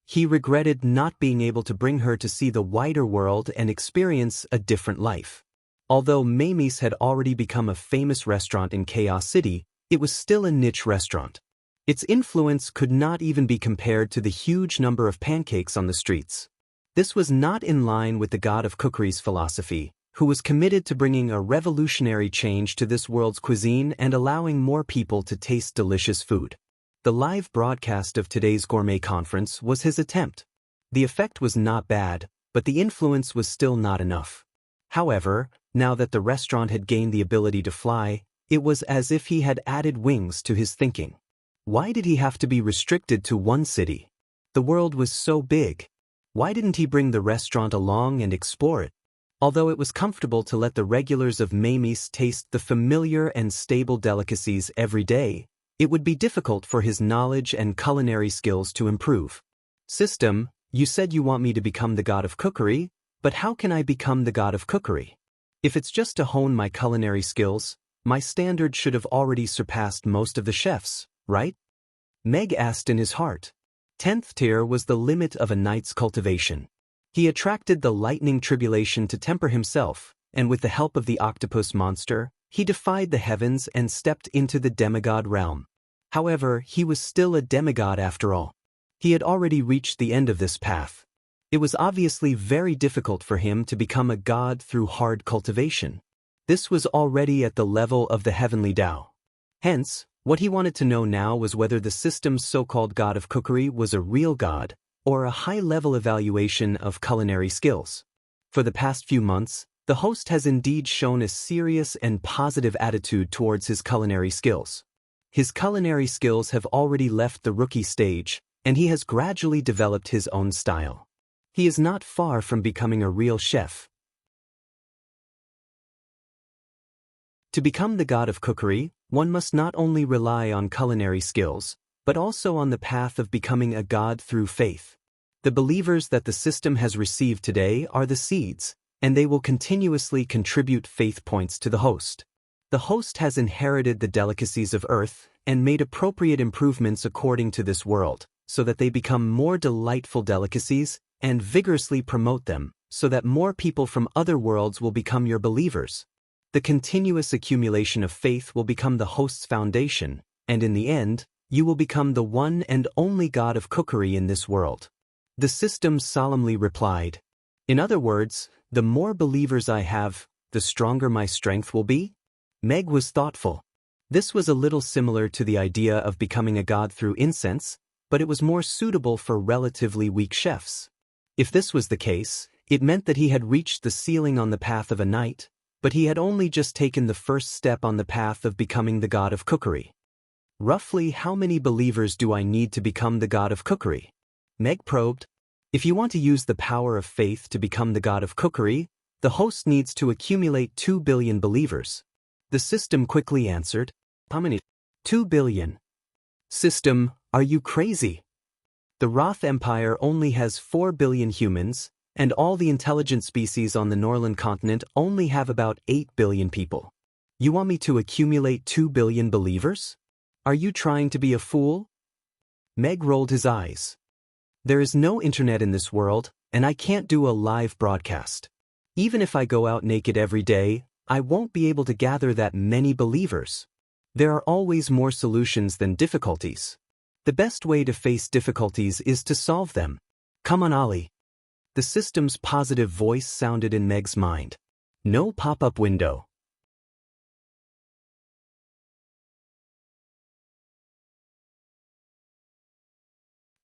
He regretted not being able to bring her to see the wider world and experience a different life. Although Mamie's had already become a famous restaurant in Chaos City, it was still a niche restaurant. Its influence could not even be compared to the huge number of pancakes on the streets. This was not in line with the god of cookery's philosophy, who was committed to bringing a revolutionary change to this world's cuisine and allowing more people to taste delicious food. The live broadcast of today's gourmet conference was his attempt. The effect was not bad, but the influence was still not enough. However, now that the restaurant had gained the ability to fly, it was as if he had added wings to his thinking. Why did he have to be restricted to one city? The world was so big. Why didn't he bring the restaurant along and explore it? Although it was comfortable to let the regulars of Mamie's taste the familiar and stable delicacies every day, it would be difficult for his knowledge and culinary skills to improve. System, you said you want me to become the god of cookery, but how can I become the god of cookery? If it's just to hone my culinary skills, my standard should have already surpassed most of the chefs, right? Meg asked in his heart. 10th tier was the limit of a knight's cultivation. He attracted the lightning tribulation to temper himself, and with the help of the octopus monster, he defied the heavens and stepped into the demigod realm. However, he was still a demigod after all. He had already reached the end of this path. It was obviously very difficult for him to become a god through hard cultivation. This was already at the level of the heavenly Tao. Hence, what he wanted to know now was whether the system's so-called god of cookery was a real god, or a high-level evaluation of culinary skills. For the past few months, the host has indeed shown a serious and positive attitude towards his culinary skills. His culinary skills have already left the rookie stage, and he has gradually developed his own style. He is not far from becoming a real chef. To become the god of cookery, one must not only rely on culinary skills, but also on the path of becoming a god through faith. The believers that the system has received today are the seeds, and they will continuously contribute faith points to the host. The host has inherited the delicacies of earth and made appropriate improvements according to this world, so that they become more delightful delicacies, and vigorously promote them, so that more people from other worlds will become your believers. The continuous accumulation of faith will become the host's foundation, and in the end, you will become the one and only god of cookery in this world. The system solemnly replied. In other words, the more believers I have, the stronger my strength will be? Meg was thoughtful. This was a little similar to the idea of becoming a god through incense, but it was more suitable for relatively weak chefs. If this was the case, it meant that he had reached the ceiling on the path of a knight, but he had only just taken the first step on the path of becoming the god of cookery. Roughly how many believers do I need to become the god of cookery? Meg probed. If you want to use the power of faith to become the god of cookery, the host needs to accumulate 2 billion believers. The system quickly answered. How many? 2 billion. System, are you crazy? The Roth Empire only has 4 billion humans, and all the intelligent species on the Norland continent only have about 8 billion people. You want me to accumulate 2 billion believers? Are you trying to be a fool? Meg rolled his eyes. There is no internet in this world, and I can't do a live broadcast. Even if I go out naked every day, I won't be able to gather that many believers. There are always more solutions than difficulties. The best way to face difficulties is to solve them. Come on, Ollie. The system's positive voice sounded in Meg's mind. No pop-up window.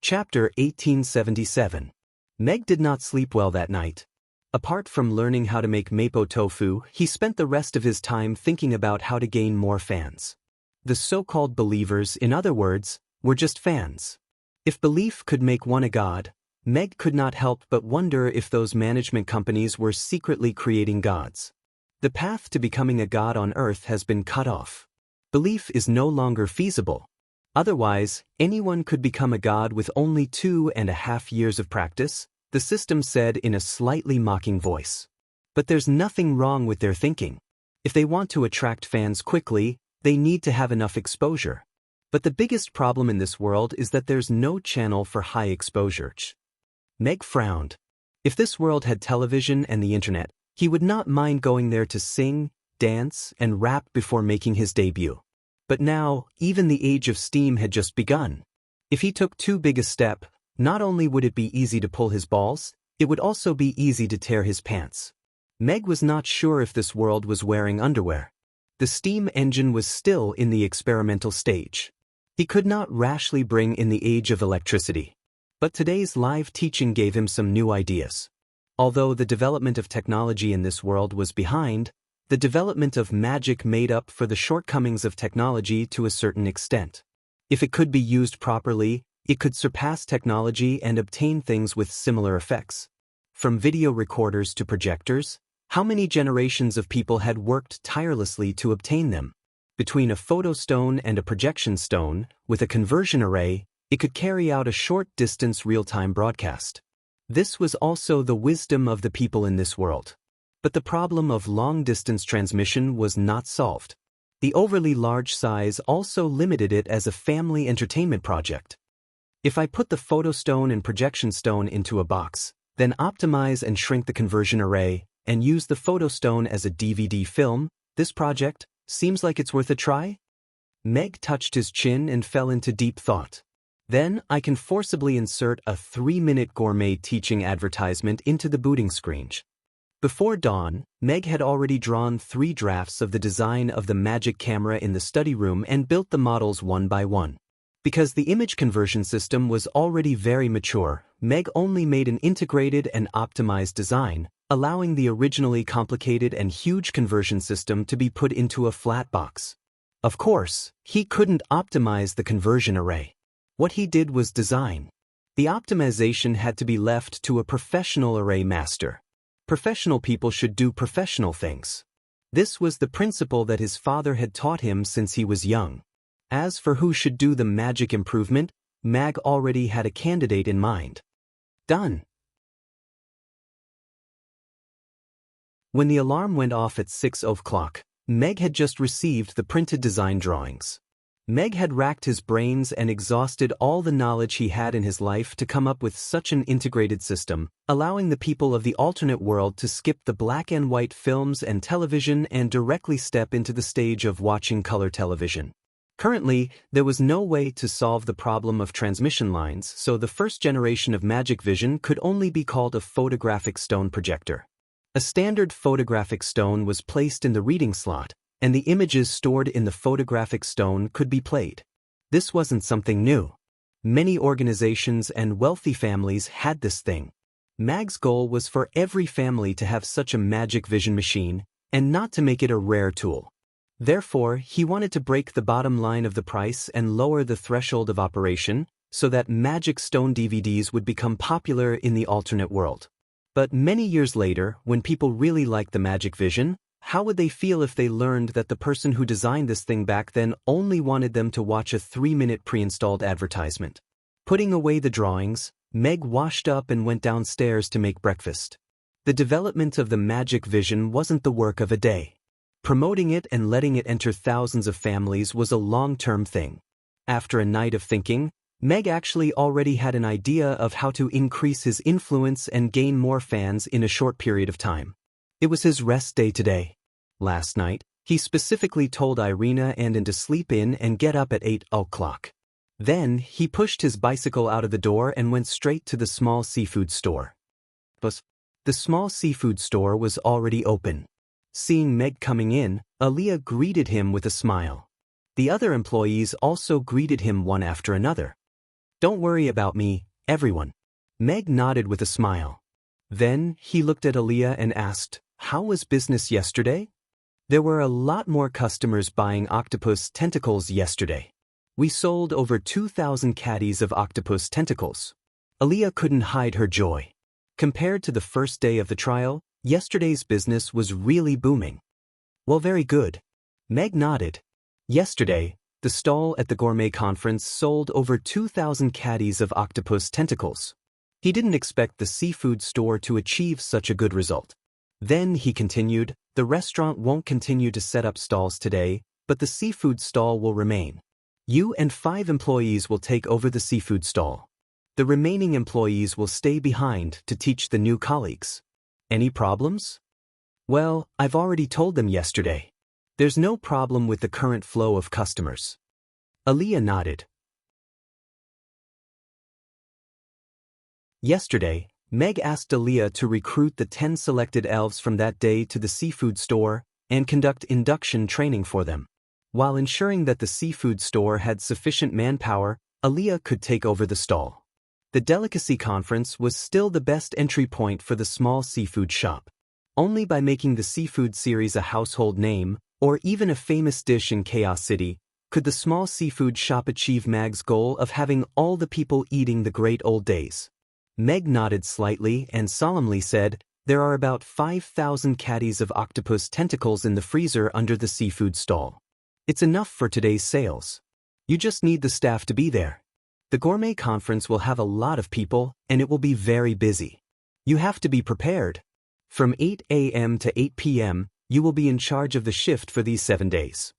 Chapter 1877. Meg did not sleep well that night. Apart from learning how to make mapo tofu, he spent the rest of his time thinking about how to gain more fans. The so-called believers, in other words, were just fans. If belief could make one a god, Meg could not help but wonder if those management companies were secretly creating gods. The path to becoming a god on Earth has been cut off. Belief is no longer feasible. Otherwise, anyone could become a god with only 2.5 years of practice, the system said in a slightly mocking voice. But there's nothing wrong with their thinking. If they want to attract fans quickly, they need to have enough exposure. But the biggest problem in this world is that there's no channel for high exposure. Meg frowned. If this world had television and the internet, he would not mind going there to sing, dance, and rap before making his debut. But now, even the age of steam had just begun. If he took too big a step, not only would it be easy to pull his balls, it would also be easy to tear his pants. Meg was not sure if this world was wearing underwear. The steam engine was still in the experimental stage. He could not rashly bring in the age of electricity. But today's live teaching gave him some new ideas. Although the development of technology in this world was behind, the development of magic made up for the shortcomings of technology to a certain extent. If it could be used properly, it could surpass technology and obtain things with similar effects. From video recorders to projectors, how many generations of people had worked tirelessly to obtain them? Between a photostone and a projection stone, with a conversion array, it could carry out a short-distance real-time broadcast. This was also the wisdom of the people in this world. But the problem of long-distance transmission was not solved. The overly large size also limited it as a family entertainment project. If I put the photo stone and projection stone into a box, then optimize and shrink the conversion array, and use the photo stone as a DVD film, this project seems like it's worth a try? Meg touched his chin and fell into deep thought. Then I can forcibly insert a 3-minute gourmet teaching advertisement into the booting screen. Before dawn, Meg had already drawn 3 drafts of the design of the magic camera in the study room and built the models one by one. Because the image conversion system was already very mature, Meg only made an integrated and optimized design, allowing the originally complicated and huge conversion system to be put into a flat box. Of course, he couldn't optimize the conversion array. What he did was design. The optimization had to be left to a professional array master. Professional people should do professional things. This was the principle that his father had taught him since he was young. As for who should do the magic improvement, Meg already had a candidate in mind. Done. When the alarm went off at 6 o'clock, Meg had just received the printed design drawings. Meg had racked his brains and exhausted all the knowledge he had in his life to come up with such an integrated system, allowing the people of the alternate world to skip the black and white films and television and directly step into the stage of watching color television. Currently, there was no way to solve the problem of transmission lines, so the first generation of Magic Vision could only be called a photographic stone projector. A standard photographic stone was placed in the reading slot, and the images stored in the photographic stone could be played. This wasn't something new. Many organizations and wealthy families had this thing. Meg's goal was for every family to have such a Magic Vision machine, and not to make it a rare tool. Therefore, he wanted to break the bottom line of the price and lower the threshold of operation, so that Magic Stone DVDs would become popular in the alternate world. But many years later, when people really liked the Magic Vision, how would they feel if they learned that the person who designed this thing back then only wanted them to watch a 3-minute pre-installed advertisement? Putting away the drawings, Meg washed up and went downstairs to make breakfast. The development of the Magic Vision wasn't the work of a day. Promoting it and letting it enter thousands of families was a long-term thing. After a night of thinking, Meg actually already had an idea of how to increase his influence and gain more fans in a short period of time. It was his rest day today. Last night, he specifically told Irina and Ann to sleep in and get up at 8 o'clock. Then, he pushed his bicycle out of the door and went straight to the small seafood store. But the small seafood store was already open. Seeing Meg coming in, Aaliyah greeted him with a smile. The other employees also greeted him one after another. "Don't worry about me, everyone." Meg nodded with a smile. Then, he looked at Aaliyah and asked, "How was business yesterday?" "There were a lot more customers buying octopus tentacles yesterday. We sold over 2,000 caddies of octopus tentacles." Aaliyah couldn't hide her joy. Compared to the first day of the trial, yesterday's business was really booming. "Well, very good." Meg nodded. Yesterday, the stall at the gourmet conference sold over 2,000 caddies of octopus tentacles. He didn't expect the seafood store to achieve such a good result. Then, he continued, the restaurant won't continue to set up stalls today, but the seafood stall will remain. You and 5 employees will take over the seafood stall. The remaining employees will stay behind to teach the new colleagues. Any problems? Well, I've already told them yesterday. There's no problem with the current flow of customers. Aaliyah nodded. Yesterday, Meg asked Aaliyah to recruit the 10 selected elves from that day to the seafood store and conduct induction training for them. While ensuring that the seafood store had sufficient manpower, Aaliyah could take over the stall. The delicacy conference was still the best entry point for the small seafood shop. Only by making the seafood series a household name, or even a famous dish in Chaos City, could the small seafood shop achieve Meg's goal of having all the people eating the great old days. Meg nodded slightly and solemnly said, "There are about 5,000 caddies of octopus tentacles in the freezer under the seafood stall. It's enough for today's sales. You just need the staff to be there. The gourmet conference will have a lot of people, and it will be very busy. You have to be prepared." From 8 a.m. to 8 p.m., you will be in charge of the shift for these 7 days.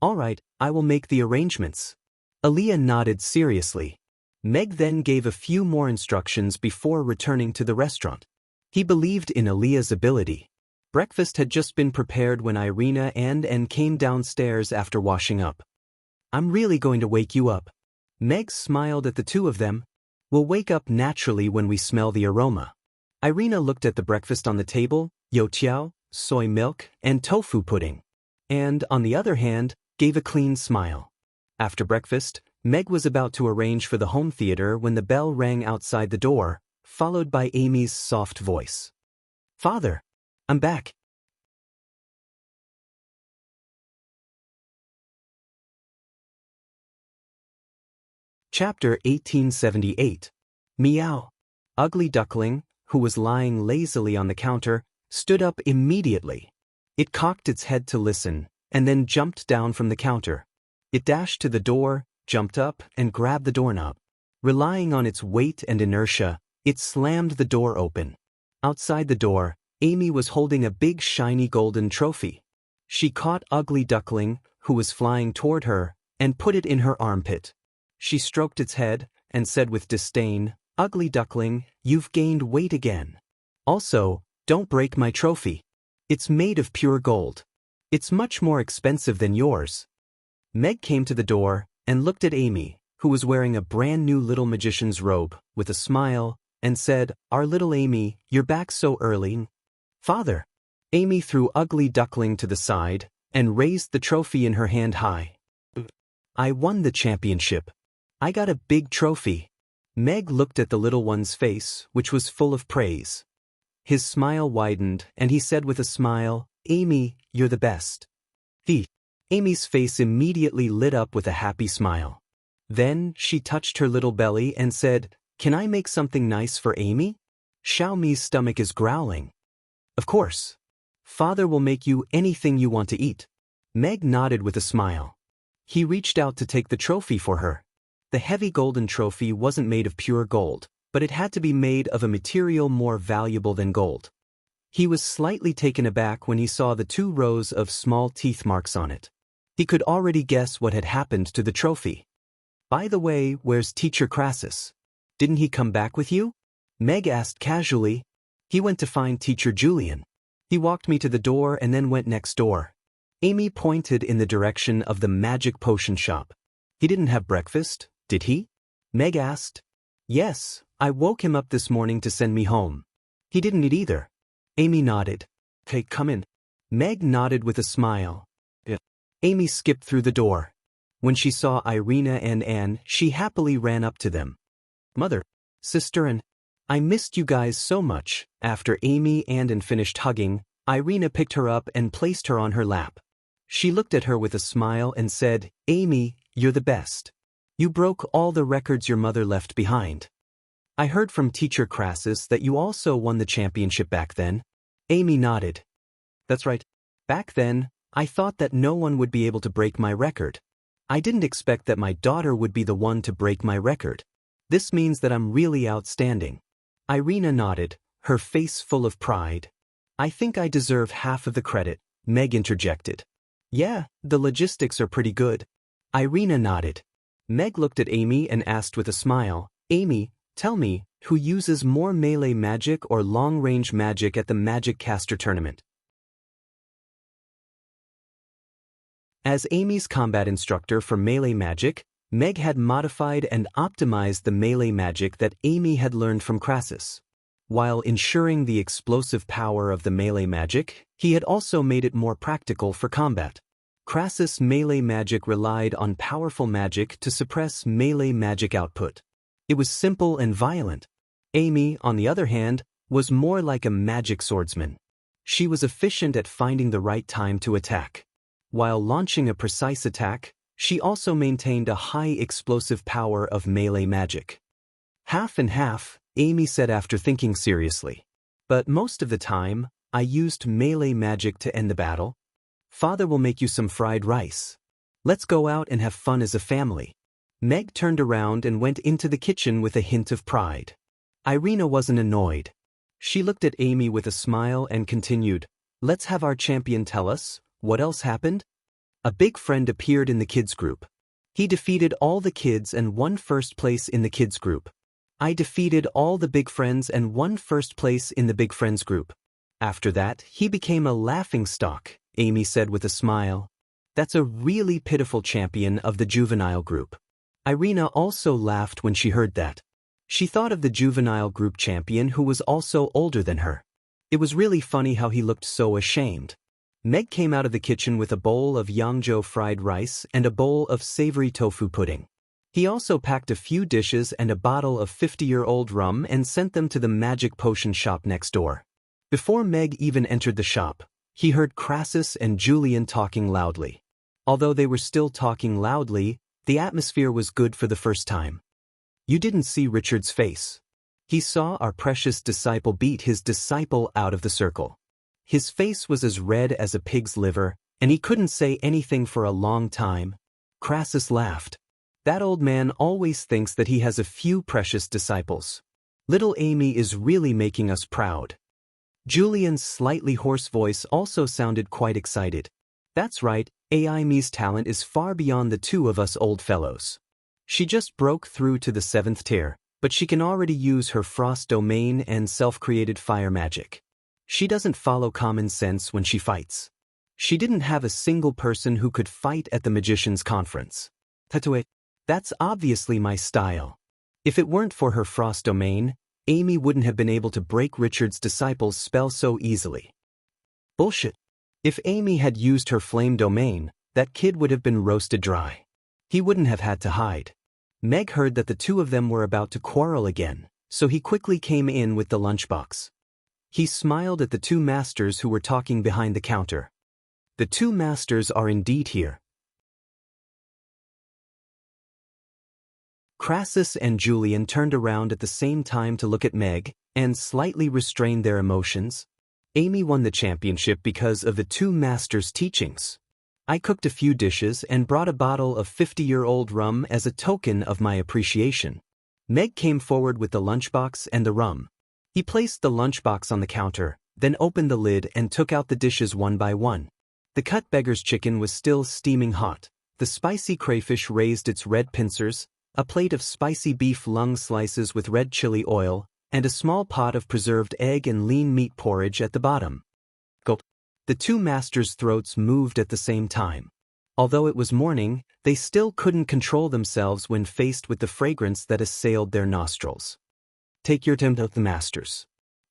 All right, I will make the arrangements. Aaliyah nodded seriously. Meg then gave a few more instructions before returning to the restaurant. He believed in Aaliyah's ability. Breakfast had just been prepared when Irina and came downstairs after washing up. I'm really going to wake you up. Meg smiled at the two of them. We'll wake up naturally when we smell the aroma. Irina looked at the breakfast on the table, youtiao, soy milk, and tofu pudding. And, on the other hand, gave a clean smile. After breakfast, Meg was about to arrange for the home theater when the bell rang outside the door, followed by Amy's soft voice. Father, I'm back. Chapter 1878. Meow. Ugly Duckling, who was lying lazily on the counter, stood up immediately. It cocked its head to listen, and then jumped down from the counter. It dashed to the door, jumped up, and grabbed the doorknob. Relying on its weight and inertia, it slammed the door open. Outside the door, Amy was holding a big shiny golden trophy. She caught Ugly Duckling, who was flying toward her, and put it in her armpit. She stroked its head, and said with disdain, Ugly Duckling, you've gained weight again. Also, don't break my trophy. It's made of pure gold. It's much more expensive than yours. Meg came to the door, and looked at Amy, who was wearing a brand new little magician's robe, with a smile, and said, Our little Amy, you're back so early. Father. Amy threw Ugly Duckling to the side, and raised the trophy in her hand high. I won the championship. I got a big trophy. Meg looked at the little one's face, which was full of praise. His smile widened, and he said with a smile, Amy, you're the best. Amy's face immediately lit up with a happy smile. Then she touched her little belly and said, Can I make something nice for Amy? Xiaomi's stomach is growling. Of course. Father will make you anything you want to eat. Meg nodded with a smile. He reached out to take the trophy for her. The heavy golden trophy wasn't made of pure gold, but it had to be made of a material more valuable than gold. He was slightly taken aback when he saw the 2 rows of small teeth marks on it. He could already guess what had happened to the trophy. By the way, where's Teacher Crassus? Didn't he come back with you? Meg asked casually. He went to find Teacher Julian. He walked me to the door and then went next door. Amy pointed in the direction of the magic potion shop. He didn't have breakfast, did he? Meg asked. Yes, I woke him up this morning to send me home. He didn't eat either. Amy nodded. Hey, come in. Meg nodded with a smile. Amy skipped through the door. When she saw Irina and Anne, she happily ran up to them. Mother, sister, and I missed you guys so much. After Amy and Anne finished hugging, Irina picked her up and placed her on her lap. She looked at her with a smile and said, Amy, you're the best. You broke all the records your mother left behind. I heard from Teacher Crassus that you also won the championship back then. Amy nodded. That's right. Back then, I thought that no one would be able to break my record. I didn't expect that my daughter would be the one to break my record. This means that I'm really outstanding. Irina nodded, her face full of pride. I think I deserve half of the credit, Meg interjected. Yeah, the logistics are pretty good. Irina nodded. Meg looked at Amy and asked with a smile, Amy, tell me, who uses more melee magic or long-range magic at the Magic Caster tournament? As Amy's combat instructor for melee magic, Meg had modified and optimized the melee magic that Amy had learned from Crassus. While ensuring the explosive power of the melee magic, he had also made it more practical for combat. Crassus' melee magic relied on powerful magic to suppress melee magic output. It was simple and violent. Amy, on the other hand, was more like a magic swordsman. She was efficient at finding the right time to attack. While launching a precise attack, she also maintained a high explosive power of melee magic. Half and half, Amy said after thinking seriously. But most of the time, I used melee magic to end the battle. Father will make you some fried rice. Let's go out and have fun as a family. Meg turned around and went into the kitchen with a hint of pride. Irina wasn't annoyed. She looked at Amy with a smile and continued, "Let's have our champion tell us, what else happened?" A big friend appeared in the kids group. He defeated all the kids and won first place in the kids group. I defeated all the big friends and won first place in the big friends group. After that, he became a laughingstock, Amy said with a smile. That's a really pitiful champion of the juvenile group. Irina also laughed when she heard that. She thought of the juvenile group champion who was also older than her. It was really funny how he looked so ashamed. Meg came out of the kitchen with a bowl of Yangzhou fried rice and a bowl of savory tofu pudding. He also packed a few dishes and a bottle of 50-year-old rum and sent them to the magic potion shop next door. Before Meg even entered the shop, he heard Crassus and Julian talking loudly. Although they were still talking loudly, the atmosphere was good for the first time. You didn't see Richard's face. He saw our precious disciple beat his disciple out of the circle. His face was as red as a pig's liver, and he couldn't say anything for a long time. Crassus laughed. That old man always thinks that he has a few precious disciples. Little Amy is really making us proud. Julian's slightly hoarse voice also sounded quite excited. That's right, Amy's talent is far beyond the two of us old fellows. She just broke through to the 7th tier, but she can already use her frost domain and self-created fire magic. She doesn't follow common sense when she fights. She didn't have a single person who could fight at the magician's conference. Tatoué, that's obviously my style. If it weren't for her frost domain, Amy wouldn't have been able to break Richard's disciple's spell so easily. Bullshit. If Amy had used her flame domain, that kid would have been roasted dry. He wouldn't have had to hide. Meg heard that the two of them were about to quarrel again, so he quickly came in with the lunchbox. He smiled at the two masters who were talking behind the counter. The two masters are indeed here. Crassus and Julian turned around at the same time to look at Meg, and slightly restrained their emotions. Amy won the championship because of the two masters' teachings. I cooked a few dishes and brought a bottle of 50-year-old rum as a token of my appreciation. Meg came forward with the lunchbox and the rum. He placed the lunchbox on the counter, then opened the lid and took out the dishes one by one. The cut beggar's chicken was still steaming hot. The spicy crayfish raised its red pincers, a plate of spicy beef lung slices with red chili oil, and a small pot of preserved egg and lean meat porridge at the bottom. Gulp. The two masters' throats moved at the same time. Although it was morning, they still couldn't control themselves when faced with the fragrance that assailed their nostrils. Take your time with the masters.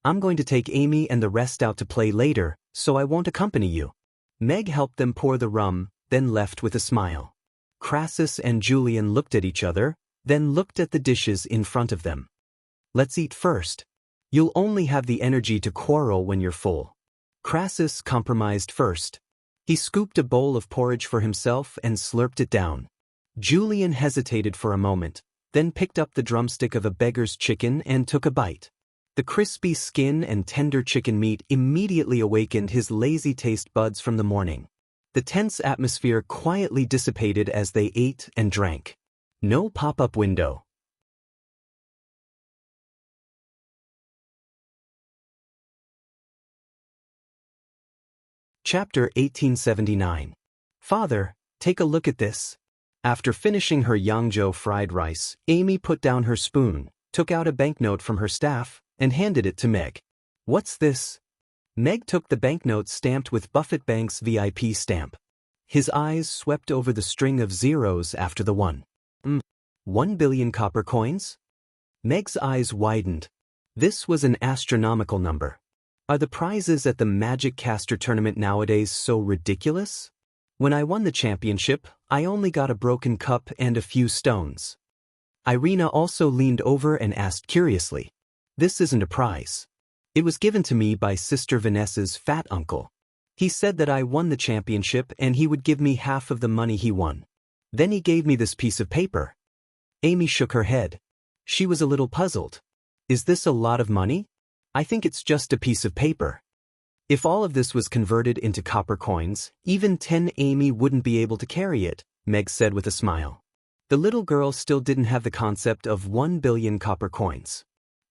I'm going to take Amy and the rest out to play later, so I won't accompany you. Meg helped them pour the rum, then left with a smile. Crassus and Julian looked at each other, then looked at the dishes in front of them. Let's eat first. You'll only have the energy to quarrel when you're full. Crassus compromised first. He scooped a bowl of porridge for himself and slurped it down. Julian hesitated for a moment, then picked up the drumstick of a beggar's chicken and took a bite. The crispy skin and tender chicken meat immediately awakened his lazy taste buds from the morning. The tense atmosphere quietly dissipated as they ate and drank. No pop-up window. Chapter 1879. Father, take a look at this. After finishing her Yangzhou fried rice, Amy put down her spoon, took out a banknote from her staff, and handed it to Meg. What's this? Meg took the banknote stamped with Buffett Bank's VIP stamp. His eyes swept over the string of zeros after the 1 billion copper coins? Meg's eyes widened. This was an astronomical number. Are the prizes at the Magic Caster tournament nowadays so ridiculous? When I won the championship, I only got a broken cup and a few stones. Irina also leaned over and asked curiously, "This isn't a prize. It was given to me by Sister Vanessa's fat uncle. He said that I won the championship and he would give me half of the money he won. Then he gave me this piece of paper." Amy shook her head. She was a little puzzled. Is this a lot of money? I think it's just a piece of paper. If all of this was converted into copper coins, even 10 Amy wouldn't be able to carry it, Meg said with a smile. The little girl still didn't have the concept of 1 billion copper coins.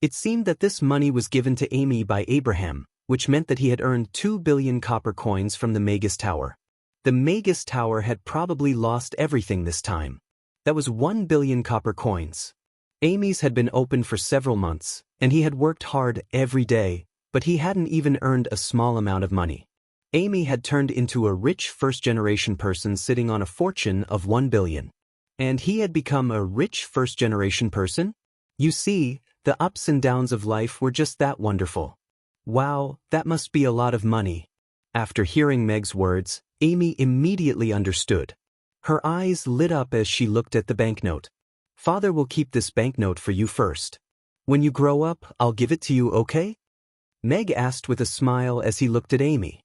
It seemed that this money was given to Amy by Abraham, which meant that he had earned 2 billion copper coins from the Magus Tower. The Magus Tower had probably lost everything this time. That was 1 billion copper coins. Amy's had been open for several months, and he had worked hard every day, but he hadn't even earned a small amount of money. Amy had turned into a rich first-generation person sitting on a fortune of 1 billion. And he had become a rich first-generation person? You see, the ups and downs of life were just that wonderful. Wow, that must be a lot of money. After hearing Meg's words, Amy immediately understood. Her eyes lit up as she looked at the banknote. Father will keep this banknote for you first. When you grow up, I'll give it to you, okay? Meg asked with a smile as he looked at Amy.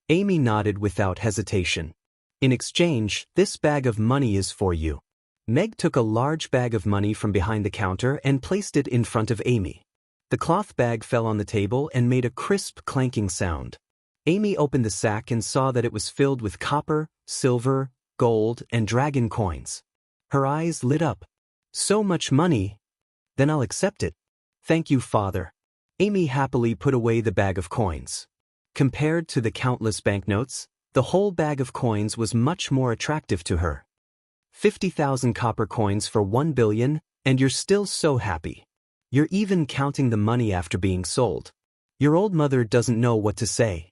Amy nodded without hesitation. In exchange, this bag of money is for you. Meg took a large bag of money from behind the counter and placed it in front of Amy. The cloth bag fell on the table and made a crisp clanking sound. Amy opened the sack and saw that it was filled with copper, silver, gold, and dragon coins. Her eyes lit up. So much money. Then I'll accept it. Thank you, Father. Amy happily put away the bag of coins. Compared to the countless banknotes, the whole bag of coins was much more attractive to her. 50,000 copper coins for 1 billion, and you're still so happy. You're even counting the money after being sold. Your old mother doesn't know what to say.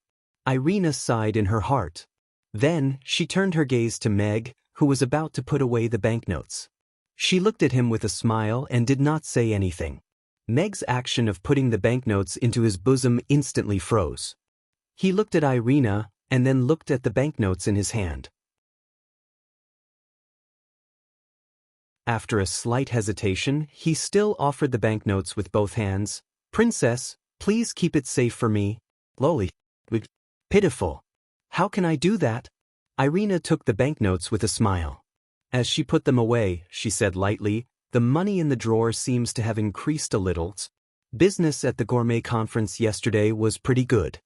Irina sighed in her heart. Then, she turned her gaze to Meg, who was about to put away the banknotes. She looked at him with a smile and did not say anything. Meg's action of putting the banknotes into his bosom instantly froze. He looked at Irina, and then looked at the banknotes in his hand. After a slight hesitation, he still offered the banknotes with both hands. Princess, please keep it safe for me. Loli. Pitiful. How can I do that? Irina took the banknotes with a smile. As she put them away, she said lightly, the money in the drawer seems to have increased a little. Business at the gourmet conference yesterday was pretty good.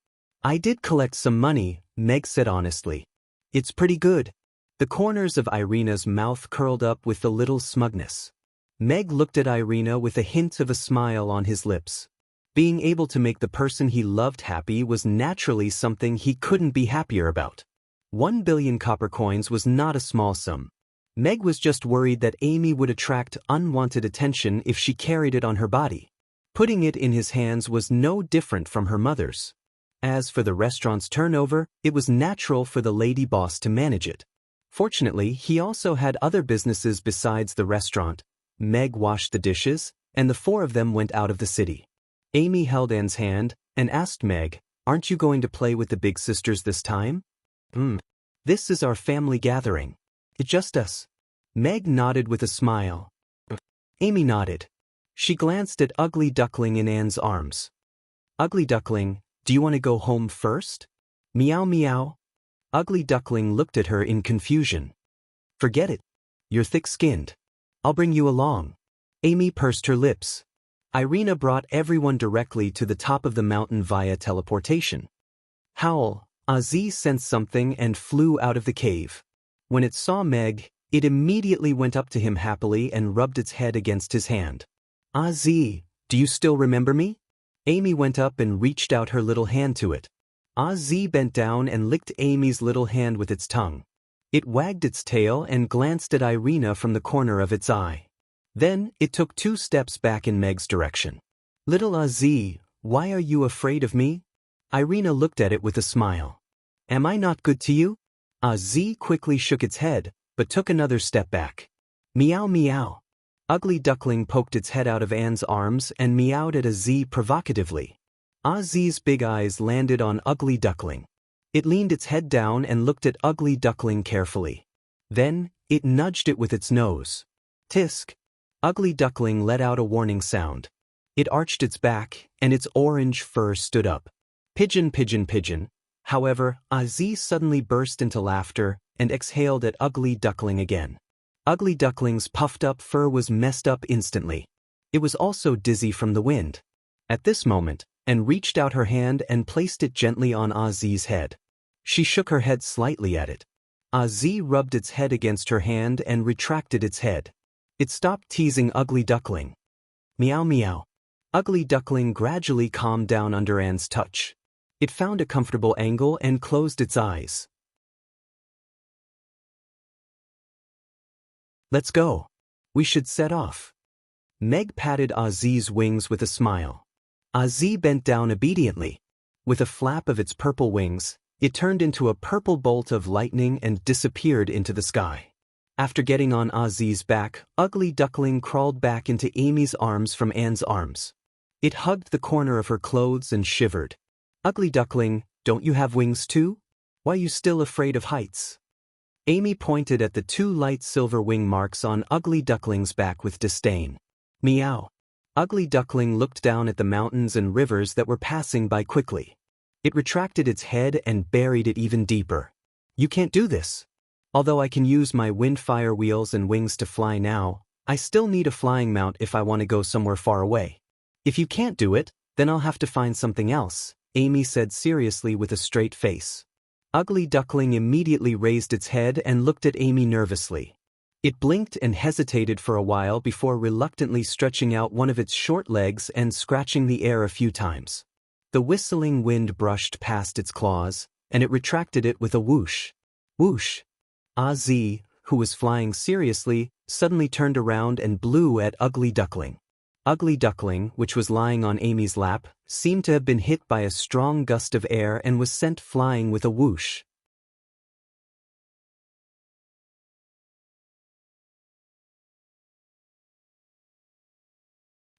I did collect some money, Meg said honestly. It's pretty good. The corners of Irina's mouth curled up with a little smugness. Meg looked at Irina with a hint of a smile on his lips. Being able to make the person he loved happy was naturally something he couldn't be happier about. 1 billion copper coins was not a small sum. Meg was just worried that Amy would attract unwanted attention if she carried it on her body. Putting it in his hands was no different from her mother's. As for the restaurant's turnover, it was natural for the lady boss to manage it. Fortunately, he also had other businesses besides the restaurant. Meg washed the dishes, and the four of them went out of the city. Amy held Anne's hand and asked Meg, aren't you going to play with the big sisters this time? This is our family gathering. It's just us. Meg nodded with a smile. Amy nodded. She glanced at Ugly Duckling in Anne's arms. Ugly Duckling, do you want to go home first? Meow meow. Ugly Duckling looked at her in confusion. Forget it. You're thick-skinned. I'll bring you along. Amy pursed her lips. Irina brought everyone directly to the top of the mountain via teleportation. Howl, Aziz sensed something and flew out of the cave. When it saw Meg, it immediately went up to him happily and rubbed its head against his hand. Aziz, do you still remember me? Amy went up and reached out her little hand to it. Aziz bent down and licked Amy's little hand with its tongue. It wagged its tail and glanced at Irina from the corner of its eye. Then, it took 2 steps back in Meg's direction. Little Aziz, why are you afraid of me? Irina looked at it with a smile. Am I not good to you? Aziz quickly shook its head, but took another step back. Meow meow. Ugly Duckling poked its head out of Anne's arms and meowed at Aziz provocatively. Aziz's big eyes landed on Ugly Duckling. It leaned its head down and looked at Ugly Duckling carefully. Then, it nudged it with its nose. Tisk. Ugly Duckling let out a warning sound. It arched its back, and its orange fur stood up. Pigeon, pigeon, pigeon. However, Aziz suddenly burst into laughter and exhaled at Ugly Duckling again. Ugly Duckling's puffed-up fur was messed up instantly. It was also dizzy from the wind. At this moment, Anne reached out her hand and placed it gently on Aziz's head. She shook her head slightly at it. Aziz rubbed its head against her hand and retracted its head. It stopped teasing Ugly Duckling. Meow meow. Ugly Duckling gradually calmed down under Anne's touch. It found a comfortable angle and closed its eyes. Let's go. We should set off. Meg patted Ozzy's wings with a smile. Ozzy bent down obediently. With a flap of its purple wings, it turned into a purple bolt of lightning and disappeared into the sky. After getting on Ozzy's back, Ugly Duckling crawled back into Amy's arms from Anne's arms. It hugged the corner of her clothes and shivered. Ugly Duckling, don't you have wings too? Why are you still afraid of heights? Amy pointed at the 2 light silver wing marks on Ugly Duckling's back with disdain. Meow. Ugly Duckling looked down at the mountains and rivers that were passing by quickly. It retracted its head and buried it even deeper. You can't do this. Although I can use my wind fire wheels and wings to fly now, I still need a flying mount if I want to go somewhere far away. If you can't do it, then I'll have to find something else, Amy said seriously with a straight face. Ugly Duckling immediately raised its head and looked at Amy nervously. It blinked and hesitated for a while before reluctantly stretching out one of its short legs and scratching the air a few times. The whistling wind brushed past its claws, and it retracted it with a whoosh. Whoosh. Ozzy, who was flying seriously, suddenly turned around and blew at Ugly Duckling. Ugly Duckling, which was lying on Amy's lap, seemed to have been hit by a strong gust of air and was sent flying with a whoosh.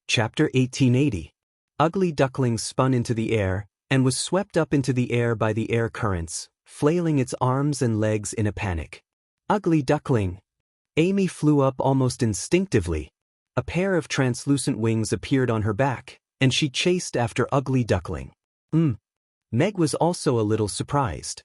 Chapter 1880. Ugly Duckling spun into the air, and was swept up into the air by the air currents, flailing its arms and legs in a panic. Ugly Duckling! Amy flew up almost instinctively. A pair of translucent wings appeared on her back, and she chased after Ugly Duckling. Meg was also a little surprised.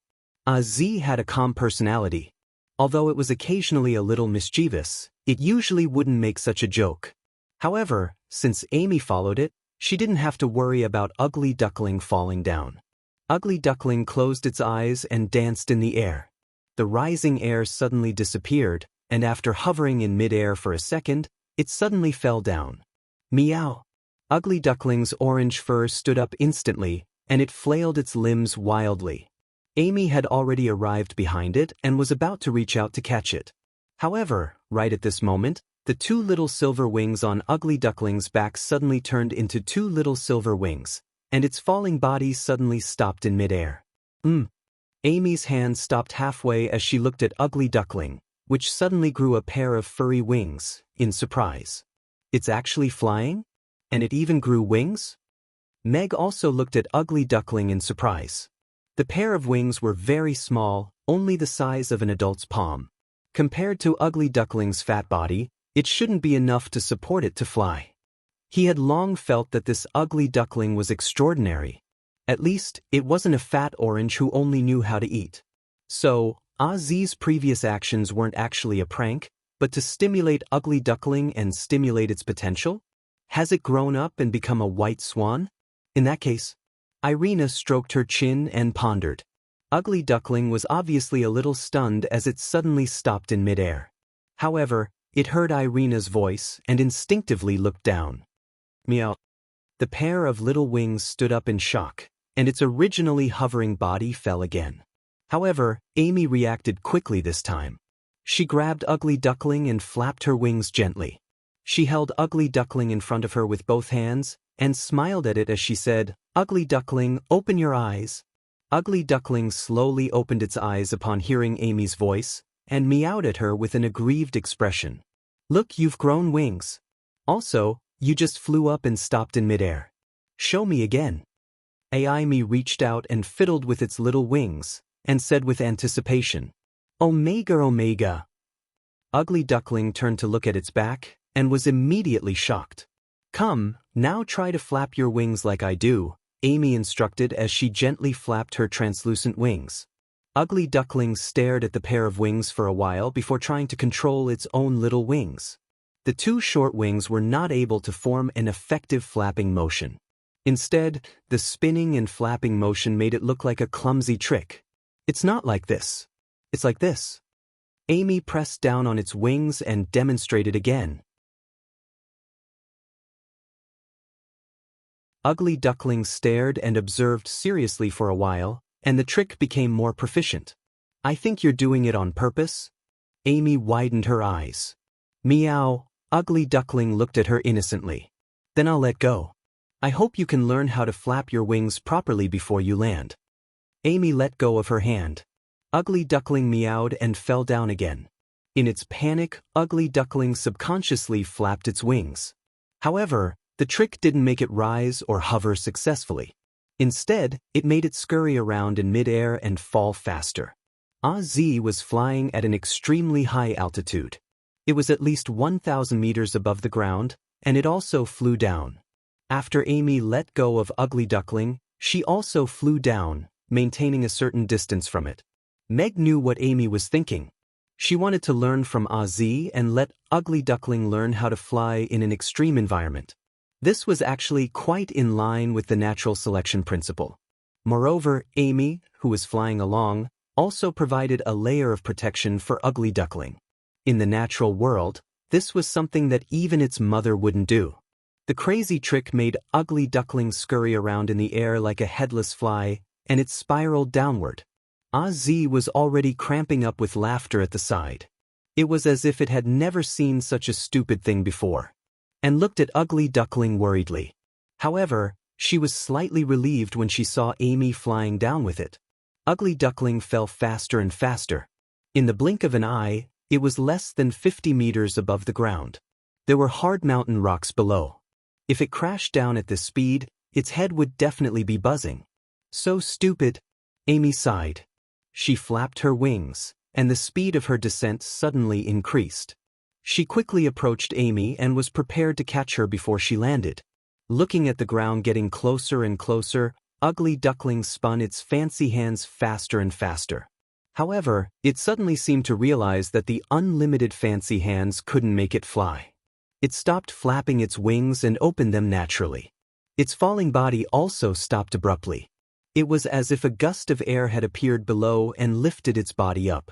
Ozzy had a calm personality. Although it was occasionally a little mischievous, it usually wouldn't make such a joke. However, since Amy followed it, she didn't have to worry about Ugly Duckling falling down. Ugly Duckling closed its eyes and danced in the air. The rising air suddenly disappeared, and after hovering in midair for a second, it suddenly fell down. Meow. Ugly Duckling's orange fur stood up instantly, and it flailed its limbs wildly. Amy had already arrived behind it and was about to reach out to catch it. However, right at this moment, the 2 little silver wings on Ugly Duckling's back suddenly turned into 2 little silver wings, and its falling body suddenly stopped in midair. Amy's hand stopped halfway as she looked at Ugly Duckling, which suddenly grew a pair of furry wings, in surprise. It's actually flying? And it even grew wings? Meg also looked at Ugly Duckling in surprise. The pair of wings were very small, only the size of an adult's palm. Compared to Ugly Duckling's fat body, it shouldn't be enough to support it to fly. He had long felt that this Ugly Duckling was extraordinary. At least, it wasn't a fat orange who only knew how to eat. So, Ozzy's previous actions weren't actually a prank, but to stimulate Ugly Duckling and stimulate its potential? Has it grown up and become a white swan? In that case, Irina stroked her chin and pondered. Ugly Duckling was obviously a little stunned as it suddenly stopped in midair. However, it heard Irina's voice and instinctively looked down. Meow. The pair of little wings stood up in shock, and its originally hovering body fell again. However, Amy reacted quickly this time. She grabbed Ugly Duckling and flapped her wings gently. She held Ugly Duckling in front of her with both hands, and smiled at it as she said, "Ugly Duckling, open your eyes." Ugly Duckling slowly opened its eyes upon hearing Amy's voice, and meowed at her with an aggrieved expression. "Look, you've grown wings. Also, you just flew up and stopped in midair. Show me again." Amy reached out and fiddled with its little wings, and said with anticipation, "Omega, Omega." Ugly Duckling turned to look at its back, and was immediately shocked. "Come, now try to flap your wings like I do," Amy instructed as she gently flapped her translucent wings. Ugly Duckling stared at the pair of wings for a while before trying to control its own little wings. The 2 short wings were not able to form an effective flapping motion. Instead, the spinning and flapping motion made it look like a clumsy trick. "It's not like this. It's like this." Amy pressed down on its wings and demonstrated again. Ugly Duckling stared and observed seriously for a while, and the trick became more proficient. I think you're doing it on purpose? Amy widened her eyes. Meow, Ugly Duckling looked at her innocently. Then I'll let go. I hope you can learn how to flap your wings properly before you land. Amy let go of her hand. Ugly Duckling meowed and fell down again. In its panic, Ugly Duckling subconsciously flapped its wings. However, the trick didn't make it rise or hover successfully. Instead, it made it scurry around in midair and fall faster. Az was flying at an extremely high altitude. It was at least 1,000 meters above the ground, and it also flew down. After Amy let go of Ugly Duckling, she also flew down, maintaining a certain distance from it. Meg knew what Amy was thinking. She wanted to learn from Az and let Ugly Duckling learn how to fly in an extreme environment. This was actually quite in line with the natural selection principle. Moreover, Amy, who was flying along, also provided a layer of protection for Ugly Duckling. In the natural world, this was something that even its mother wouldn't do. The crazy trick made Ugly Duckling scurry around in the air like a headless fly, and it spiraled downward. Az was already cramping up with laughter at the side. It was as if it had never seen such a stupid thing before, and looked at Ugly Duckling worriedly. However, she was slightly relieved when she saw Amy flying down with it. Ugly Duckling fell faster and faster. In the blink of an eye, it was less than 50 meters above the ground. There were hard mountain rocks below. If it crashed down at this speed, its head would definitely be buzzing. So stupid, Amy sighed. She flapped her wings, and the speed of her descent suddenly increased. She quickly approached Amy and was prepared to catch her before she landed. Looking at the ground getting closer and closer, Ugly Duckling spun its fancy hands faster and faster. However, it suddenly seemed to realize that the unlimited fancy hands couldn't make it fly. It stopped flapping its wings and opened them naturally. Its falling body also stopped abruptly. It was as if a gust of air had appeared below and lifted its body up.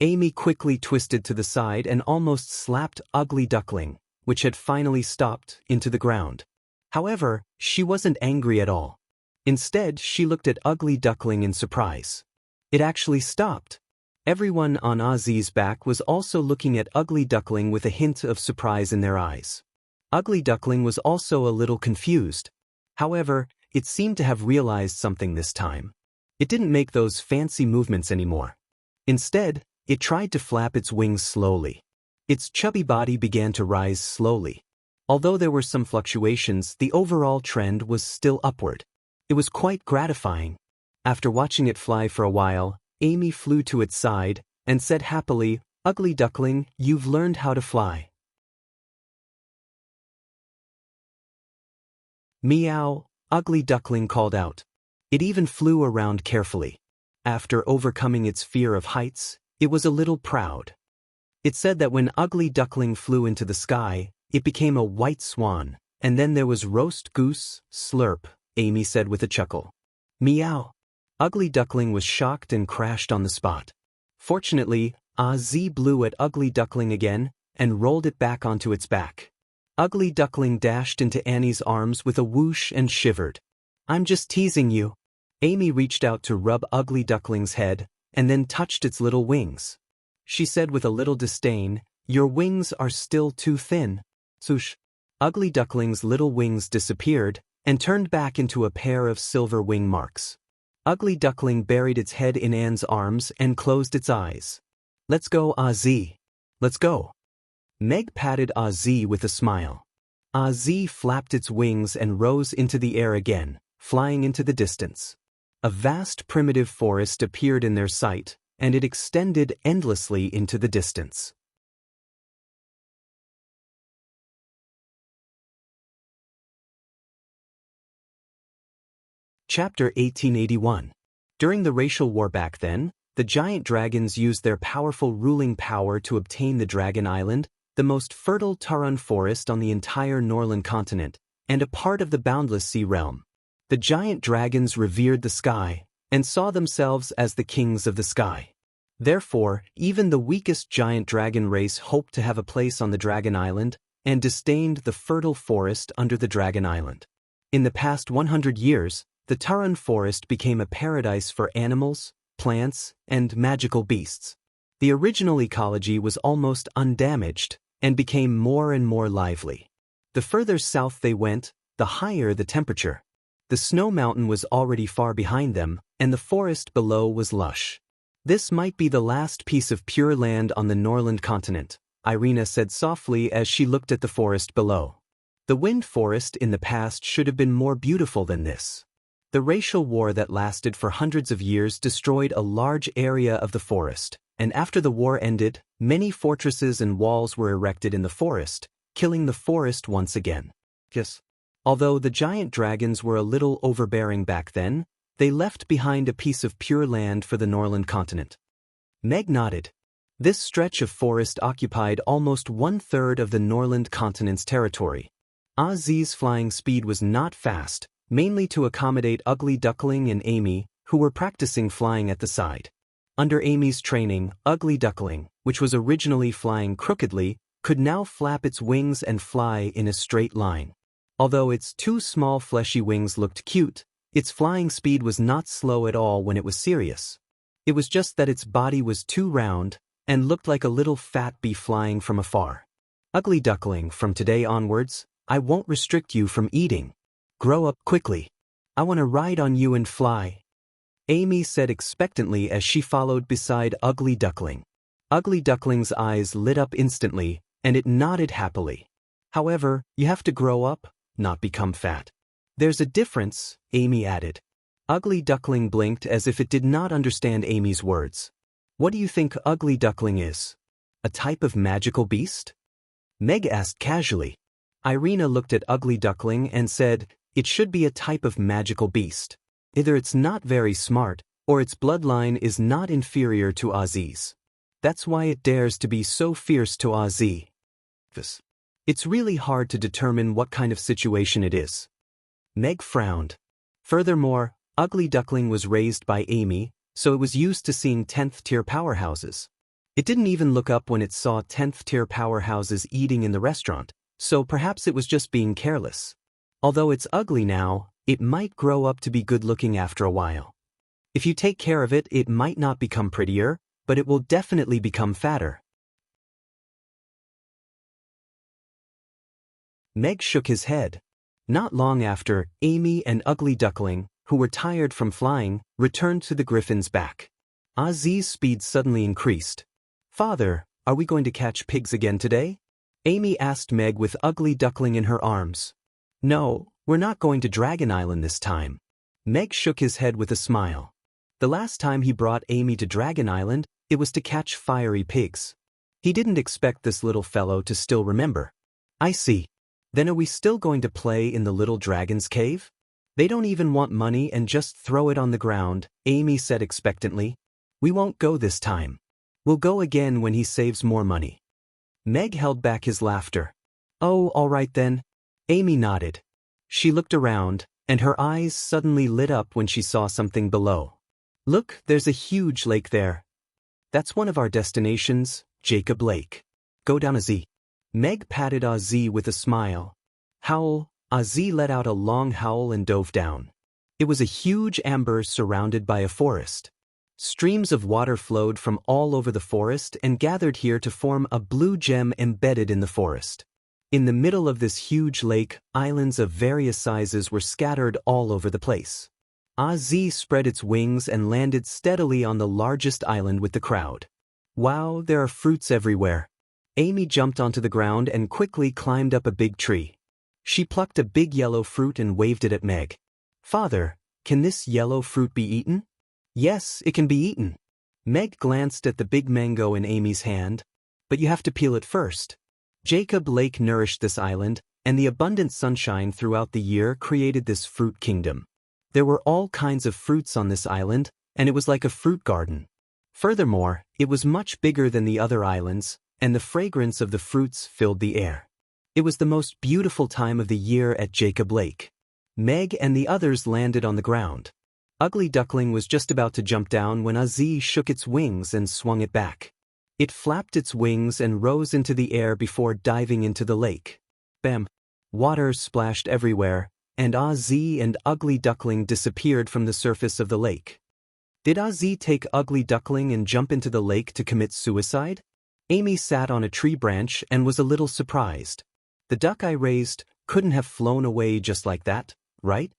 Amy quickly twisted to the side and almost slapped Ugly Duckling, which had finally stopped, into the ground. However, she wasn't angry at all. Instead, she looked at Ugly Duckling in surprise. It actually stopped. Everyone on Az's back was also looking at Ugly Duckling with a hint of surprise in their eyes. Ugly Duckling was also a little confused. However, it seemed to have realized something this time. It didn't make those fancy movements anymore. Instead, it tried to flap its wings slowly. Its chubby body began to rise slowly. Although there were some fluctuations, the overall trend was still upward. It was quite gratifying. After watching it fly for a while, Amy flew to its side and said happily, "Ugly Duckling, you've learned how to fly." Meow, Ugly Duckling called out. It even flew around carefully. After overcoming its fear of heights, it was a little proud. It said that when Ugly Duckling flew into the sky, it became a white swan, and then there was roast goose, slurp, Amy said with a chuckle. Meow. Ugly Duckling was shocked and crashed on the spot. Fortunately, Az blew at Ugly Duckling again and rolled it back onto its back. Ugly Duckling dashed into Annie's arms with a whoosh and shivered. "I'm just teasing you." Amy reached out to rub Ugly Duckling's head and then touched its little wings. She said with a little disdain, "Your wings are still too thin." Swoosh. Ugly Duckling's little wings disappeared and turned back into a pair of silver wing marks. Ugly Duckling buried its head in Anne's arms and closed its eyes. "Let's go, Az. Let's go." Meg patted Az with a smile. Az flapped its wings and rose into the air again, flying into the distance. A vast primitive forest appeared in their sight, and it extended endlessly into the distance. Chapter 1881. During the racial war back then, the giant dragons used their powerful ruling power to obtain the Dragon Island, the most fertile Taran forest on the entire Norland continent, and a part of the boundless sea realm. The giant dragons revered the sky, and saw themselves as the kings of the sky. Therefore, even the weakest giant dragon race hoped to have a place on the Dragon Island, and disdained the fertile forest under the Dragon Island. In the past 100 years, the Taran forest became a paradise for animals, plants, and magical beasts. The original ecology was almost undamaged and became more and more lively. The further south they went, the higher the temperature. The snow mountain was already far behind them, and the forest below was lush. This might be the last piece of pure land on the Norland continent, Irina said softly as she looked at the forest below. The wind forest in the past should have been more beautiful than this. The racial war that lasted for hundreds of years destroyed a large area of the forest, and after the war ended, many fortresses and walls were erected in the forest, killing the forest once again. Yes. Although the giant dragons were a little overbearing back then, they left behind a piece of pure land for the Norland continent. Meg nodded. This stretch of forest occupied almost 1/3 of the Norland continent's territory. Ozzy's flying speed was not fast, mainly to accommodate Ugly Duckling and Amy, who were practicing flying at the side. Under Amy's training, Ugly Duckling, which was originally flying crookedly, could now flap its wings and fly in a straight line. Although its two small fleshy wings looked cute, its flying speed was not slow at all when it was serious. It was just that its body was too round and looked like a little fat bee flying from afar. Ugly Duckling, from today onwards, I won't restrict you from eating. Grow up quickly. I want to ride on you and fly. Amy said expectantly as she followed beside Ugly Duckling. Ugly Duckling's eyes lit up instantly, and it nodded happily. However, you have to grow up, not become fat. There's a difference, Amy added. Ugly Duckling blinked as if it did not understand Amy's words. What do you think Ugly Duckling is? A type of magical beast? Meg asked casually. Irina looked at Ugly Duckling and said, it should be a type of magical beast. Either it's not very smart, or its bloodline is not inferior to Ozzy's. That's why it dares to be so fierce to Ozzy. It's really hard to determine what kind of situation it is. Meg frowned. Furthermore, Ugly Duckling was raised by Amy, so it was used to seeing 10th-tier powerhouses. It didn't even look up when it saw 10th-tier powerhouses eating in the restaurant, so perhaps it was just being careless. Although it's ugly now, it might grow up to be good-looking after a while. If you take care of it, it might not become prettier, but it will definitely become fatter. Meg shook his head. Not long after, Amy and Ugly Duckling, who were tired from flying, returned to the griffin's back. Ozzy's speed suddenly increased. Father, are we going to catch pigs again today? Amy asked Meg with Ugly Duckling in her arms. No, we're not going to Dragon Island this time. Meg shook his head with a smile. The last time he brought Amy to Dragon Island, it was to catch fiery pigs. He didn't expect this little fellow to still remember. I see. Then are we still going to play in the little dragon's cave? They don't even want money and just throw it on the ground, Amy said expectantly. We won't go this time. We'll go again when he saves more money. Meg held back his laughter. Oh, all right then. Amy nodded. She looked around, and her eyes suddenly lit up when she saw something below. Look, there's a huge lake there. That's one of our destinations, Jacob Lake. Go down Ozzy. Meg patted Ozzy with a smile. Howl. Ozzy let out a long howl and dove down. It was a huge amber surrounded by a forest. Streams of water flowed from all over the forest and gathered here to form a blue gem embedded in the forest. In the middle of this huge lake, islands of various sizes were scattered all over the place. Ozzy spread its wings and landed steadily on the largest island with the crowd. Wow, there are fruits everywhere. Amy jumped onto the ground and quickly climbed up a big tree. She plucked a big yellow fruit and waved it at Meg. Father, can this yellow fruit be eaten? Yes, it can be eaten. Meg glanced at the big mango in Amy's hand. But you have to peel it first. Jacob Lake nourished this island, and the abundant sunshine throughout the year created this fruit kingdom. There were all kinds of fruits on this island, and it was like a fruit garden. Furthermore, it was much bigger than the other islands, and the fragrance of the fruits filled the air. It was the most beautiful time of the year at Jacob Lake. Meg and the others landed on the ground. Ugly Duckling was just about to jump down when Ozzy shook its wings and swung it back. It flapped its wings and rose into the air before diving into the lake. Bam! Water splashed everywhere, and Ozzy and Ugly Duckling disappeared from the surface of the lake. Did Ozzy take Ugly Duckling and jump into the lake to commit suicide? Amy sat on a tree branch and was a little surprised. The duck I raised couldn't have flown away just like that, right?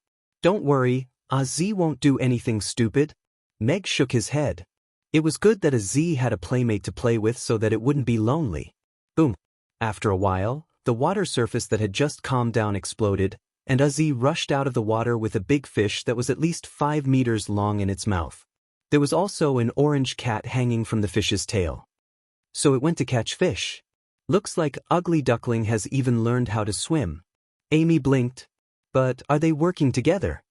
Don't worry, Ozzy won't do anything stupid. Meg shook his head. It was good that Ozzy had a playmate to play with so that it wouldn't be lonely. Boom. After a while, the water surface that had just calmed down exploded, and Ozzy rushed out of the water with a big fish that was at least 5 meters long in its mouth. There was also an orange cat hanging from the fish's tail. So it went to catch fish. Looks like Ugly Duckling has even learned how to swim. Amy blinked. But are they working together?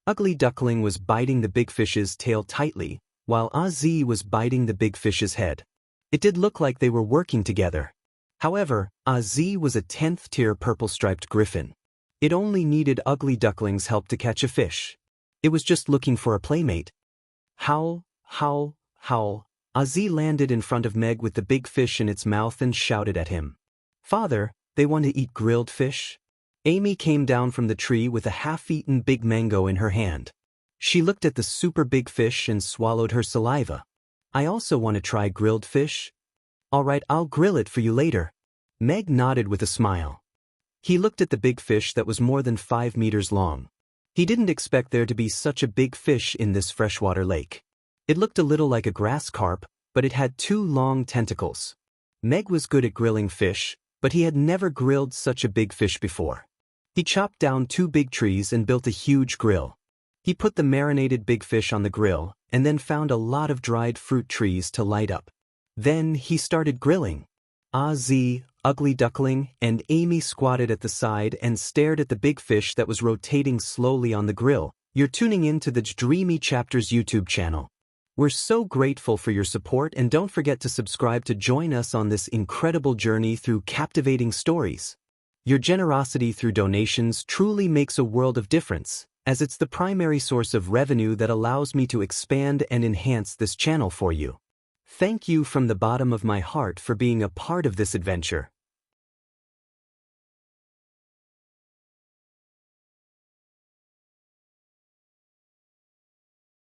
Ugly Duckling was biting the big fish's tail tightly, while Ozzy was biting the big fish's head. It did look like they were working together. However, Ozzy was a 10th-tier purple-striped griffin. It only needed Ugly Duckling's help to catch a fish. It was just looking for a playmate. Howl, howl, howl. Ozzy landed in front of Meg with the big fish in its mouth and shouted at him. Father, they want to eat grilled fish? Amy came down from the tree with a half-eaten big mango in her hand. She looked at the super big fish and swallowed her saliva. I also want to try grilled fish. All right, I'll grill it for you later. Meg nodded with a smile. He looked at the big fish that was more than 5 meters long. He didn't expect there to be such a big fish in this freshwater lake. It looked a little like a grass carp, but it had 2 long tentacles. Meg was good at grilling fish, but he had never grilled such a big fish before. He chopped down 2 big trees and built a huge grill. He put the marinated big fish on the grill and then found a lot of dried fruit trees to light up. Then he started grilling. Ozzy, Ugly Duckling, and Amy squatted at the side and stared at the big fish that was rotating slowly on the grill. You're tuning in to the Dreamy Chapters YouTube channel. We're so grateful for your support, and don't forget to subscribe to join us on this incredible journey through captivating stories. Your generosity through donations truly makes a world of difference, as it's the primary source of revenue that allows me to expand and enhance this channel for you. Thank you from the bottom of my heart for being a part of this adventure.